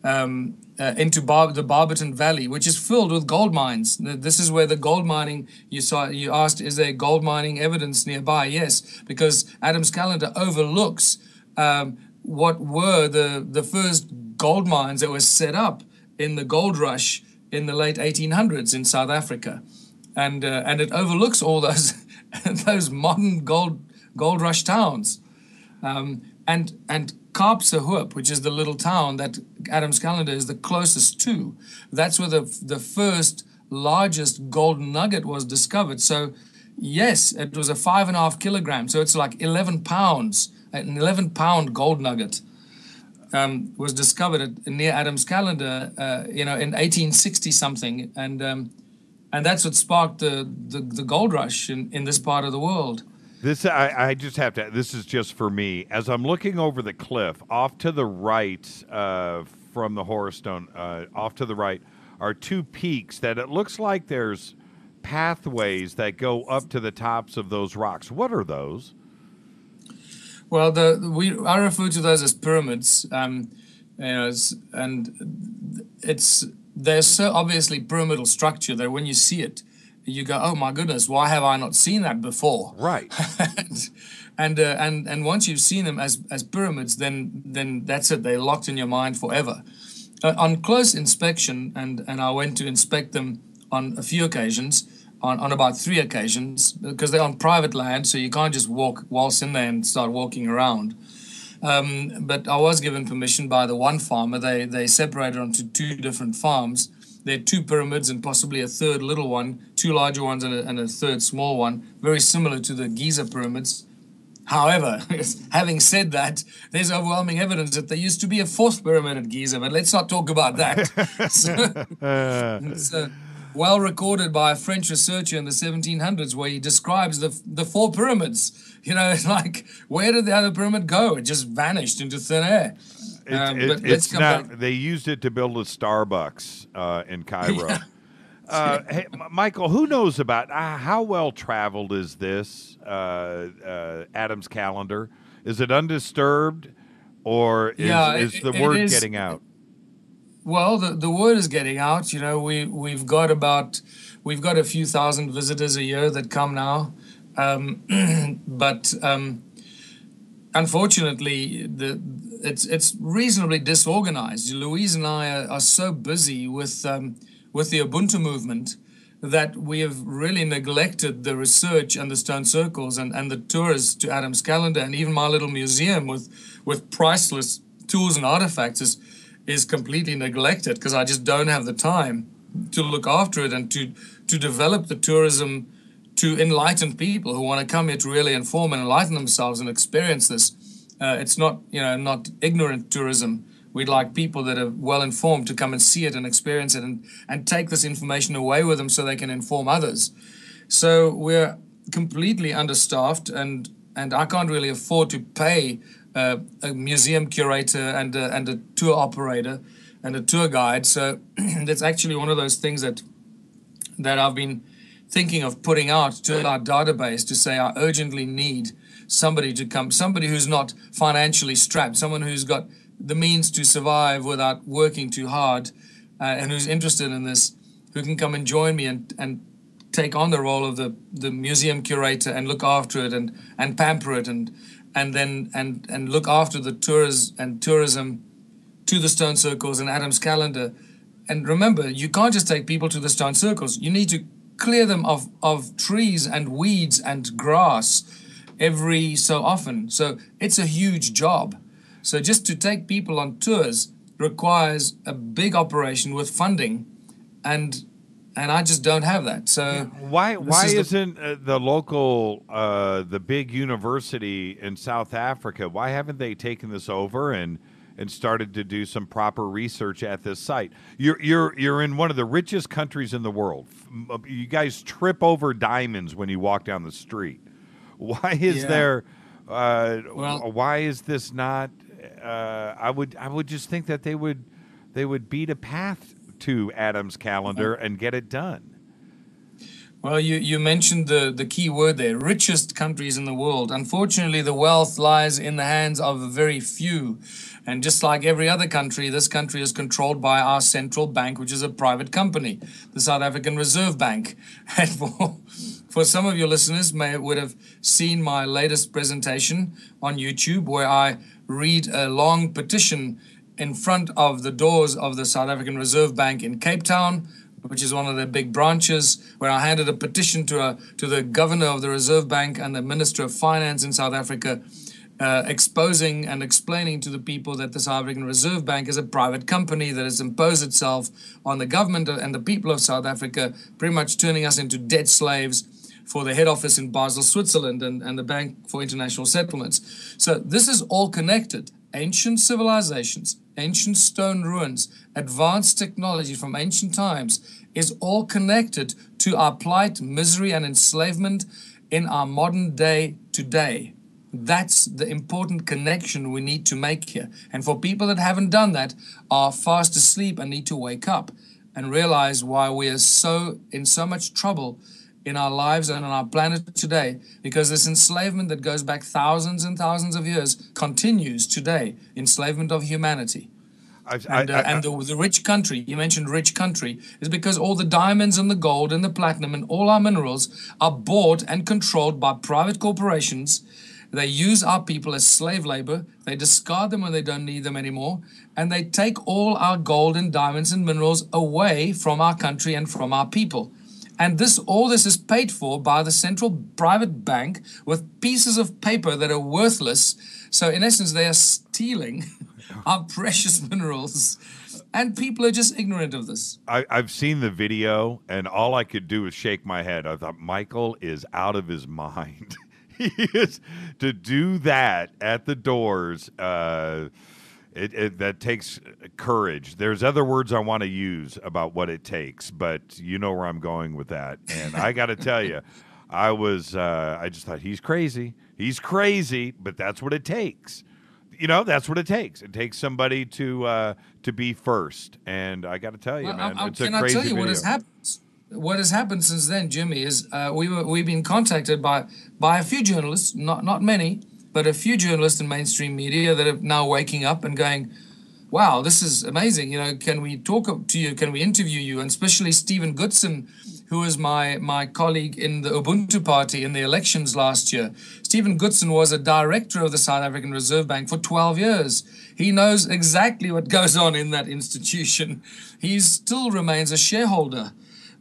into the Barberton Valley, which is filled with gold mines. This is where the gold mining, you asked, is there gold mining evidence nearby? Yes, because Adam's calendar overlooks what were the first gold mines that were set up in the gold rush in the late 1800s in South Africa. And it overlooks all those those modern gold rush towns. And Kaapsehoop, which is the little town that Adam's calendar is the closest to, that's where the first largest gold nugget was discovered. So yes, it was a 5.5 kilogram, so it's like 11 pounds, an 11-pound gold nugget was discovered near Adam's calendar, in 1860 something, and that's what sparked the gold rush in this part of the world. This I just have to. This is just for me. As I'm looking over the cliff, off to the right from the Horus Stone, off to the right are two peaks that it looks like there's pathways that go up to the tops of those rocks. What are those? Well, I refer to those as pyramids, they're so obviously pyramidal structure that when you see it, you go, "Oh my goodness, why have I not seen that before?" Right. and once you've seen them as pyramids, then that's it. They're locked in your mind forever. On close inspection, and I went to inspect them on a few occasions. On about 3 occasions, because they're on private land, so you can't just waltz in there and start walking around. But I was given permission by the one farmer. They separated onto 2 different farms. There are 2 pyramids and possibly a third little one, 2 larger ones and a third small one, very similar to the Giza pyramids. However, having said that, there's overwhelming evidence that there used to be a 4th pyramid at Giza, but let's not talk about that. So well recorded by a French researcher in the 1700s, where he describes the 4 pyramids. You know, it's like, where did the other pyramid go? It just vanished into thin air. But let's come back. They used it to build a Starbucks in Cairo. Hey, Michael, who knows about how well traveled is this Adam's calendar? Is it undisturbed, or is the word getting out? Well, the word is getting out. You know, we've got a few thousand visitors a year that come now, but unfortunately, it's reasonably disorganized. Louise and I are so busy with the UBUNTU movement that we have really neglected the research and the stone circles and the tours to Adam's calendar, and even my little museum with priceless tools and artifacts is completely neglected, because I just don't have the time to look after it and to develop the tourism to enlighten people who want to come here to really inform and enlighten themselves and experience this. It's not ignorant tourism. We'd like people that are well informed to come and see it and experience it and take this information away with them so they can inform others. So we're completely understaffed, and I can't really afford to pay a museum curator and a tour operator and a tour guide. So that's actually one of those things that I've been thinking of putting out to our database to say I urgently need somebody to come, somebody who's not financially strapped, someone who's got the means to survive without working too hard, and who's interested in this, who can come and join me and take on the role of the museum curator and look after it and pamper it and look after the tours and tourism to the stone circles and Adam's calendar. And remember, you can't just take people to the stone circles. You need to clear them of trees and weeds and grass every so often. So it's a huge job. So just to take people on tours requires a big operation with funding, and I just don't have that. So why isn't the local the big university in South Africa, why haven't they taken this over and started to do some proper research at this site? You're in one of the richest countries in the world. You guys trip over diamonds when you walk down the street. Why is there? Why is this not? I would just think that they would beat a path to Adam's calendar and get it done. Well, you mentioned the key word there, richest countries in the world. Unfortunately, the wealth lies in the hands of a very few. And just like every other country, this country is controlled by our central bank, which is a private company, the South African Reserve Bank. And for some of your listeners would have seen my latest presentation on YouTube, where I read a long petition in front of the doors of the South African Reserve Bank in Cape Town, which is one of their big branches, where I handed a petition to the governor of the Reserve Bank and the Minister of Finance in South Africa, exposing and explaining to the people that the South African Reserve Bank is a private company that has imposed itself on the government and the people of South Africa, pretty much turning us into debt slaves for the head office in Basel, Switzerland, and the Bank for International Settlements. So this is all connected. Ancient civilizations, ancient stone ruins, advanced technology from ancient times is all connected to our plight, misery, and enslavement in our modern day today. That's the important connection we need to make here. And for people that haven't done that, are fast asleep and need to wake up. and realize why we are in so much trouble in our lives and on our planet today, because this enslavement that goes back thousands and thousands of years continues today, enslavement of humanity. The rich country, you mentioned rich country, is because all the diamonds and the gold and the platinum and all our minerals are bought and controlled by private corporations. They use our people as slave labor. They discard them when they don't need them anymore. And they take all our gold and diamonds and minerals away from our country and from our people. And all this is paid for by the central private bank with pieces of paper that are worthless. So in essence, they are stealing our precious minerals. And people are just ignorant of this. I've seen the video, and all I could do was shake my head. I thought, Michael is out of his mind. He is, to do that at the doors. That takes courage. There's other words I want to use about what it takes, but you know where I'm going with that. And I got to tell you, I just thought he's crazy. He's crazy, but that's what it takes. That's what it takes. It takes somebody to be first. And I got to tell you, man, it's a crazy video. Can I tell you what has happened? What has happened since then, Jimmy, is we've been contacted by a few journalists, not many, but a few journalists in mainstream media that are now waking up and going, wow, this is amazing. Can we talk to you? Can we interview you? And especially Stephen Goodson, who was my colleague in the UBUNTU party in the elections last year. Stephen Goodson was a director of the South African Reserve Bank for 12 years. He knows exactly what goes on in that institution. He still remains a shareholder.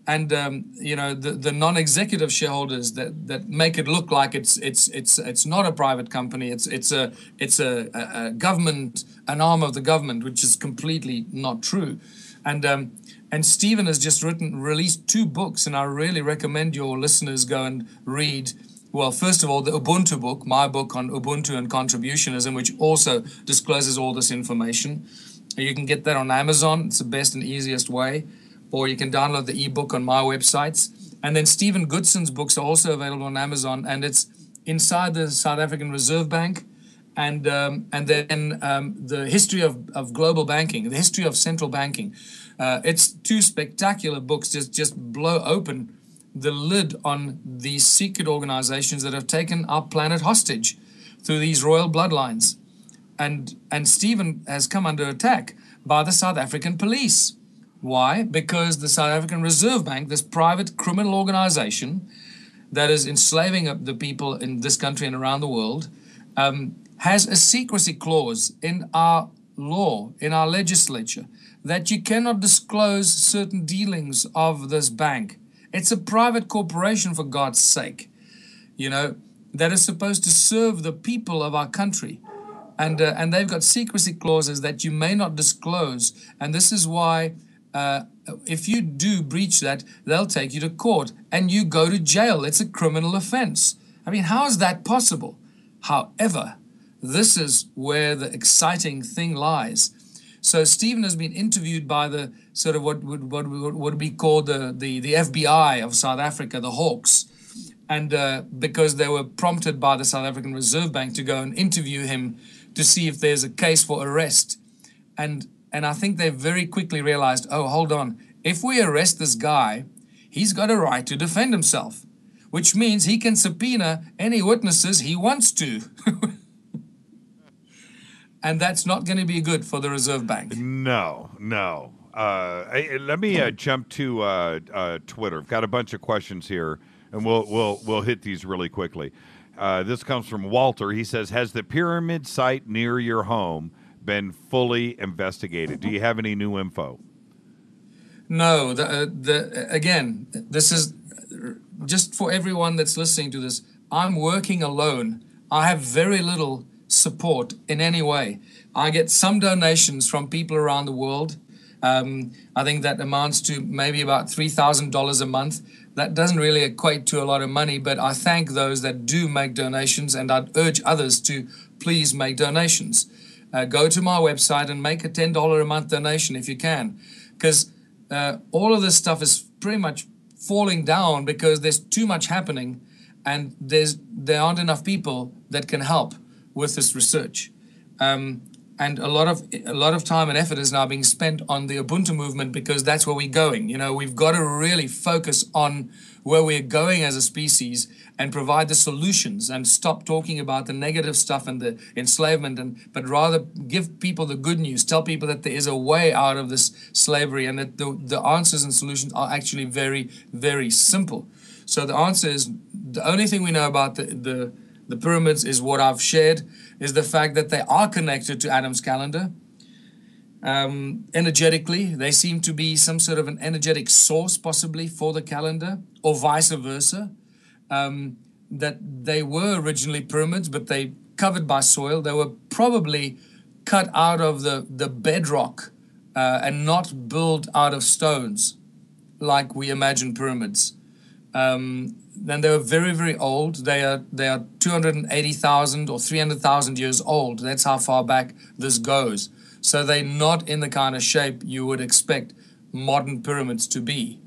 And the non-executive shareholders that make it look like it's not a private company. It's a government, an arm of the government, which is completely not true. And Stephen has just released 2 books, and I really recommend your listeners go and read. Well, first of all, the Ubuntu book, my book on Ubuntu and contributionism, which also discloses all this information. You can get that on Amazon. It's the best and easiest way. Or you can download the ebook on my websites. And then Stephen Goodson's books are also available on Amazon, and it's Inside the South African Reserve Bank, and then the history of global banking, the history of central banking. It's 2 spectacular books, just blow open the lid on these secret organizations that have taken our planet hostage through these royal bloodlines. And Stephen has come under attack by the South African police. Why? Because the South African Reserve Bank, this private criminal organization that is enslaving the people in this country and around the world, has a secrecy clause in our law, in our legislature, that you cannot disclose certain dealings of this bank. It's a private corporation, for God's sake, that is supposed to serve the people of our country. And they've got secrecy clauses that you may not disclose. And this is why if you do breach that, they'll take you to court and you go to jail. It's a criminal offense. I mean, how is that possible? However, this is where the exciting thing lies. So Stephen has been interviewed by the sort of what would be called the FBI of South Africa, the Hawks. And because they were prompted by the South African Reserve Bank to go and interview him to see if there's a case for arrest. And I think they very quickly realized, oh, hold on. If we arrest this guy, he's got a right to defend himself, which means he can subpoena any witnesses he wants to. And that's not going to be good for the Reserve Bank. No. Let me jump to Twitter. I've got a bunch of questions here, and we'll hit these really quickly. This comes from Walter. He says, has the pyramid site near your home been fully investigated? Do you have any new info? No. Again, this is just for everyone that's listening to this. I'm working alone. I have very little support in any way. I get some donations from people around the world. I think that amounts to maybe about $3,000 a month. That doesn't really equate to a lot of money, but I thank those that do make donations, and I'd urge others to please make donations. Go to my website and make a $10 a month donation if you can, because all of this stuff is pretty much falling down because there's too much happening, and there aren't enough people that can help with this research. And a lot of time and effort is now being spent on the Ubuntu movement because that's where we're going. You know, we've got to really focus on where we're going as a species and provide the solutions and stop talking about the negative stuff and the enslavement, but rather give people the good news, tell people that there is a way out of this slavery and that the answers and solutions are actually very, very simple. So the answer is, the only thing we know about the pyramids is what I've shared, is the fact that they are connected to Adam's calendar. Energetically, they seem to be some sort of an energetic source possibly for the calendar, or vice versa. That they were originally pyramids, but they covered by soil. They were probably cut out of the bedrock and not built out of stones like we imagine pyramids. Then they were very, very old. They are 280,000 or 300,000 years old. That's how far back this goes. So they're not in the kind of shape you would expect modern pyramids to be.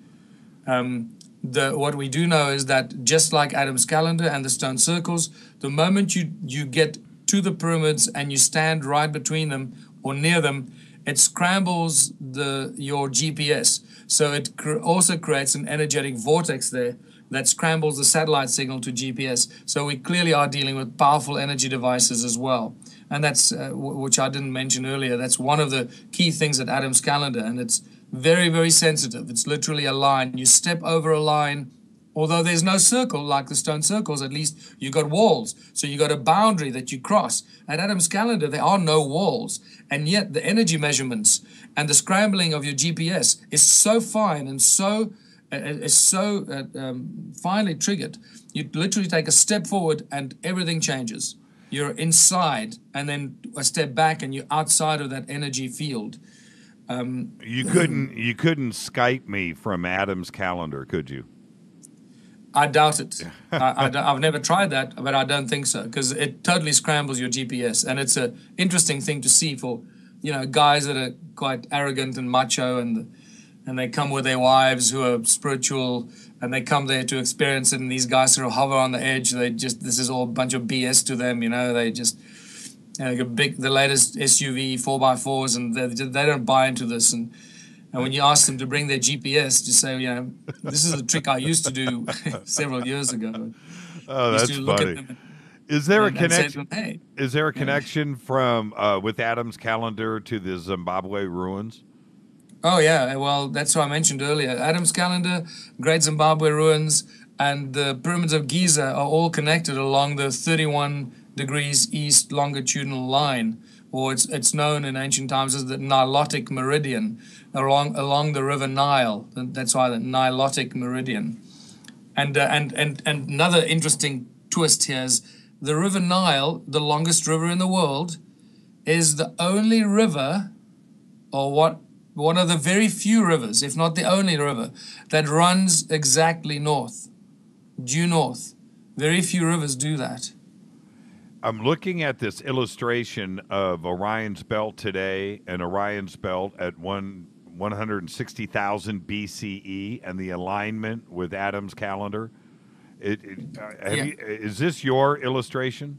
What we do know is that just like Adam's calendar and the stone circles, the moment you get to the pyramids and you stand right between them or near them, it scrambles your GPS. So it also creates an energetic vortex there that scrambles the satellite signal to GPS. So we clearly are dealing with powerful energy devices as well. And that's, which I didn't mention earlier, that's one of the key things at Adam's calendar. And it's very, very sensitive. It's literally a line. You step over a line, although there's no circle like the stone circles, at least you got walls. So you got a boundary that you cross. At Adam's calendar, there are no walls. And yet the energy measurements and the scrambling of your GPS is so fine and so finely triggered. You literally take a step forward and everything changes. You're inside, and then a step back and you're outside of that energy field. You couldn't Skype me from Adam's calendar, could you? I doubt it. I've never tried that, but I don't think so, because it totally scrambles your GPS, and it's an interesting thing to see for, guys that are quite arrogant and macho, and they come with their wives who are spiritual, and they come there to experience it, and these guys sort of hover on the edge. This is all a bunch of BS to them, they just the latest SUV 4x4s, and they don't buy into this. And when you ask them to bring their GPS, to say, this is a trick I used to do several years ago. Oh, that's funny. Is there a connection? Hey, is there a connection from with Adam's calendar to the Zimbabwe ruins? Oh yeah, well that's what I mentioned earlier. Adam's calendar, Great Zimbabwe ruins, and the pyramids of Giza are all connected along the 31 degrees east longitudinal line, or it's known in ancient times as the Nilotic meridian, along the river Nile. That's why the Nilotic meridian. And another interesting twist here is the river Nile, the longest river in the world, is the only river, or one of the very few rivers, if not the only river, that runs exactly north, due north. Very few rivers do that. I'm looking at this illustration of Orion's Belt today, and Orion's Belt at 160,000 BCE, and the alignment with Adam's calendar. Is this your illustration?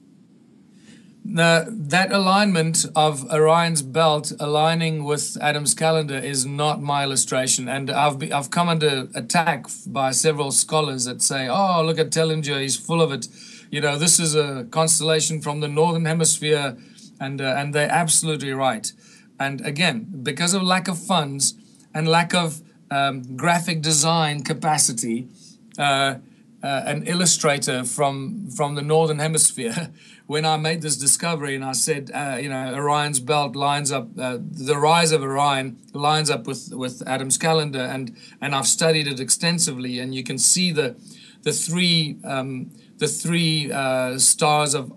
That alignment of Orion's Belt aligning with Adam's calendar is not my illustration, and I've come under attack by several scholars that say, "Oh, look at Tellinger, he's full of it. This is a constellation from the northern hemisphere," and they're absolutely right. And again, because of lack of funds and lack of graphic design capacity, an illustrator from the northern hemisphere, when I made this discovery and I said, Orion's Belt lines up, the rise of Orion lines up with Adam's calendar, and I've studied it extensively, and you can see the three stars of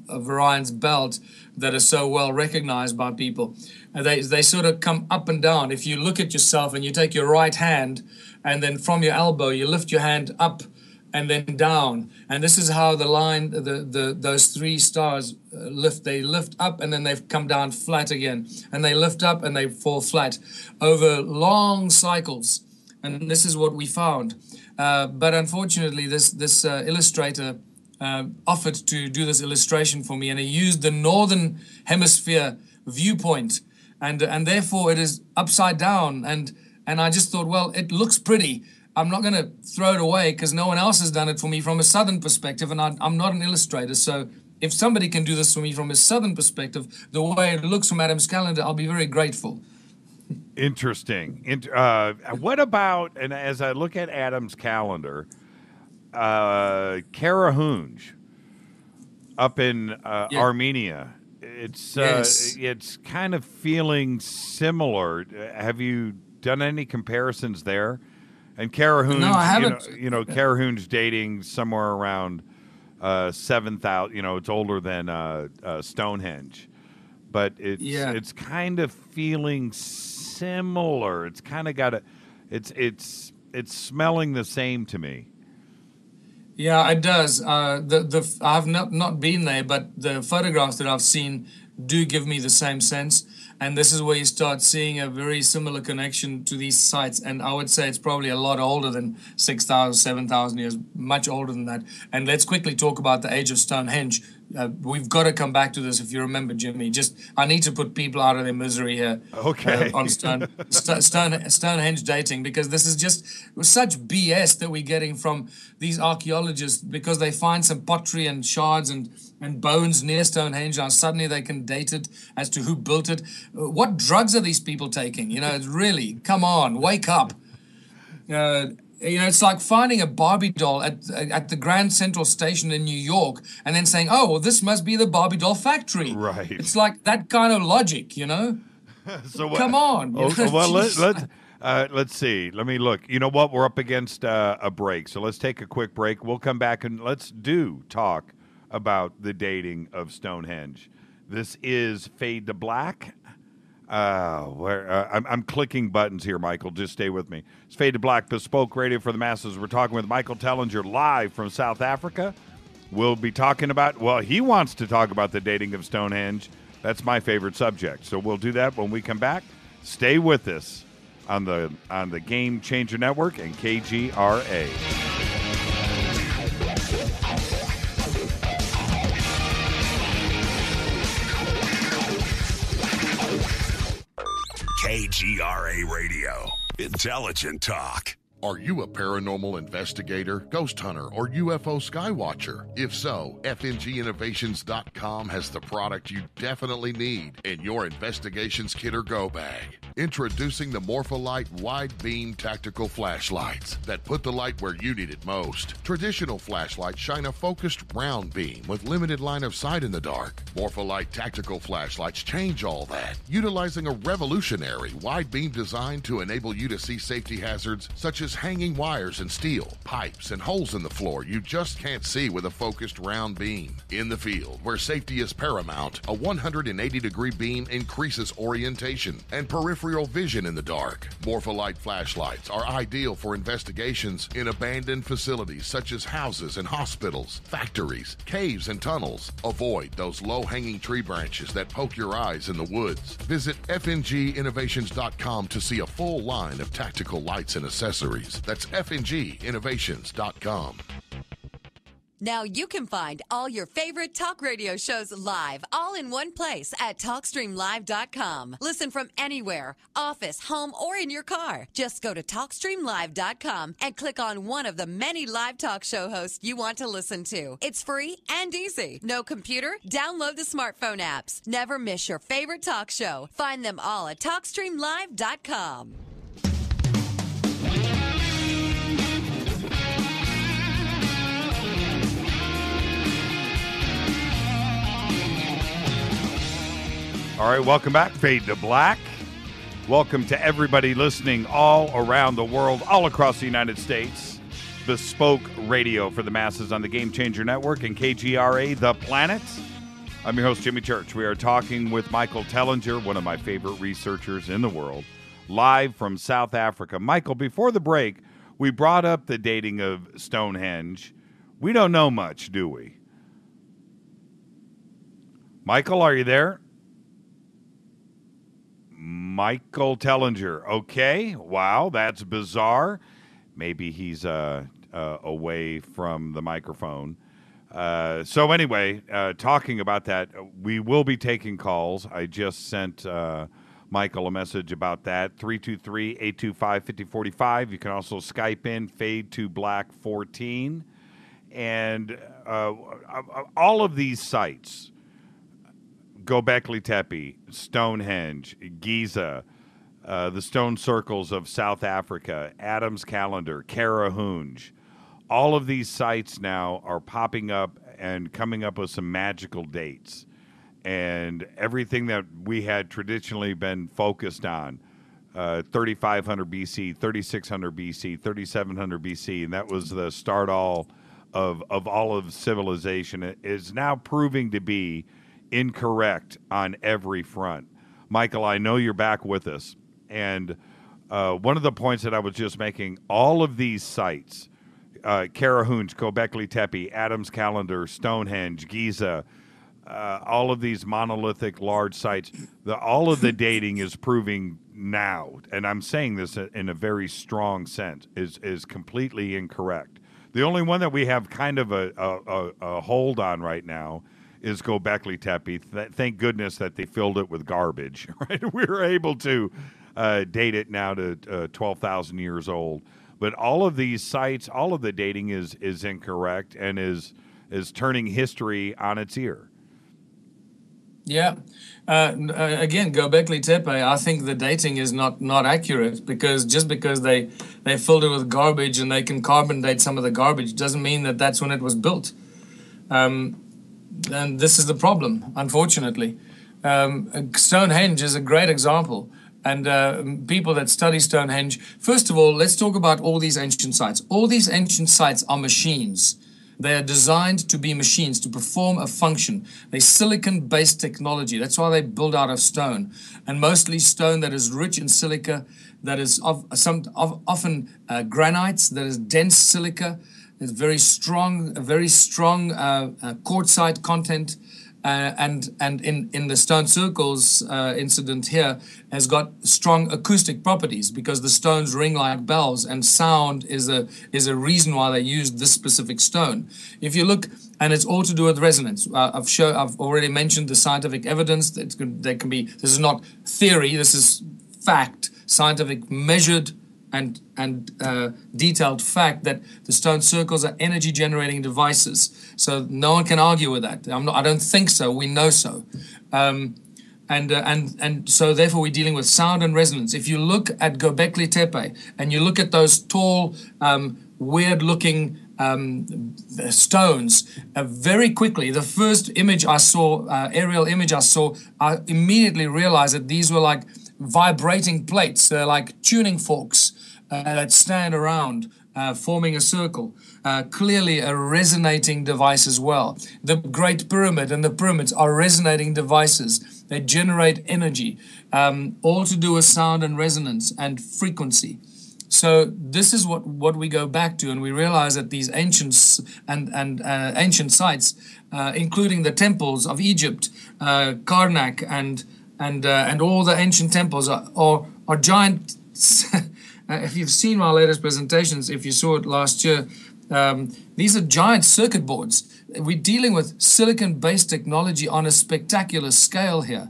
Orion's Belt that are so well recognized by people. They sort of come up and down. If you look at yourself and you take your right hand, and then from your elbow you lift your hand up and then down, and this is how the line, those three stars lift. They lift up and then they come down flat again, and they lift up and they fall flat over long cycles. And this is what we found. But unfortunately, this illustrator offered to do this illustration for me, and he used the northern hemisphere viewpoint, and therefore it is upside down. And I just thought, well, it looks pretty. I'm not going to throw it away because no one else has done it for me from a Southern perspective, and I'm not an illustrator. So if somebody can do this for me from a Southern perspective, the way it looks from Adam's calendar, I'll be very grateful. Interesting. What about, and as I look at Adam's calendar, Karahunj up in Armenia, it's kind of feeling similar. Have you done any comparisons there? And Karahunj, no, I haven't. Karahunj dating somewhere around 7,000. It's older than Stonehenge, but it's kind of feeling similar. It's kind of got it's smelling the same to me. Yeah, it does. I've not been there, but the photographs that I've seen do give me the same sense. And this is where you start seeing a very similar connection to these sites. And I would say it's probably a lot older than 6,000, 7,000 years, much older than that. And let's quickly talk about the age of Stonehenge. We've got to come back to this, if you remember, Jimmy. I need to put people out of their misery here. Okay. On Stonehenge dating, because this is just such BS that we're getting from these archaeologists, because they find some pottery and shards and bones near Stonehenge, and suddenly they can date it as to who built it. What drugs are these people taking? It's really, come on, wake up. It's like finding a Barbie doll at the Grand Central Station in New York and then saying, oh, well, this must be the Barbie doll factory. Right. It's like that kind of logic, So come on. Well, let's see. Let me look. You know what? We're up against a break. So let's take a quick break. We'll come back and let's talk about the dating of Stonehenge. This is Fade to Black. I'm clicking buttons here, Michael. Just stay with me. It's Fade to Black, bespoke radio for the masses. We're talking with Michael Tellinger live from South Africa. We'll be talking about, he wants to talk about the dating of Stonehenge. That's my favorite subject. So we'll do that when we come back. Stay with us on the Game Changer Network and KGRA. KGRA Radio. Intelligent talk. Are you a paranormal investigator, ghost hunter, or UFO skywatcher? If so, FNGinnovations.com has the product you definitely need in your investigations kit or go bag. Introducing the Morpholite Wide Beam Tactical Flashlights that put the light where you need it most. Traditional flashlights shine a focused round beam with limited line of sight in the dark. Morpholite Tactical Flashlights change all that, utilizing a revolutionary wide beam design to enable you to see safety hazards such as hanging wires and steel, pipes, and holes in the floor you just can't see with a focused round beam. In the field, where safety is paramount, a 180-degree beam increases orientation and peripheral vision in the dark. Morpholite flashlights are ideal for investigations in abandoned facilities such as houses and hospitals, factories, caves, and tunnels. Avoid those low-hanging tree branches that poke your eyes in the woods. Visit FNGinnovations.com to see a full line of tactical lights and accessories. That's FNGinnovations.com. Now you can find all your favorite talk radio shows live, all in one place at TalkStreamLive.com. Listen from anywhere, office, home, or in your car. Just go to TalkStreamLive.com and click on one of the many live talk show hosts you want to listen to. It's free and easy. No computer? Download the smartphone apps. Never miss your favorite talk show. Find them all at TalkStreamLive.com. All right, welcome back, Fade to Black. Welcome to everybody listening all around the world, all across the United States. Bespoke radio for the masses on the Game Changer Network and KGRA, The Planet. I'm your host, Jimmy Church. We are talking with Michael Tellinger, one of my favorite researchers in the world, live from South Africa. Michael, before the break, we brought up the dating of Stonehenge. We don't know much, do we? Michael, are you there? Michael Tellinger. Okay. Wow, that's bizarre. Maybe he's away from the microphone. So anyway, talking about that, we will be taking calls. I just sent Michael a message about that, 323-825-5045. You can also Skype in, Fade to Black 14. And all of these sites, Göbekli Tepe, Stonehenge, Giza, the stone circles of South Africa, Adam's Calendar, Karahunj, all of these sites now are popping up and coming up with some magical dates. And everything that we had traditionally been focused on, 3500 BC, 3600 BC, 3700 BC, and that was the start all of all of civilization, it is now proving to be incorrect on every front. Michael, I know you're back with us. And one of the points that I was just making, all of these sites, Karahunj, Göbekli Tepe, Adam's Calendar, Stonehenge, Giza, all of these monolithic large sites, all of the dating is proving now, and I'm saying this in a very strong sense, is completely incorrect. The only one that we have kind of a hold on right now is Göbekli Tepe. Thank goodness that they filled it with garbage, right? We were able to date it now to 12,000 years old. But all of these sites, all of the dating is incorrect and is turning history on its ear. Yeah. Again, Göbekli Tepe, I think the dating is not accurate, because just because they filled it with garbage and they can carbon date some of the garbage doesn't mean that that's when it was built. And this is the problem, unfortunately. Stonehenge is a great example. And people that study Stonehenge, first of all, let's talk about all these ancient sites. All these ancient sites are machines. They are designed to be machines, to perform a function. They're silicon-based technology. That's why they build out of stone. And mostly stone that is rich in silica, that is often granites, that is dense silica. It's very strong, a very strong quartzite content. And in the stone circles incident here has got strong acoustic properties, because the stones ring like bells, and sound is a reason why they used this specific stone. If you look, and it's all to do with resonance. I've already mentioned the scientific evidence that can be. This is not theory. This is fact, scientific, measured and detailed fact that the stone circles are energy generating devices. So no one can argue with that. I don't think so. We know so. And so therefore we're dealing with sound and resonance. If you look at Göbekli Tepe and you look at those tall, weird looking stones, very quickly, the first image I saw, aerial image I saw, I immediately realized that these were like vibrating plates. They're like tuning forks that stand around, forming a circle. Clearly a resonating device as well. The Great Pyramid and the pyramids are resonating devices. They generate energy, all to do with sound and resonance and frequency. So this is what we go back to, and we realize that these ancient ancient sites, including the temples of Egypt, Karnak, and all the ancient temples are giant. If you've seen my latest presentations, if you saw it last year, these are giant circuit boards. We're dealing with silicon-based technology on a spectacular scale here.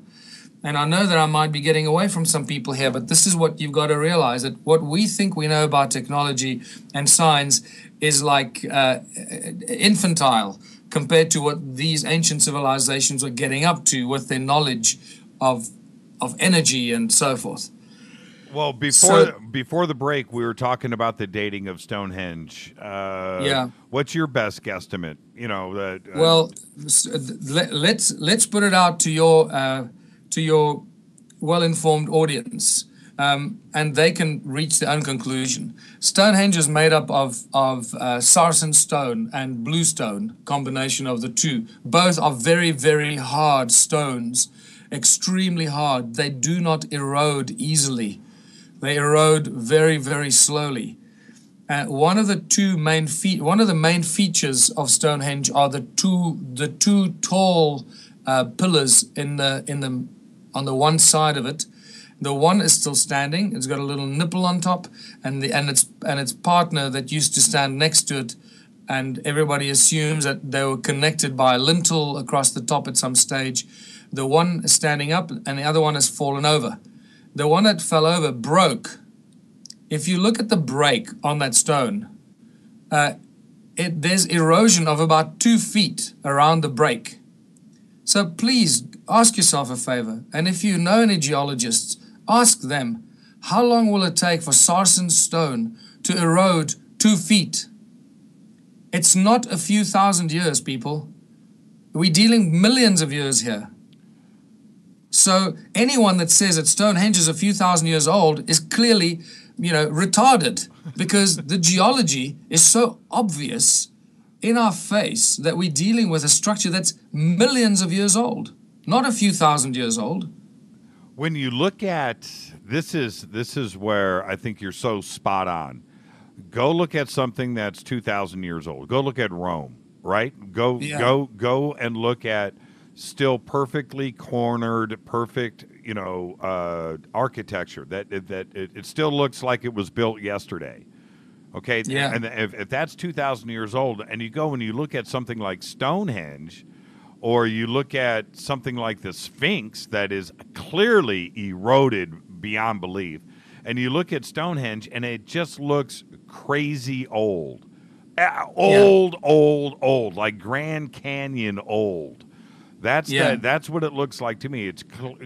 And I know that I might be getting away from some people here, but this is what you've got to realize, that what we think we know about technology and science is like infantile compared to what these ancient civilizations were getting up to with their knowledge of energy and so forth. Well, before the break, we were talking about the dating of Stonehenge. Yeah. What's your best guesstimate? You know, well, let's put it out to your well-informed audience, and they can reach their own conclusion. Stonehenge is made up of sarsen stone and bluestone, combination of the two. Both are very, very hard stones, extremely hard. They do not erode easily. They erode very, very slowly. One of the main features of Stonehenge are the two tall pillars on the one side of it. The one is still standing. It's got a little nipple on top, and its partner that used to stand next to it and everybody assumes that they were connected by a lintel across the top at some stage. The one is standing up and the other one has fallen over. The one that fell over broke. If you look at the break on that stone, there's erosion of about 2 feet around the break. So please ask yourself a favor, and if you know any geologists, ask them, how long will it take for sarsen stone to erode 2 feet? It's not a few thousand years, people. We're dealing millions of years here. So anyone that says that Stonehenge is a few thousand years old is clearly, retarded, because the geology is so obvious in our face that we're dealing with a structure that's millions of years old, not a few thousand years old. When you look at this is where I think you're so spot on. Go look at something that's 2,000 years old. Go look at Rome, right? Go and look at still perfectly cornered, perfect, architecture that it still looks like it was built yesterday. Okay, yeah. And if that's 2,000 years old, and you go and you look at something like Stonehenge, or you look at something like the Sphinx that is clearly eroded beyond belief, and you look at Stonehenge and it just looks crazy old, old, like Grand Canyon old. That's what it looks like to me. It's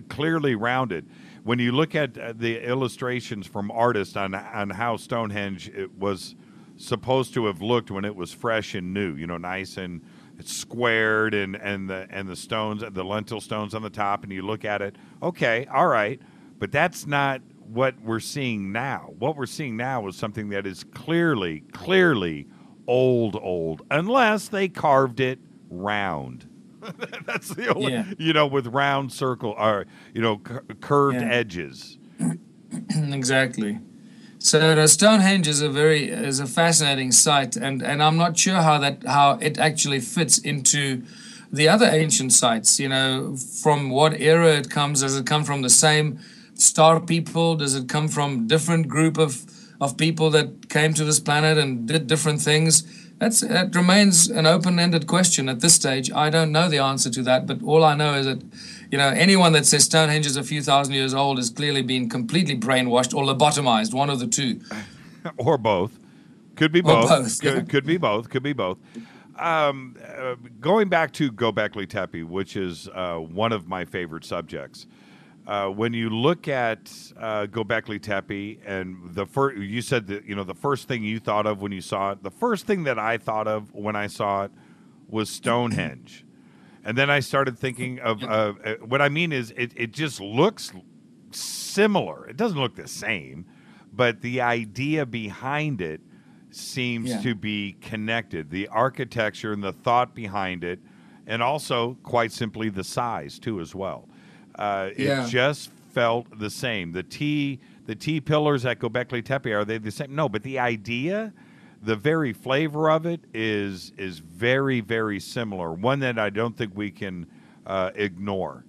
clearly rounded. When you look at the illustrations from artists on how Stonehenge it was supposed to have looked when it was fresh and new, nice and it's squared and the stones, the lentil stones on the top, and you look at it, okay, all right, but that's not what we're seeing now. What we're seeing now is something that is clearly old, unless they carved it round. That's the only, with round circle or curved edges. Exactly. So Stonehenge is a fascinating site, and I'm not sure how it actually fits into the other ancient sites. From what era it comes. Does it come from the same star people? Does it come from different group of people that came to this planet and did different things? That remains an open-ended question at this stage. I don't know the answer to that, but all I know is that, anyone that says Stonehenge is a few thousand years old has clearly been completely brainwashed or lobotomized, one of the two. Or both. Could be both. Could be both. Going back to Göbekli Tepe, which is one of my favorite subjects. When you look at Göbekli Tepe, and you said that the first thing you thought of when you saw it, the first thing that I thought of when I saw it was Stonehenge, and then I started thinking of what I mean is it just looks similar. It doesn't look the same, but the idea behind it seems to be connected. The architecture and the thought behind it, and also quite simply the size too as well. It just felt the same. The T pillars at Göbekli Tepe, are they the same? No, but the idea, the very flavor of it is very, very similar. One that I don't think we can ignore.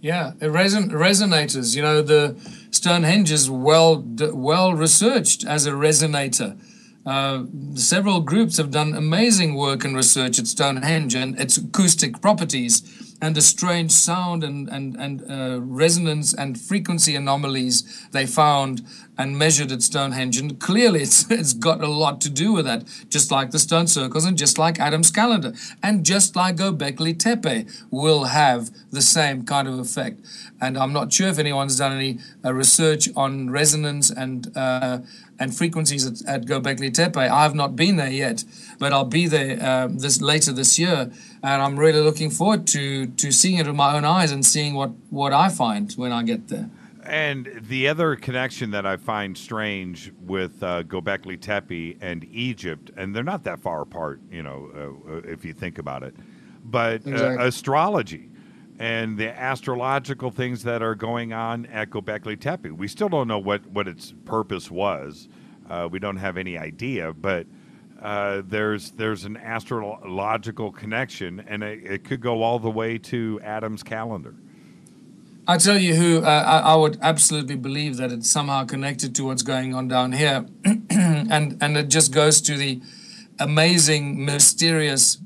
Yeah, it resonators. The Stonehenge is well researched as a resonator. Several groups have done amazing work and research at Stonehenge and its acoustic properties, and the strange sound and resonance and frequency anomalies they found and measured at Stonehenge. And clearly it's got a lot to do with that, just like the stone circles and just like Adam's calendar. And just like Göbekli Tepe will have the same kind of effect. And I'm not sure if anyone's done any research on resonance and frequencies at Göbekli Tepe. I have not been there yet, but I'll be there later this year, and I'm really looking forward to seeing it with my own eyes and seeing what I find when I get there. And the other connection that I find strange with Göbekli Tepe and Egypt, and they're not that far apart, if you think about it, but exactly. Astrology and the astrological things that are going on at Göbekli Tepe. We still don't know what its purpose was. We don't have any idea, but there's an astrological connection, and it could go all the way to Adam's calendar. I tell you who I would absolutely believe that it's somehow connected to what's going on down here, and it just goes to amazing, mysterious,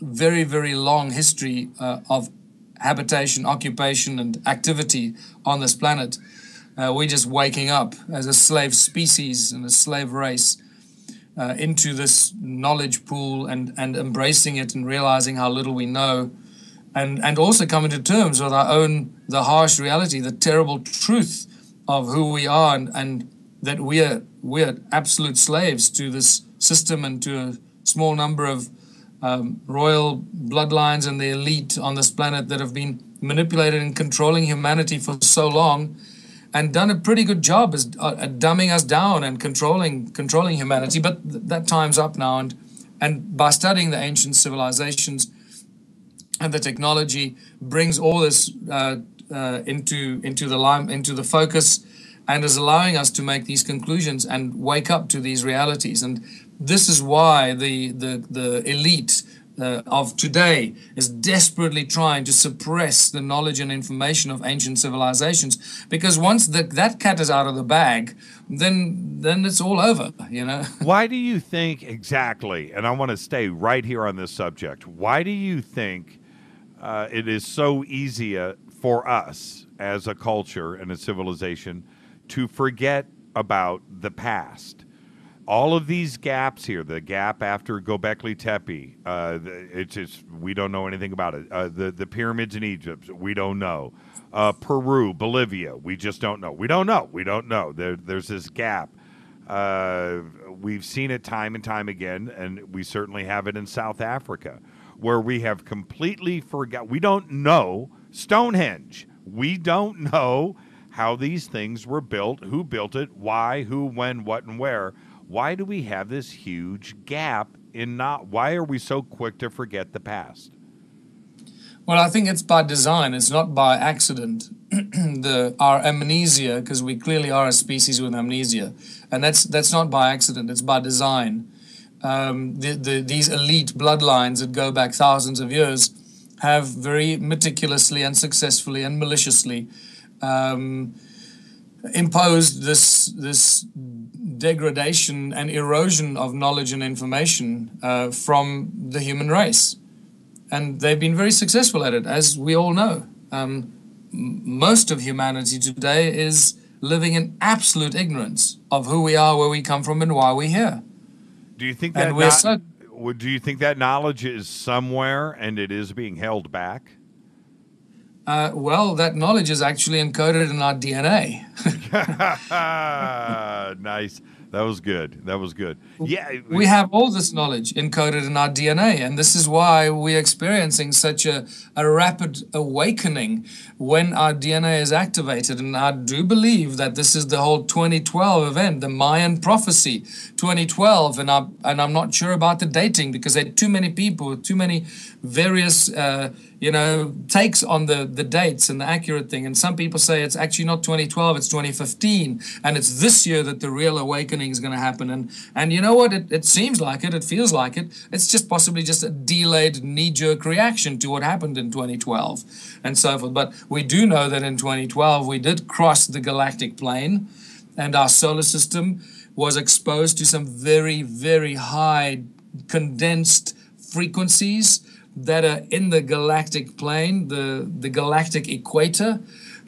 very, very long history of habitation, occupation, and activity on this planet. We're just waking up as a slave species and a slave race into this knowledge pool and embracing it and realizing how little we know, and also coming to terms with the harsh reality, the terrible truth of who we are, and that we're absolute slaves to this system and to a small number of royal bloodlines and the elite on this planet that have been manipulated and controlling humanity for so long, and done a pretty good job at dumbing us down and controlling humanity. But that time's up now, and by studying the ancient civilizations and the technology brings all this into the focus, and is allowing us to make these conclusions and wake up to these realities. And this is why the elite of today is desperately trying to suppress the knowledge and information of ancient civilizations, because once that cat is out of the bag, then it's all over, you know. Why do you think exactly, and I want to stay right here on this subject, why do you think it is so easy for us as a culture and a civilization to forget about the past? All of these gaps here, the gap after Göbekli Tepe, it's just, we don't know anything about it. The pyramids in Egypt, we don't know. Peru, Bolivia, we just don't know. We don't know. There's this gap. We've seen it time and time again, and we certainly have it in South Africa, where we have completely forgot. We don't know Stonehenge. We don't know how these things were built, who built it, why, who, when, what, and where. Why do we have this huge gap in why are we so quick to forget the past? Well, I think it's by design. It's not by accident. Our amnesia, because we clearly are a species with amnesia, and that's not by accident. It's by design. These elite bloodlines that go back thousands of years have very meticulously and successfully and maliciously imposed this degradation and erosion of knowledge and information from the human race. And they've been very successful at it, as we all know. Most of humanity today is living in absolute ignorance of who we are, where we come from, and why we're here. Do you think that do you think that knowledge is somewhere and it is being held back? Well, that knowledge is actually encoded in our DNA. Nice. That was good. Yeah. We have all this knowledge encoded in our DNA, and this is why we're experiencing such a rapid awakening when our DNA is activated. And I do believe that this is the whole 2012 event, the Mayan prophecy, 2012. And I'm not sure about the dating, because there are too many people, too many various takes on the dates and the accurate thing. And some people say it's actually not 2012, it's 2015, and it's this year that the real awakening is going to happen. And you know what? It seems like it feels like it. It's just possibly just a delayed knee-jerk reaction to what happened in 2012 and so forth. But we do know that in 2012 we did cross the galactic plane, and our solar system was exposed to some very, very high condensed frequencies that are in the galactic plane, the galactic equator,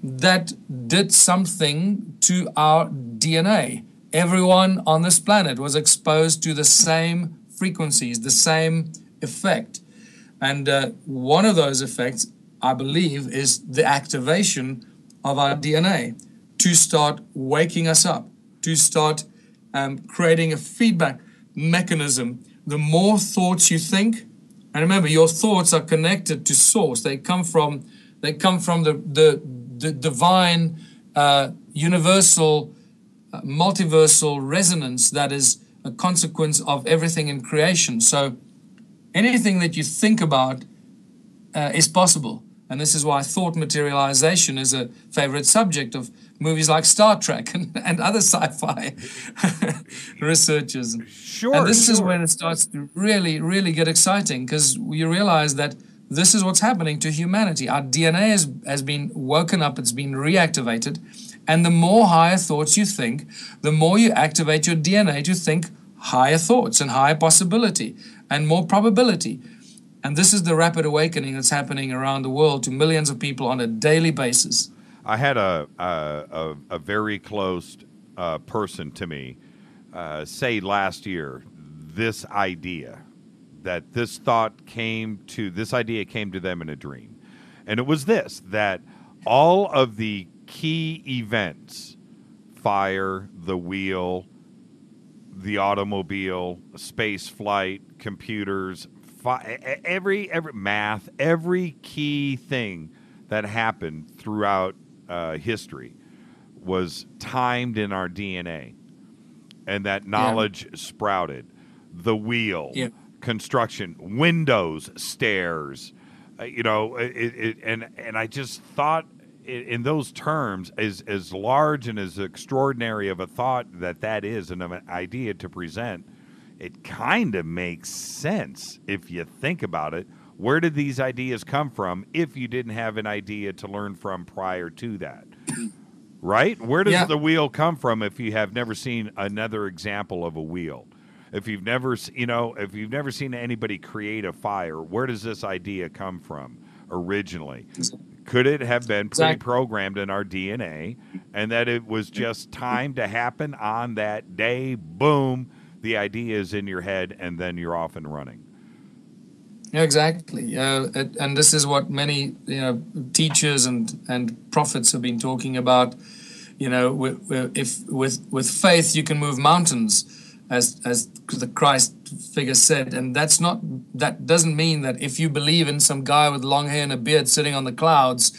that did something to our DNA. Everyone on this planet was exposed to the same frequencies, the same effect. And one of those effects, I believe, is the activation of our DNA to start waking us up, to start creating a feedback mechanism. The more thoughts you think, and remember, your thoughts are connected to source. They come from the divine, universal, multiversal resonance that is a consequence of everything in creation. So anything that you think about is possible. And this is why thought materialization is a favorite subject of movies like Star Trek and other sci-fi researchers. Sure. And this is when it starts to really, really get exciting, because you realize that this is what's happening to humanity. Our DNA has been woken up, it's been reactivated. And the more higher thoughts you think, the more you activate your DNA to think higher thoughts and higher possibility and more probability. And this is the rapid awakening that's happening around the world to millions of people on a daily basis. I had a very close person to me say last year this idea, that this idea came to them in a dream. And it was this, that all of the key events, fire, the wheel, the automobile, space flight, computers, every math, every key thing that happened throughout history was timed in our DNA, and that knowledge sprouted. The wheel, construction, windows, stairs, and I just thought in those terms, as large and as extraordinary of a thought that is, and of an idea to present, it kind of makes sense if you think about it. Where did these ideas come from if you didn't have an idea to learn from prior to that? Right? Where does the wheel come from if you have never seen another example of a wheel? If you've never seen anybody create a fire, where does this idea come from originally? Could it have been pre-programmed in our DNA, and that it was just timed to happen on that day? Boom, the idea is in your head, and then you're off and running. Yeah, exactly. And this is what many teachers and prophets have been talking about. With faith you can move mountains, as the Christ figure said, and that doesn't mean that if you believe in some guy with long hair and a beard sitting on the clouds,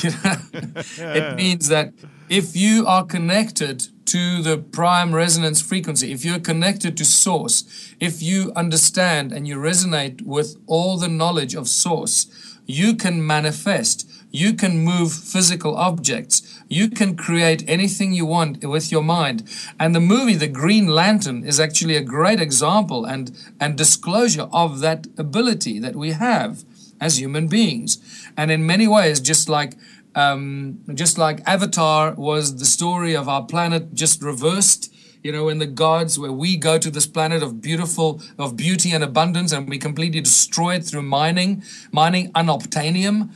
it means that if you are connected to the prime resonance frequency, if you're connected to source, if you understand and you resonate with all the knowledge of source, you can manifest, you can move physical objects, you can create anything you want with your mind. And the movie The Green Lantern is actually a great example and disclosure of that ability that we have as human beings. And in many ways, just like Avatar was the story of our planet just reversed, in the gods, where we go to this planet of beauty and abundance, and we completely destroy it through mining unobtainium.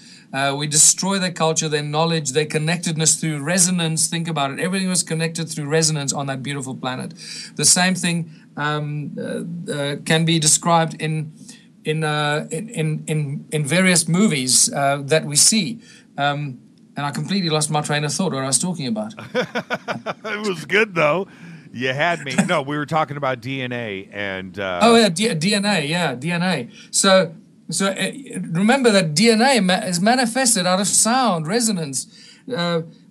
We destroy their culture, their knowledge, their connectedness through resonance. Think about it. Everything was connected through resonance on that beautiful planet. The same thing can be described in various movies that we see. And I completely lost my train of thought what I was talking about. It was good, though. You had me. No, we were talking about DNA and... DNA. So remember that DNA is manifested out of sound, resonance.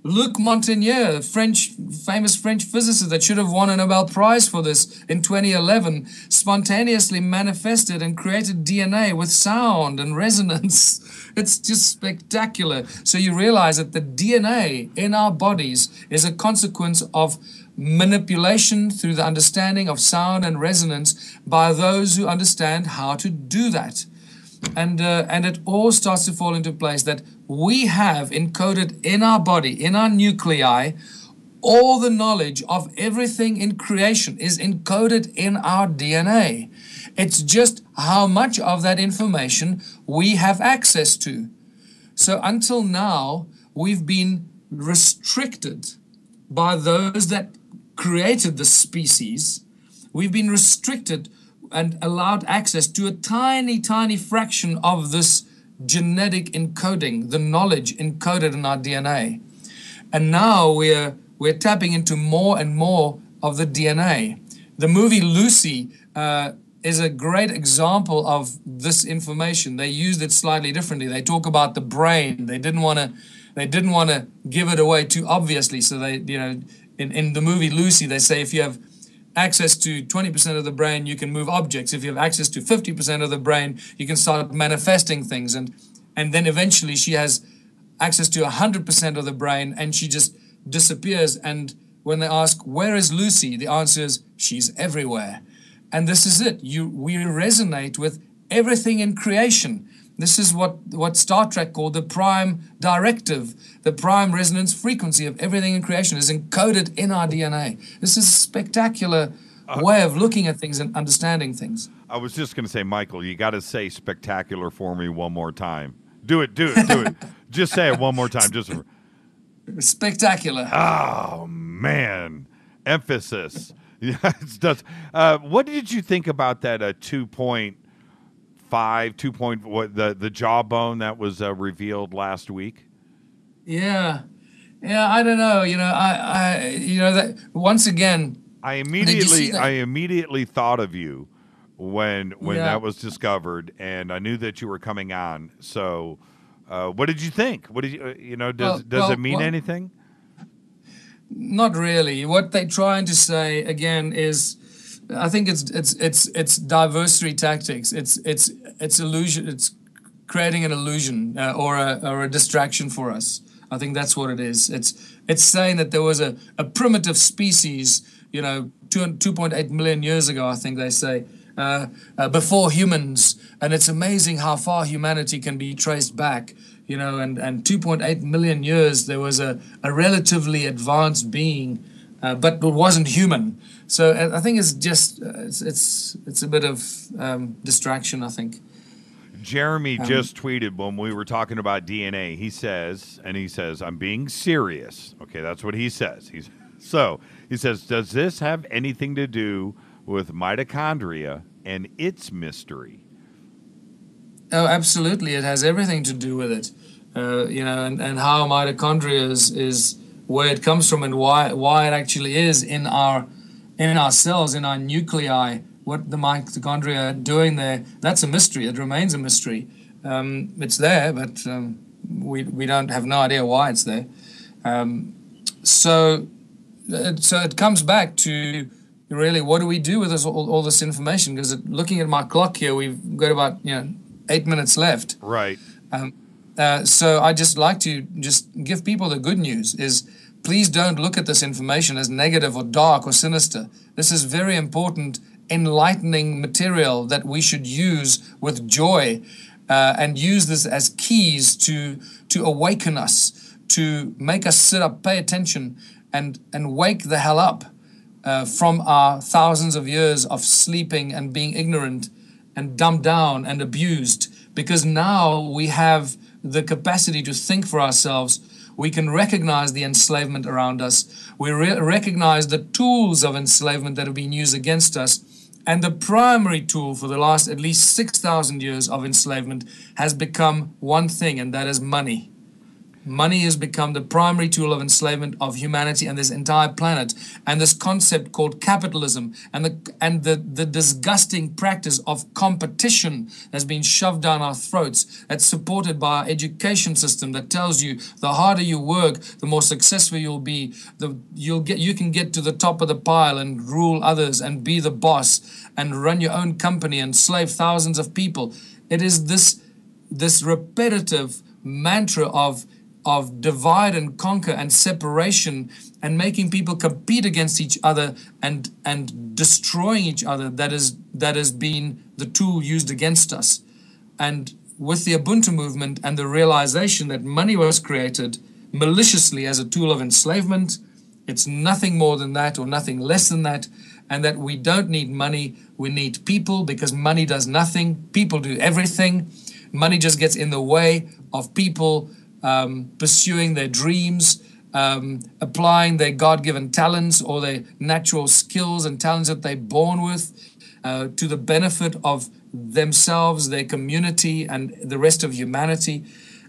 Luc Montagnier, famous French physicist that should have won a Nobel Prize for this in 2011, spontaneously manifested and created DNA with sound and resonance. It's just spectacular. So you realize that the DNA in our bodies is a consequence of manipulation through the understanding of sound and resonance by those who understand how to do that. And it all starts to fall into place that we have encoded in our body, in our nuclei, all the knowledge of everything in creation is encoded in our DNA. It's just how much of that information we have access to. So until now, we've been restricted by those that created the species. We've been restricted and allowed access to a tiny, tiny fraction of this genetic encoding, the knowledge encoded in our DNA. And now we're tapping into more and more of the DNA. The movie Lucy is a great example of this information. They used it slightly differently. They talk about the brain. They didn't want to give it away too obviously. So they, in the movie Lucy, they say if you have access to 20% of the brain, you can move objects. If you have access to 50% of the brain, you can start manifesting things. And then eventually she has access to 100% of the brain and she just disappears. And when they ask, where is Lucy? The answer is, she's everywhere. And this is it. We resonate with everything in creation. This is what Star Trek called the prime directive, the prime resonance frequency of everything in creation is encoded in our DNA. This is spectacular way of looking at things and understanding things. I was just going to say, Michael, you got to say spectacular for me one more time. Do it. Just say it one more time. Just spectacular. Oh, man. Emphasis. Yes, does. What did you think about that 2.5, the jawbone that was revealed last week? Yeah, I don't know. That once again, I immediately thought of you when that was discovered, and I knew that you were coming on. So, what did you think? What did you does it mean anything? Not really. What they're trying to say again is, I think it's diversory tactics. It's illusion. It's creating an illusion or a distraction for us. I think that's what it is. It's saying that there was a primitive species, 2.8 million years ago, I think they say, before humans, and it's amazing how far humanity can be traced back. And 2.8 million years, there was a relatively advanced being, but it wasn't human. So I think it's just, it's a bit of distraction, I think. Jeremy just tweeted when we were talking about DNA. He says, I'm being serious. Okay, that's what he says. He says, does this have anything to do with mitochondria and its mystery? Oh, absolutely. It has everything to do with it. And how mitochondria is where it comes from and why it actually is in our cells, in our nuclei. What the mitochondria are doing there, that's a mystery. It remains a mystery. It's there, but we don't have no idea why it's there. So it comes back to really, what do we do with all this information? Because looking at my clock here, we've got about 8 minutes left. Right. So I just like to just give people the good news is, please don't look at this information as negative or dark or sinister. This is very important, enlightening material that we should use with joy and use this as keys to awaken us, to make us sit up, pay attention, and wake the hell up from our thousands of years of sleeping and being ignorant and dumbed down and abused. Because now we have the capacity to think for ourselves. We can recognize the enslavement around us. We recognize the tools of enslavement that have been used against us. And the primary tool for the last at least 6,000 years of enslavement has become one thing, and that is money. Money has become the primary tool of enslavement of humanity and this entire planet. And this concept called capitalism and the disgusting practice of competition has been shoved down our throats. That's supported by our education system that tells you the harder you work, the more successful you'll be. You can get to the top of the pile and rule others and be the boss and run your own company and slave thousands of people. It is this repetitive mantra of divide and conquer and separation and making people compete against each other and destroying each other that has been the tool used against us. And with the Ubuntu movement and the realization that money was created maliciously as a tool of enslavement, it's nothing more than that or nothing less than that, and that we don't need money, we need people, because money does nothing, people do everything. Money just gets in the way of people pursuing their dreams, applying their God-given talents or their natural skills and talents that they're born with to the benefit of themselves, their community, and the rest of humanity.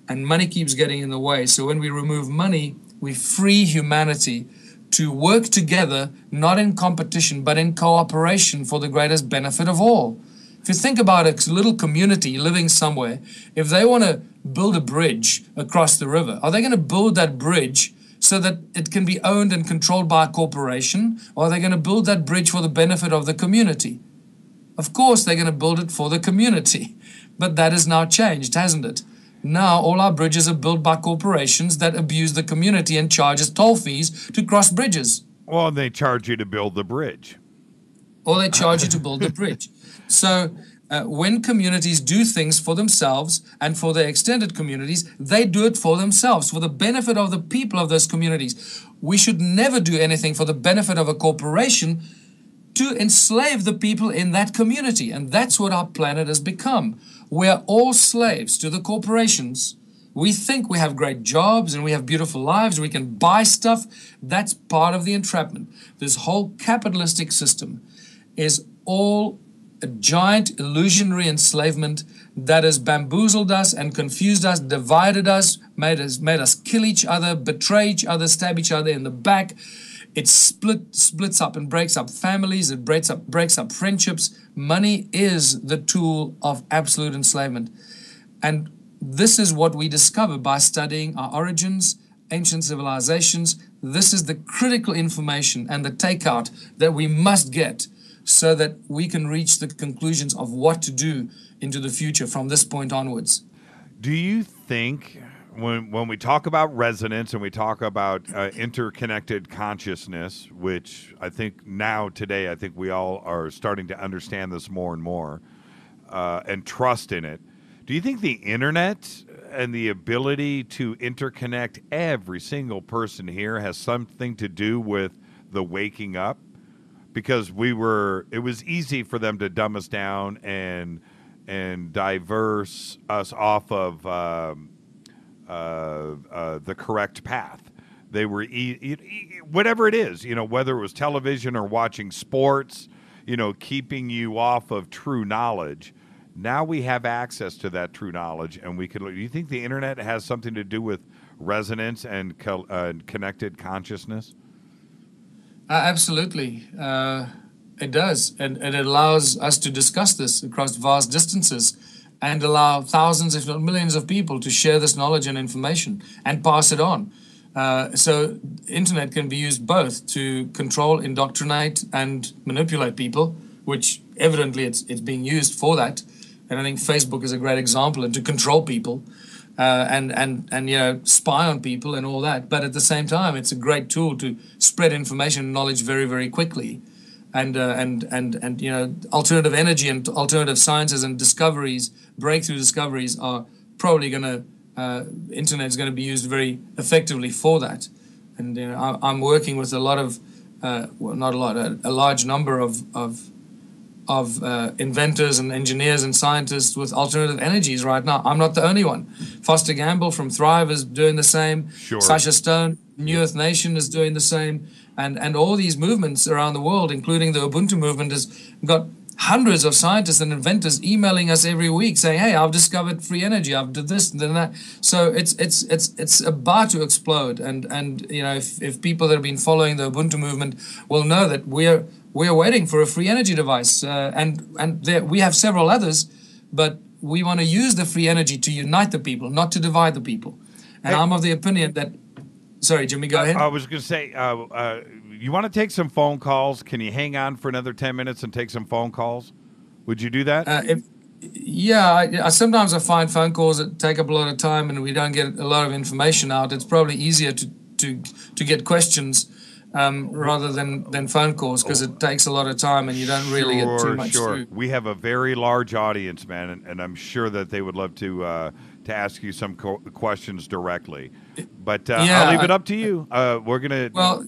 And money keeps getting in the way. So when we remove money, we free humanity to work together, not in competition, but in cooperation for the greatest benefit of all. If you think about a little community living somewhere, if they want to build a bridge across the river, are they going to build that bridge so that it can be owned and controlled by a corporation, or are they going to build that bridge for the benefit of the community? Of course, they're going to build it for the community, but that has now changed, hasn't it? Now all our bridges are built by corporations that abuse the community and charge us toll fees to cross bridges. Well, they charge you to build the bridge. Or they charge you to build the bridge. So when communities do things for themselves and for their extended communities, they do it for themselves, for the benefit of the people of those communities. We should never do anything for the benefit of a corporation to enslave the people in that community. And that's what our planet has become. We're all slaves to the corporations. We think we have great jobs and we have beautiful lives. We can buy stuff. That's part of the entrapment. This whole capitalistic system is all a giant illusionary enslavement that has bamboozled us and confused us, divided us, made us kill each other, betray each other, stab each other in the back. It splits up and breaks up families. It breaks up friendships. Money is the tool of absolute enslavement. And this is what we discover by studying our origins, ancient civilizations. This is the critical information and the takeout that we must get so that we can reach the conclusions of what to do into the future from this point onwards. Do you think when we talk about resonance and we talk about interconnected consciousness, which I think today, I think we all are starting to understand this more and more and trust in it. Do you think the internet and the ability to interconnect every single person here has something to do with the waking up? Because it was easy for them to dumb us down and diverse us off of the correct path. They were whatever it is, whether it was television or watching sports, keeping you off of true knowledge. Now we have access to that true knowledge, and we can. Do you think the internet has something to do with resonance and connected consciousness? Absolutely. It does. And it allows us to discuss this across vast distances and allow thousands, if not millions of people to share this knowledge and information and pass it on. So internet can be used both to control, indoctrinate, and manipulate people, which evidently it's being used for that. And I think Facebook is a great example, and to control people and spy on people and all that. But at the same time, it's a great tool to spread information and knowledge very, very quickly. And alternative energy and alternative sciences and discoveries, breakthrough discoveries are probably internet is going to be used very effectively for that. And I'm working with a large number of inventors and engineers and scientists with alternative energies right now. I'm not the only one. Foster Gamble from Thrive is doing the same. Sure. Sasha Stone, New Earth Nation, is doing the same. And all these movements around the world, including the Ubuntu movement, has got hundreds of scientists and inventors emailing us every week saying, hey, I've discovered free energy, I've done this and done that. So it's about to explode. And if people that have been following the Ubuntu movement will know that we're waiting for a free energy device. We have several others, but we want to use the free energy to unite the people, not to divide the people. And I'm of the opinion that... Sorry, Jimmy, go ahead. I was going to say, you want to take some phone calls? Can you hang on for another 10 minutes and take some phone calls? Would you do that? Sometimes I find phone calls that take up a lot of time and we don't get a lot of information out. It's probably easier to get questions rather than phone calls, because it takes a lot of time and you don't really get too much through. We have a very large audience, man, and I'm sure that they would love to ask you some questions directly. But I'll leave it up to you. We're gonna. Well,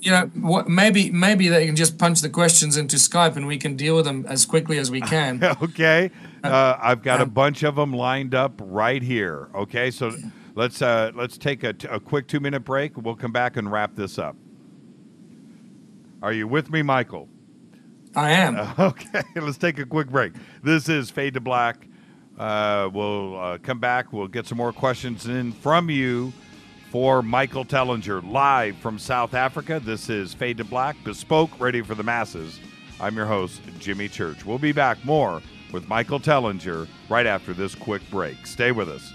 maybe they can just punch the questions into Skype and we can deal with them as quickly as we can. Okay. I've got a bunch of them lined up right here. Okay, so let's take a quick 2-minute break. We'll come back and wrap this up. Are you with me, Michael? I am. Okay, let's take a quick break. This is Fade to Black. We'll come back. We'll get some more questions in from you for Michael Tellinger, live from South Africa. This is Fade to Black, bespoke, ready for the masses. I'm your host, Jimmy Church. We'll be back more with Michael Tellinger right after this quick break. Stay with us.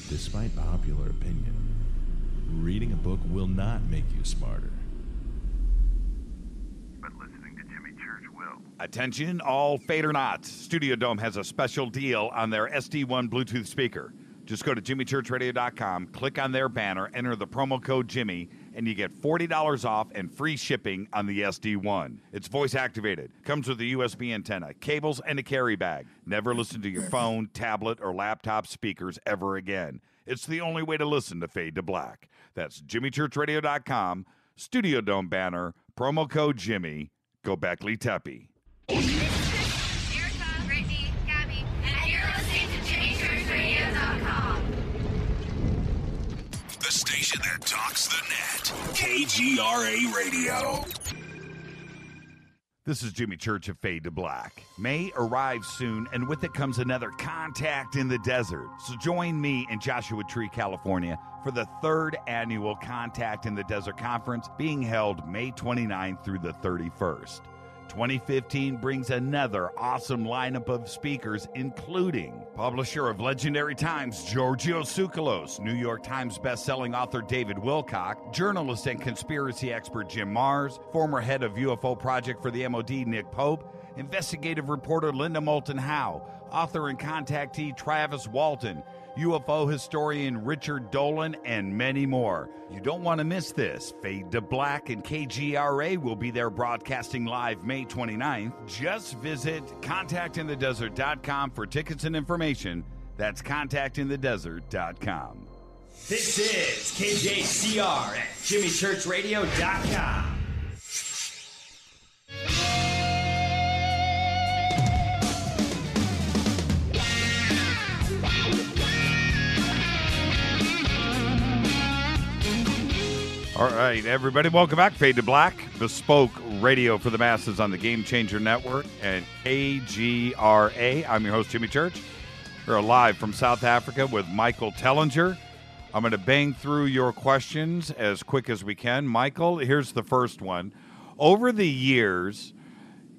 Despite popular opinion, reading a book will not make you smarter. But listening to Jimmy Church will. Attention, all Fadernauts. Studio Dome has a special deal on their SD1 Bluetooth speaker. Just go to jimmychurchradio.com, click on their banner, enter the promo code Jimmy, and you get $40 off and free shipping on the SD1. It's voice activated, comes with a USB antenna, cables, and a carry bag. Never listen to your phone, tablet, or laptop speakers ever again. It's the only way to listen to Fade to Black. That's JimmyChurchRadio.com, Studio Dome banner, promo code Jimmy. Go Beckley Teppy. The station that talks the net. KGRA Radio. This is Jimmy Church of Fade to Black. May arrives soon, and with it comes another Contact in the Desert. So join me in Joshua Tree, California, for the 3rd annual Contact in the Desert Conference being held May 29th through the 31st. 2015 brings another awesome lineup of speakers, including publisher of Legendary Times, Giorgio Tsoukalos, New York Times bestselling author David Wilcock, journalist and conspiracy expert Jim Mars, former head of UFO Project for the MOD Nick Pope, investigative reporter Linda Moulton Howe, author and contactee Travis Walton, UFO historian Richard Dolan, and many more. You don't want to miss this. Fade to Black and KGRA will be there broadcasting live May 29th. Just visit contactinthedesert.com for tickets and information. That's contactinthedesert.com. This is KJCR at JimmyChurchRadio.com. All right, everybody, welcome back. Fade to Black, bespoke radio for the masses on the Game Changer Network and KGRA. I'm your host, Jimmy Church. We're live from South Africa with Michael Tellinger. I'm going to bang through your questions as quick as we can. Michael, here's the first one. Over the years,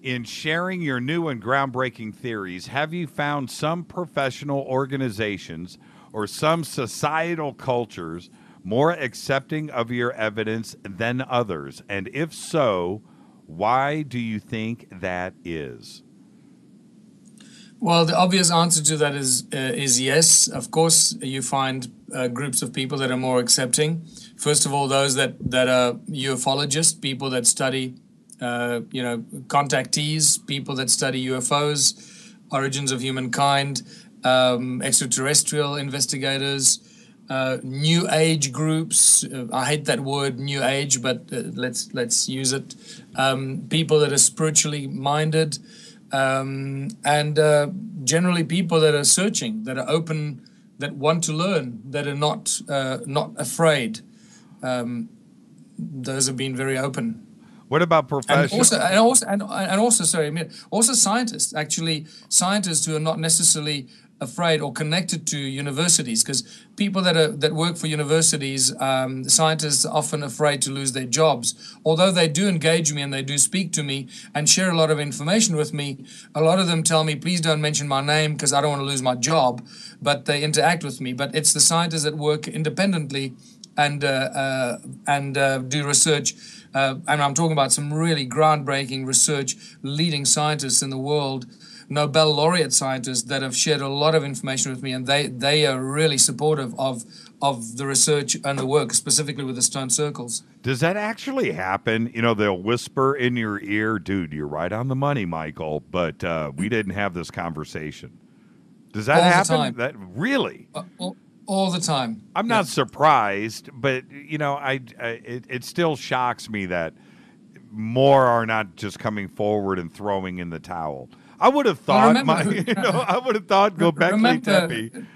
in sharing your new and groundbreaking theories, have you found some professional organizations or some societal cultures more accepting of your evidence than others? And if so, why do you think that is? Well, the obvious answer to that is yes. Of course, you find groups of people that are more accepting. First of all, those that are ufologists, people that study, contactees, people that study UFOs, origins of humankind, extraterrestrial investigators, New Age groups. I hate that word, New Age, but let's use it. People that are spiritually minded, and generally people that are searching, that are open, that want to learn, that are not afraid. Those have been very open. What about professionals? Also scientists. Actually, scientists who are not necessarily afraid or connected to universities, because people that work for universities, scientists are often afraid to lose their jobs. Although they do engage me and they do speak to me and share a lot of information with me, a lot of them tell me, please don't mention my name because I don't want to lose my job, but they interact with me. But it's the scientists that work independently and do research. And I'm talking about some really groundbreaking research, leading scientists in the world, Nobel laureate scientists that have shared a lot of information with me, and they are really supportive of the research and the work, specifically with the stone circles. Does that actually happen? You know, they'll whisper in your ear, dude, you're right on the money, Michael, but we didn't have this conversation. Does that happen? All the time. That really? All the time. I'm not surprised, but you know, it still shocks me that more are not just coming forward and throwing in the towel. I would have thought, go back to Teppy.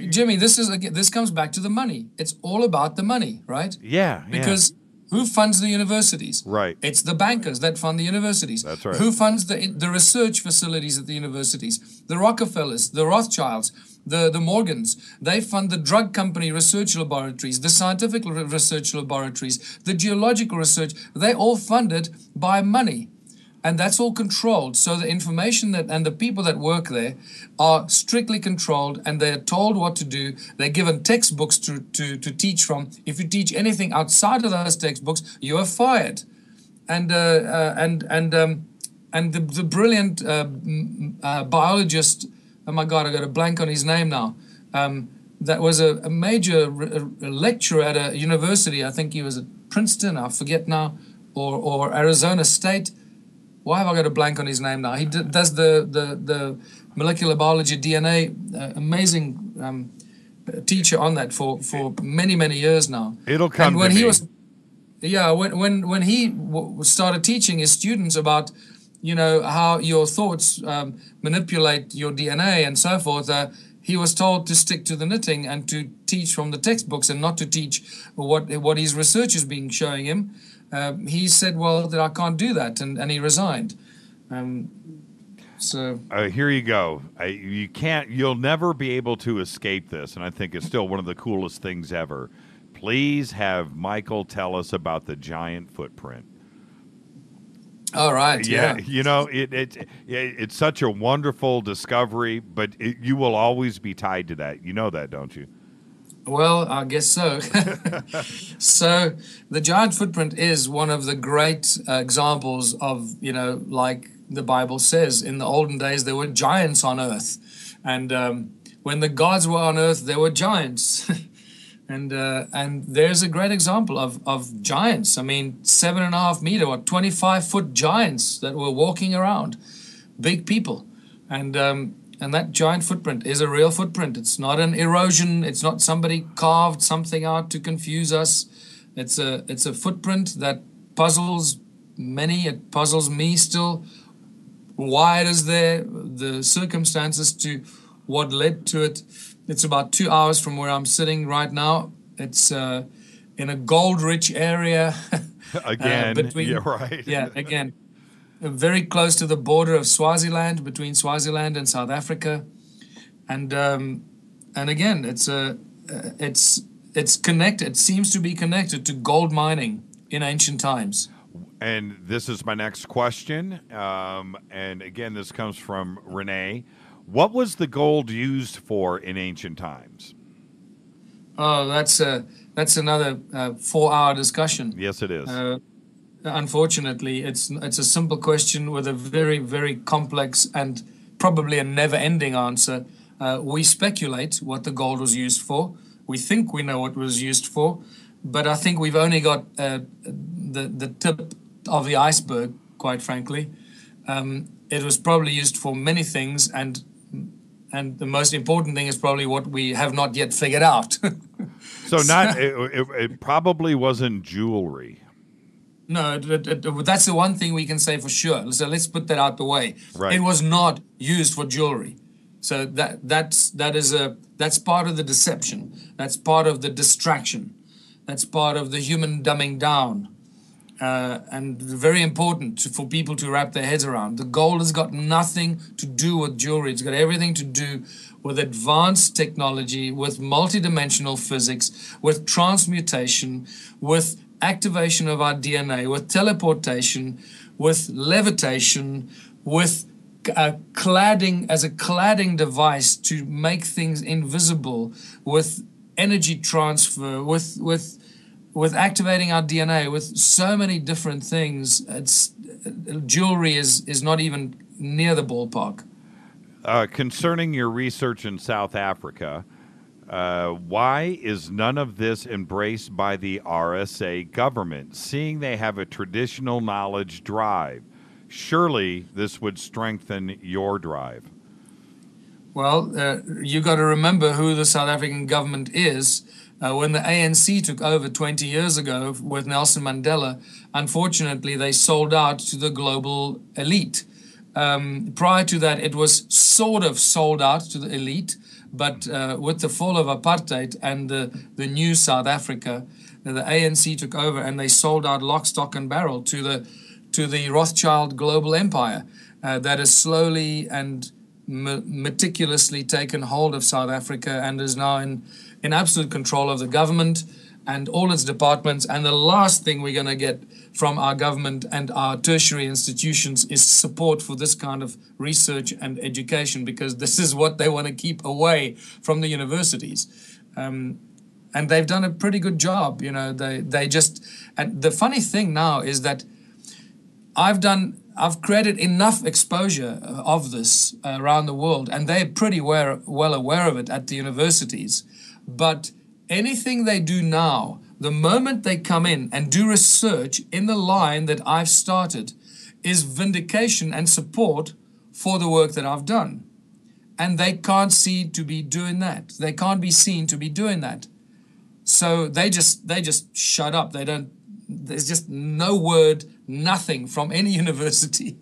Jimmy, this comes back to the money. It's all about the money, right? Yeah. Because who funds the universities? Right. It's the bankers that fund the universities. That's right. Who funds the research facilities at the universities? The Rockefellers, the Rothschilds, the Morgans. They fund the drug company research laboratories, the scientific research laboratories, the geological research. They all funded by money. And that's all controlled. So the information and the people that work there are strictly controlled, and they're told what to do. They're given textbooks to teach from. If you teach anything outside of those textbooks, you are fired. And the brilliant biologist, oh my God, I got a blank on his name now. That was a major lecturer at a university. I think he was Princeton, I forget now, or Arizona State. Why have I got a blank on his name now? He does the molecular biology, DNA, amazing teacher on that for many years now. It'll come and when to he me. was when he started teaching his students about how your thoughts manipulate your DNA and so forth, he was told to stick to the knitting and to teach from the textbooks and not to teach what his research has been showing him. He said, well, that I can't do that, and he resigned. So here you go. You'll never be able to escape this, and I think it's still one of the coolest things ever. Please have Michael tell us about the giant footprint. All right. Yeah. It's such a wonderful discovery, but you will always be tied to that. You know that, don't you? Well, I guess so. So the giant footprint is one of the great examples of, like the Bible says, in the olden days, there were giants on earth. And when the gods were on earth, there were giants. And there's a great example of giants. I mean, 7.5 meter or 25-foot giants that were walking around, big people. And that giant footprint is a real footprint. It's not an erosion. It's not somebody carved something out to confuse us. It's a footprint that puzzles many. It puzzles me still. Why it is there, the circumstances to what led to it. It's about 2 hours from where I'm sitting right now. It's in a gold-rich area. Again, you're right. Yeah, again. Very close to the border of Swaziland, between Swaziland and South Africa, and again, it's connected. It seems to be connected to gold mining in ancient times. And this is my next question. And again, this comes from Renee. What was the gold used for in ancient times? Oh, that's another 4-hour discussion. Yes, it is. Unfortunately, it's a simple question with a very, very complex and probably a never-ending answer. We speculate what the gold was used for. We think we know what it was used for, but I think we've only got the tip of the iceberg, quite frankly. It was probably used for many things, and the most important thing is probably what we have not yet figured out. So it probably wasn't jewelry. No, that's the one thing we can say for sure. So let's put that out the way. Right. It was not used for jewelry. So that's part of the deception. That's part of the distraction. That's part of the human dumbing down. And very important for people to wrap their heads around. The gold has got nothing to do with jewelry. It's got everything to do with advanced technology, with multidimensional physics, with transmutation, with activation of our DNA, with teleportation, with levitation, with cladding as a cladding device to make things invisible, with energy transfer, with activating our DNA, with so many different things. Jewelry is not even near the ballpark. Concerning your research in South Africa, why is none of this embraced by the RSA government, seeing they have a traditional knowledge drive? Surely this would strengthen your drive. Well, you got to remember who the South African government is. When the ANC took over 20 years ago with Nelson Mandela, unfortunately, they sold out to the global elite. Prior to that, it was sort of sold out to the elite, but with the fall of apartheid and the new South Africa, the ANC took over and they sold out lock, stock, and barrel to the Rothschild global empire that has slowly and meticulously taken hold of South Africa and is now in absolute control of the government and all its departments. And the last thing we're going to get from our government and our tertiary institutions is support for this kind of research and education, because this is what they want to keep away from the universities. And they've done a pretty good job. They just, and the funny thing now is that I've created enough exposure of this around the world, and they're pretty well aware of it at the universities. But anything they do now The moment they come in and do research in the line that I've started is vindication and support for the work that I've done. And they can't see to be doing that. They can't be seen to be doing that. So they just shut up. There's just no word, nothing from any university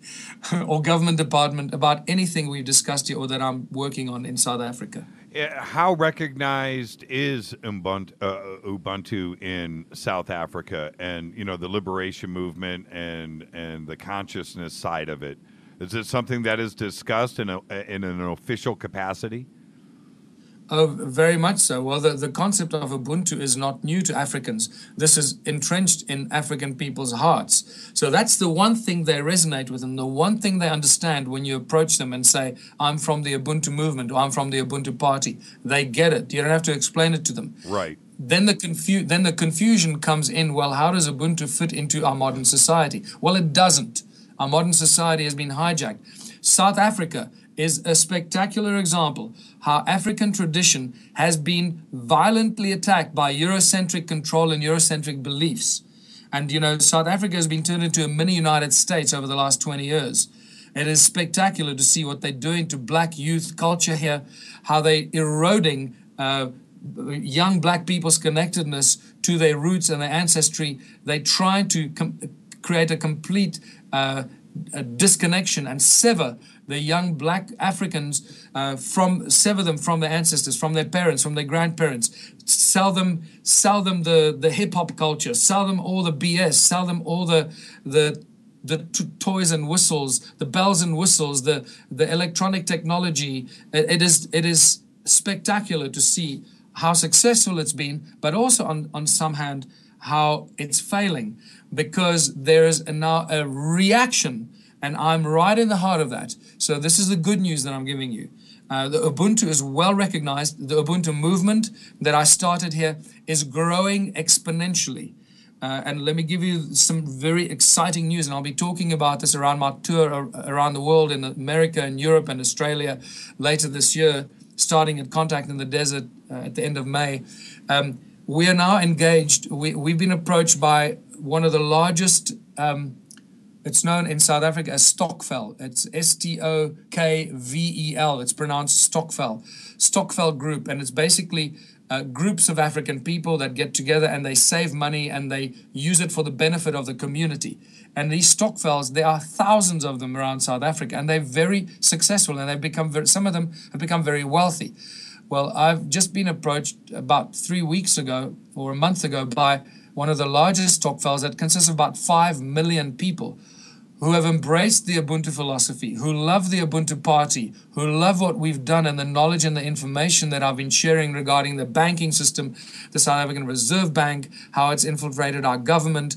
or government department about anything we've discussed here or that I'm working on in South Africa. How recognized is Ubuntu in South Africa, and the liberation movement and the consciousness side of it? Is it something that is discussed in an official capacity? Oh, very much so. Well, the concept of Ubuntu is not new to Africans. This is entrenched in African people's hearts. So that's the one thing they resonate with, and the one thing they understand when you approach them and say, I'm from the Ubuntu movement, or I'm from the Ubuntu party. They get it. You don't have to explain it to them. Right. Then the confusion comes in, well, how does Ubuntu fit into our modern society? Well, it doesn't. Our modern society has been hijacked. South Africa is a spectacular example how African tradition has been violently attacked by Eurocentric control and Eurocentric beliefs. And, South Africa has been turned into a mini United States over the last 20 years. It is spectacular to see what they're doing to black youth culture here, how they're eroding young black people's connectedness to their roots and their ancestry. They're trying to create a complete disconnection and sever the young black Africans sever them from their ancestors, from their parents, from their grandparents, sell them the hip-hop culture, sell them all the BS, sell them all the toys and whistles, the bells and whistles, the electronic technology. It is spectacular to see how successful it's been, but also on some hand how it's failing, because there is now a reaction. And I'm right in the heart of that. So this is the good news that I'm giving you. The Ubuntu is well recognized. The Ubuntu movement that I started here is growing exponentially. And let me give you some very exciting news. And I'll be talking about this around my tour around the world in America and Europe and Australia later this year, starting at Contact in the Desert at the end of May. We are now engaged. We've been approached by one of the largest... it's known in South Africa as Stokvel. It's Stokvel. It's pronounced Stokvel. Stokvel Group. And it's basically groups of African people that get together and they save money and they use it for the benefit of the community. And these Stokvels, there are thousands of them around South Africa, and they're very successful, and some of them have become very wealthy. Well, I've just been approached about 3 weeks ago or a month ago by one of the largest Stokvels that consists of about 5 million people who have embraced the Ubuntu philosophy, who love the Ubuntu party, who love what we've done and the knowledge and the information that I've been sharing regarding the banking system, the South African Reserve Bank, how it's infiltrated our government.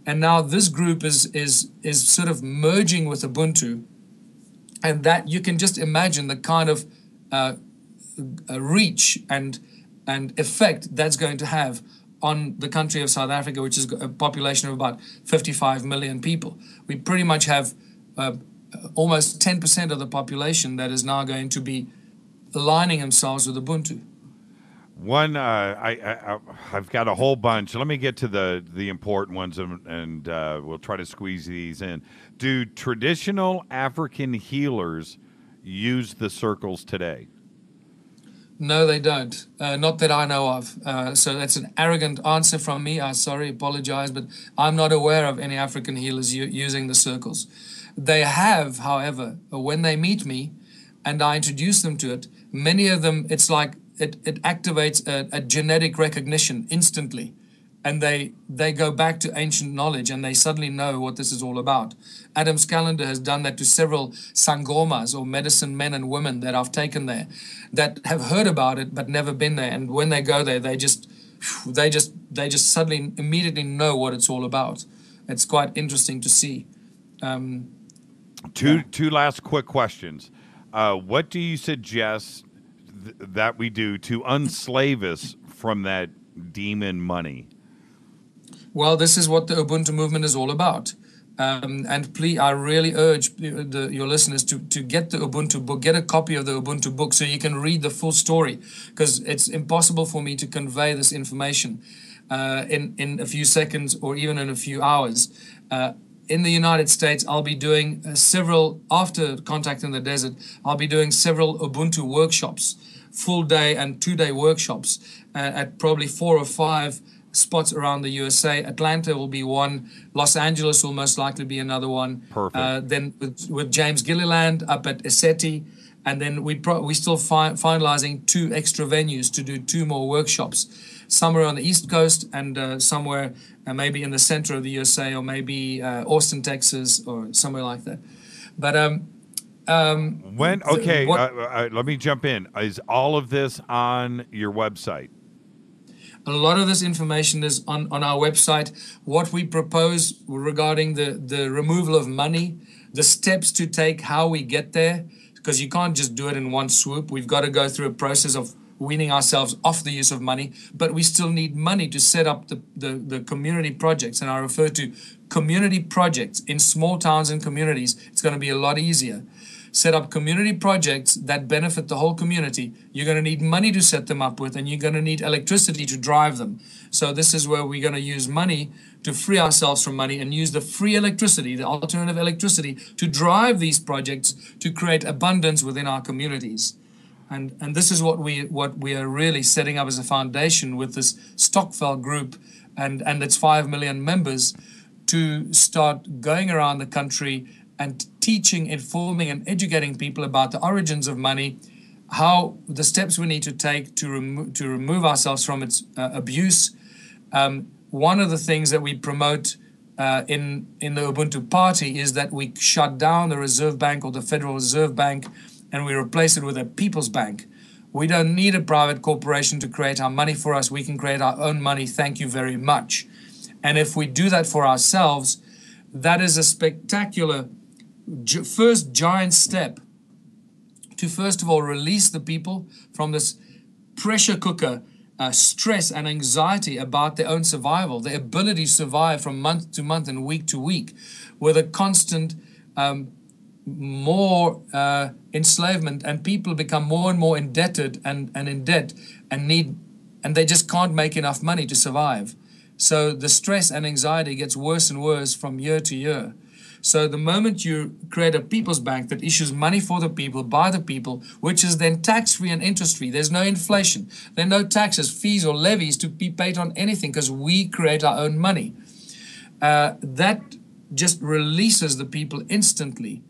And now this group is sort of merging with Ubuntu, and that you can just imagine the kind of reach and effect that's going to have on the country of South Africa, which is a population of about 55 million people. We pretty much have almost 10% of the population that is now going to be aligning themselves with Ubuntu. One, I've got a whole bunch. Let me get to the important ones, and we'll try to squeeze these in. Do traditional African healers use the circles today? No, they don't. Not that I know of. So that's an arrogant answer from me. I apologize, but I'm not aware of any African healers using the circles. They have, however, when they meet me and I introduce them to it, many of them, it's like it activates a genetic recognition instantly. And they go back to ancient knowledge and they suddenly know what this is all about. Adam Scallender has done that to several sangomas, or medicine men and women that I've taken there, that have heard about it but never been there. And when they go there, they just suddenly immediately know what it's all about. It's quite interesting to see. Two last quick questions. What do you suggest that we do to unslave us from that demon money? Well, this is what the Ubuntu movement is all about. And please, I really urge your listeners to get the Ubuntu book, get a copy of the Ubuntu book so you can read the full story, because it's impossible for me to convey this information. in a few seconds or even in a few hours. In the United States, I'll be doing after Contact in the Desert, I'll be doing several Ubuntu workshops, full day and 2-day workshops at probably 4 or 5 spots around the USA. Atlanta will be one. Los Angeles will most likely be another one. Perfect. Then with James Gilliland up at ESETI. And then we still finalizing 2 extra venues to do 2 more workshops, somewhere on the East Coast and somewhere maybe in the center of the USA, or maybe Austin, Texas, or somewhere like that. But let me jump in. Is all of this on your website? A lot of this information is on our website. What we propose regarding the removal of money, the steps to take, how we get there, because you can't just do it in one swoop. We've got to go through a process of weaning ourselves off the use of money, but we still need money to set up the community projects. And I refer to community projects in small towns and communities. It's going to be a lot easier. Set up community projects that benefit the whole community. You're going to need money to set them up with, and you're going to need electricity to drive them. So this is where we're going to use money to free ourselves from money and use the free electricity, the alternative electricity, to drive these projects to create abundance within our communities. And this is what we are really setting up as a foundation with this Stockfell group and its 5 million members, to start going around the country and teaching, informing, and educating people about the origins of money, how the steps we need to take to remove ourselves from its abuse. One of the things that we promote in the Ubuntu Party is that we shut down the Reserve Bank, or the Federal Reserve Bank, and we replace it with a People's Bank. We don't need a private corporation to create our money for us. We can create our own money. Thank you very much. And if we do that for ourselves, that is a spectacular first giant step to, first of all, release the people from this pressure cooker stress and anxiety about their own survival, their ability to survive from month to month and week to week, with a constant more enslavement, and people become more and more indebted and in debt and they just can't make enough money to survive. So the stress and anxiety gets worse and worse from year to year. So the moment you create a People's Bank that issues money for the people, by the people, which is then tax-free and interest-free, there's no inflation, there are no taxes, fees, or levies to be paid on anything, because we create our own money. That just releases the people instantly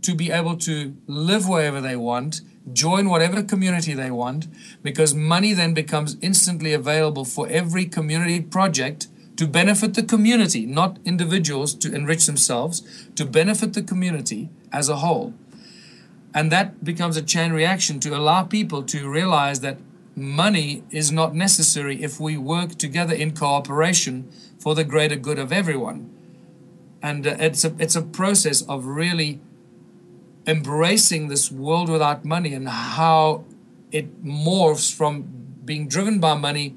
to be able to live wherever they want, join whatever community they want, because money then becomes instantly available for every community project to benefit the community, not individuals to enrich themselves, to benefit the community as a whole. And that becomes a chain reaction to allow people to realize that money is not necessary if we work together in cooperation for the greater good of everyone. And it's a process of really embracing this world without money, and how it morphs from being driven by money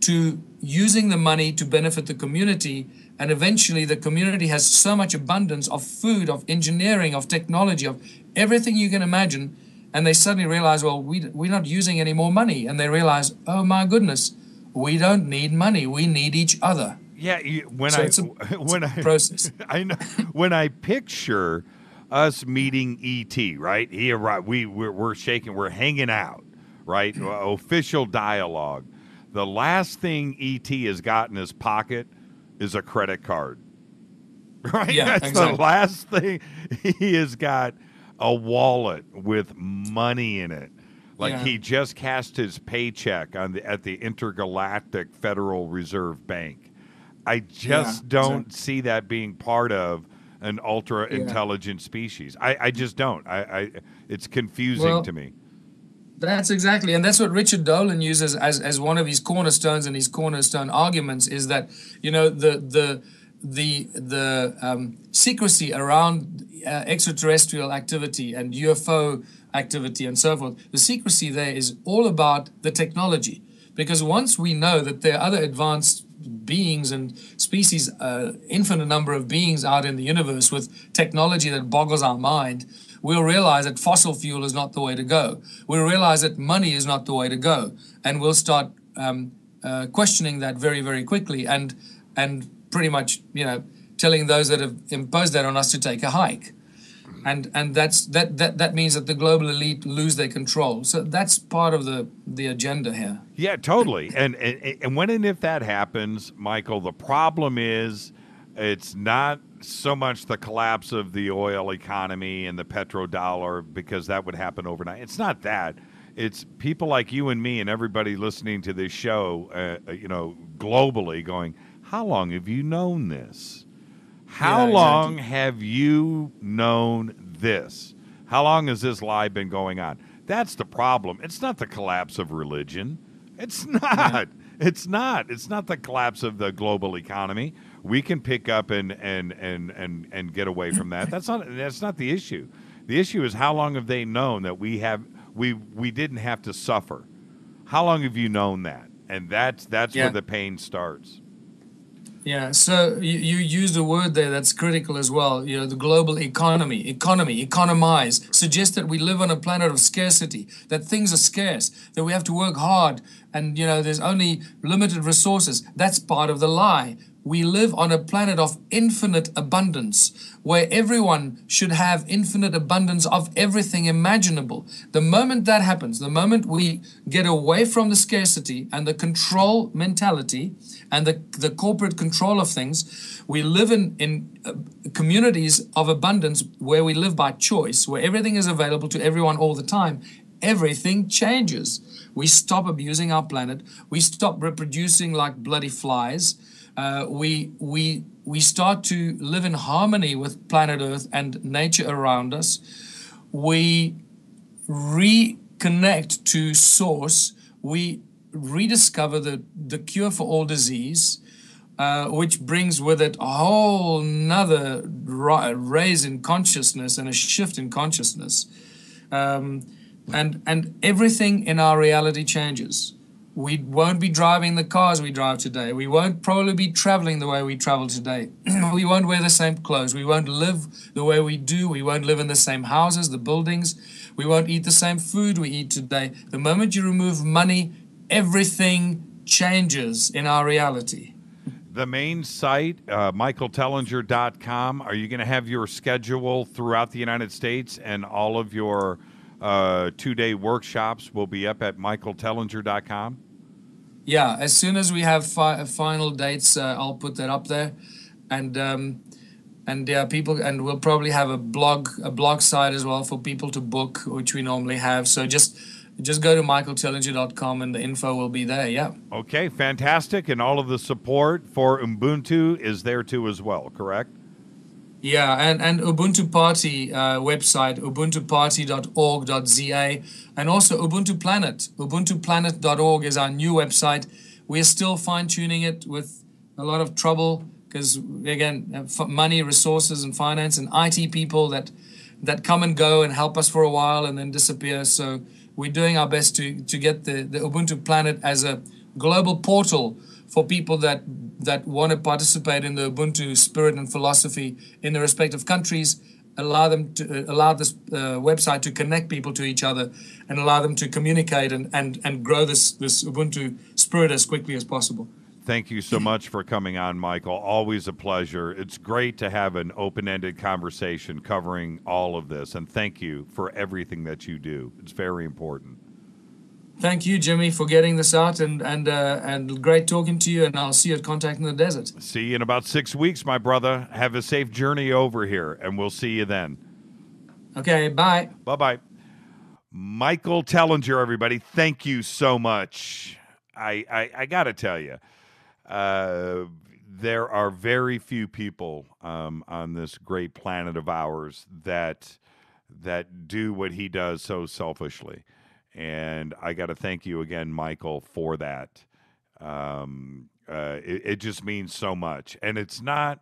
to using the money to benefit the community. And eventually the community has so much abundance of food, of engineering, of technology, of everything you can imagine, and they suddenly realize, well, we're not using any more money. And they realize, oh my goodness, we don't need money, we need each other. Yeah, it's a process. I know. When I picture us meeting ET, right? He arrived. We're shaking. We're hanging out, right? Official dialogue. The last thing ET has got in his pocket is a credit card, right? Yeah, That's exactly. the last thing. He has got a wallet with money in it. Like he just cashed his paycheck at the Intergalactic Federal Reserve Bank. I just don't see that being part of an ultra intelligent species. I just don't. It's confusing to me. That's exactly, and that's what Richard Dolan uses as one of his cornerstones and his cornerstone arguments, is that, you know, the secrecy around extraterrestrial activity and UFO activity and so forth. The secrecy there is all about the technology, because once we know that there are other advanced beings and species, infinite number of beings out in the universe with technology that boggles our mind, we'll realize that fossil fuel is not the way to go. We'll realize that money is not the way to go. And we'll start questioning that very, very quickly, and pretty much, telling those that have imposed that on us to take a hike. And that means that the global elite lose their control. So that's part of the agenda here. Yeah, totally. And when and if that happens, Michael, the problem is it's not so much the collapse of the oil economy and the petrodollar, because that would happen overnight. It's not that. It's people like you and me and everybody listening to this show, globally going, how long have you known this? How long have you known this? How long has this lie been going on? That's the problem. It's not the collapse of religion. It's not. Yeah. It's not. It's not the collapse of the global economy. We can pick up and get away from that. That's not the issue. The issue is, how long have they known that we didn't have to suffer? How long have you known that? And that's where the pain starts. Yeah, so you used a word there that's critical as well. The global economize, suggests that we live on a planet of scarcity, that things are scarce, that we have to work hard, and there's only limited resources. That's part of the lie. We live on a planet of infinite abundance, where everyone should have infinite abundance of everything imaginable. The moment that happens, the moment we get away from the scarcity and the control mentality and the corporate control of things, we live in communities of abundance where we live by choice, where everything is available to everyone all the time. Everything changes. We stop abusing our planet. We stop reproducing like bloody flies. We start to live in harmony with planet Earth and nature around us. We reconnect to source. We rediscover the cure for all disease, which brings with it a whole nother raise in consciousness and a shift in consciousness. And everything in our reality changes. We won't be driving the cars we drive today. We won't probably be traveling the way we travel today. We won't wear the same clothes. We won't live the way we do. We won't live in the same houses, the buildings. We won't eat the same food we eat today. The moment you remove money, everything changes in our reality. The main site, michaeltellinger.com. Are you going to have your schedule throughout the United States, and all of your 2-day workshops will be up at michaeltellinger.com? Yeah, as soon as we have final dates, I'll put that up there, and people, and we'll probably have a blog site as well for people to book, which we normally have. So just go to michaeltellinger.com and the info will be there. Yeah. Okay, fantastic, and all of the support for Ubuntu is there too as well, correct? Yeah, and Ubuntu Party website, ubuntuparty.org.za, and also Ubuntu Planet. ubuntuplanet.org is our new website. We're still fine-tuning it with a lot of trouble because, again, money, resources, and finance, and IT people that come and go and help us for a while and then disappear. So we're doing our best to get the Ubuntu Planet as a global portal for people that want to participate in the Ubuntu spirit and philosophy in the respective countries, allow this website to connect people to each other and allow them to communicate and grow this Ubuntu spirit as quickly as possible. Thank you so much for coming on, Michael. Always a pleasure. It's great to have an open-ended conversation covering all of this, and thank you for everything that you do. It's very important. Thank you, Jimmy, for getting this out, and great talking to you, and I'll see you at Contact in the Desert. See you in about 6 weeks, my brother. Have a safe journey over here, and we'll see you then. Okay, bye. Bye-bye. Michael Tellinger, everybody, thank you so much. I got to tell you, there are very few people on this great planet of ours that do what he does so selfishly. And I got to thank you again, Michael, for that. It just means so much. And it's not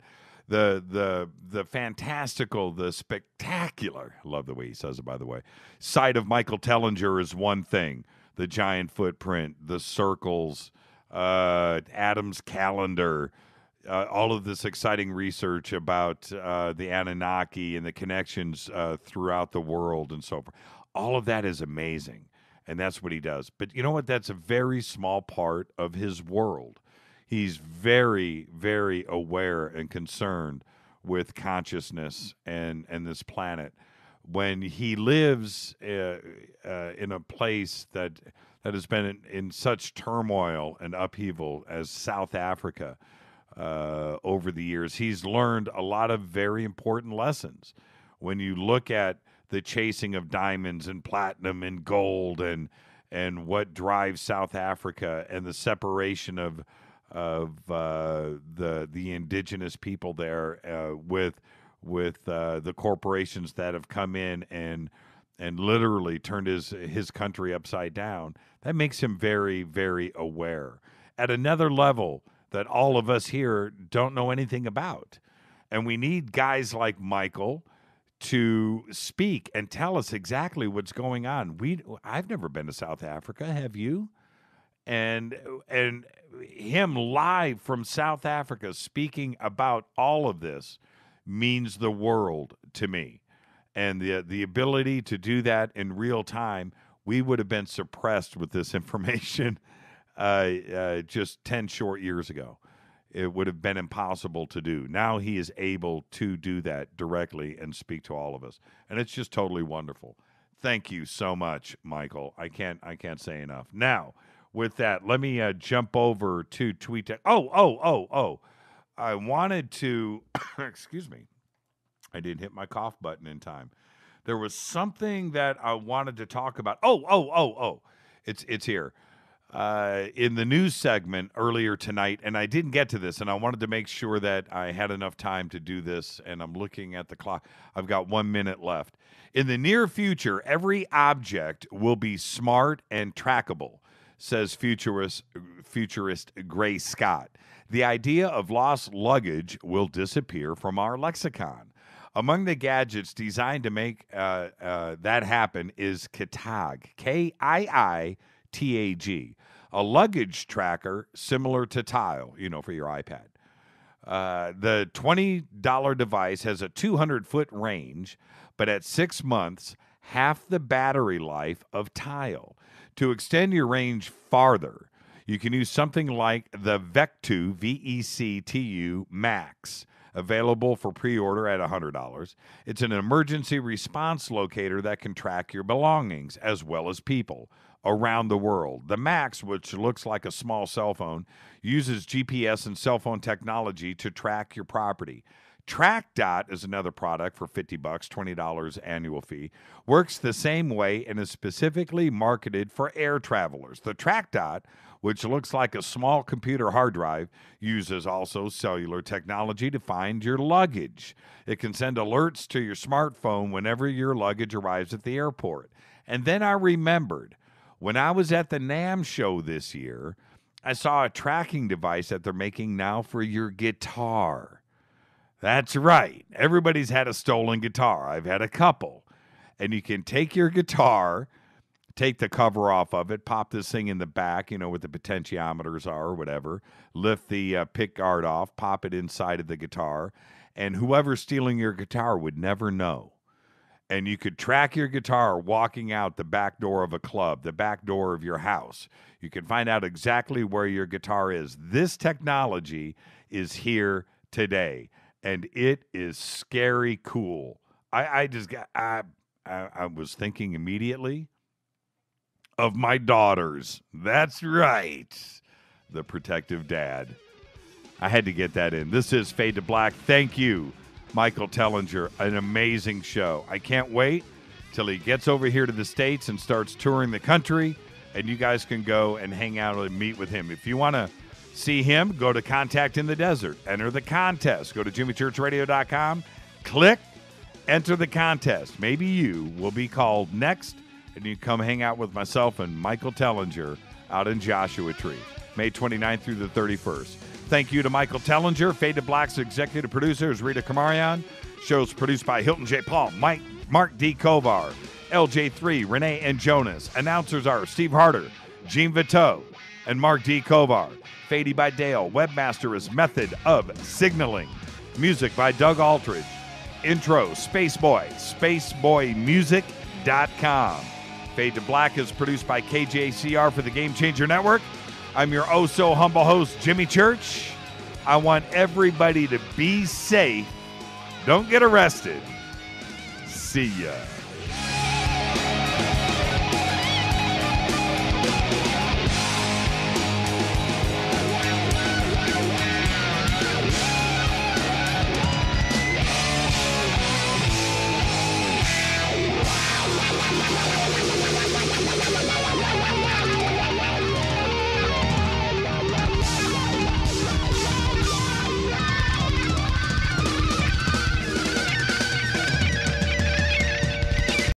the fantastical, the spectacular, I love the way he says it, by the way, side of Michael Tellinger is one thing. The giant footprint, the circles, Adam's calendar, all of this exciting research about the Anunnaki and the connections throughout the world and so forth. All of that is amazing. And that's what he does. But you know what? That's a very small part of his world. He's very, very aware and concerned with consciousness and this planet. When he lives in a place that has been in such turmoil and upheaval as South Africa over the years, he's learned a lot of very important lessons. When you look at the chasing of diamonds and platinum and gold and what drives South Africa and the separation of the indigenous people there with the corporations that have come in and literally turned his country upside down, that makes him very, very aware at another level that all of us here don't know anything about. And we need guys like Michael to speak and tell us exactly what's going on. I've never been to South Africa. Have you? And him live from South Africa speaking about all of this means the world to me. And the ability to do that in real time, we would have been suppressed with this information just 10 short years ago. It would have been impossible to do. Now he is able to do that directly and speak to all of us. And it's just totally wonderful. Thank you so much, Michael. I can't say enough. Now, with that, let me jump over to TweetDeck. I wanted to, excuse me. I didn't hit my cough button in time. There was something that I wanted to talk about. It's here. In the news segment earlier tonight, and I didn't get to this, and I wanted to make sure that I had enough time to do this, and I'm looking at the clock. I've got 1 minute left. In the near future, every object will be smart and trackable, says futurist Gray Scott. The idea of lost luggage will disappear from our lexicon. Among the gadgets designed to make that happen is Kitag, Kiitag, a luggage tracker similar to Tile, for your iPad. The $20 device has a 200-foot range, but at 6 months, half the battery life of Tile. To extend your range farther, you can use something like the VECTU, VECTU Max, available for pre-order at $100. It's an emergency response locator that can track your belongings as well as people around the world. The Max, which looks like a small cell phone, uses GPS and cell phone technology to track your property. TrackDot is another product for $50, $20 annual fee. Works the same way and is specifically marketed for air travelers. The TrackDot, which looks like a small computer hard drive, uses also cellular technology to find your luggage. It can send alerts to your smartphone whenever your luggage arrives at the airport. And then I remembered, when I was at the NAMM show this year, I saw a tracking device that they're making now for your guitar. That's right. Everybody's had a stolen guitar. I've had a couple. And you can take your guitar, take the cover off of it, pop this thing in the back, where the potentiometers are or whatever, lift the pick guard off, pop it inside of the guitar, and whoever's stealing your guitar would never know. And you could track your guitar walking out the back door of a club, the back door of your house. You can find out exactly where your guitar is. This technology is here today, and it is scary cool. I was thinking immediately of my daughters. That's right. The protective dad. I had to get that in. This is Fade to Black. Thank you, Michael Tellinger. An amazing show. I can't wait till he gets over here to the States and starts touring the country, and you guys can go and hang out and meet with him. If you want to see him, go to Contact in the Desert. Enter the contest. Go to jimmychurchradio.com. Click. Enter the contest. Maybe you will be called next, and you come hang out with myself and Michael Tellinger out in Joshua Tree, May 29th through the 31st. Thank you to Michael Tellinger. Fade to Black's executive producer is Rita Kamarian. Show's produced by Hilton J. Paul, Mark D. Kovar, LJ3, Renee and Jonas. Announcers are Steve Harder, Gene Viteau, and Mark D. Kovar. Fady by Dale. Webmaster is Method of Signaling. Music by Doug Aldridge. Intro, Spaceboy, spaceboymusic.com. Fade to Black is produced by KJCR for the Game Changer Network. I'm your oh-so-humble host, Jimmy Church. I want everybody to be safe. Don't get arrested. See ya.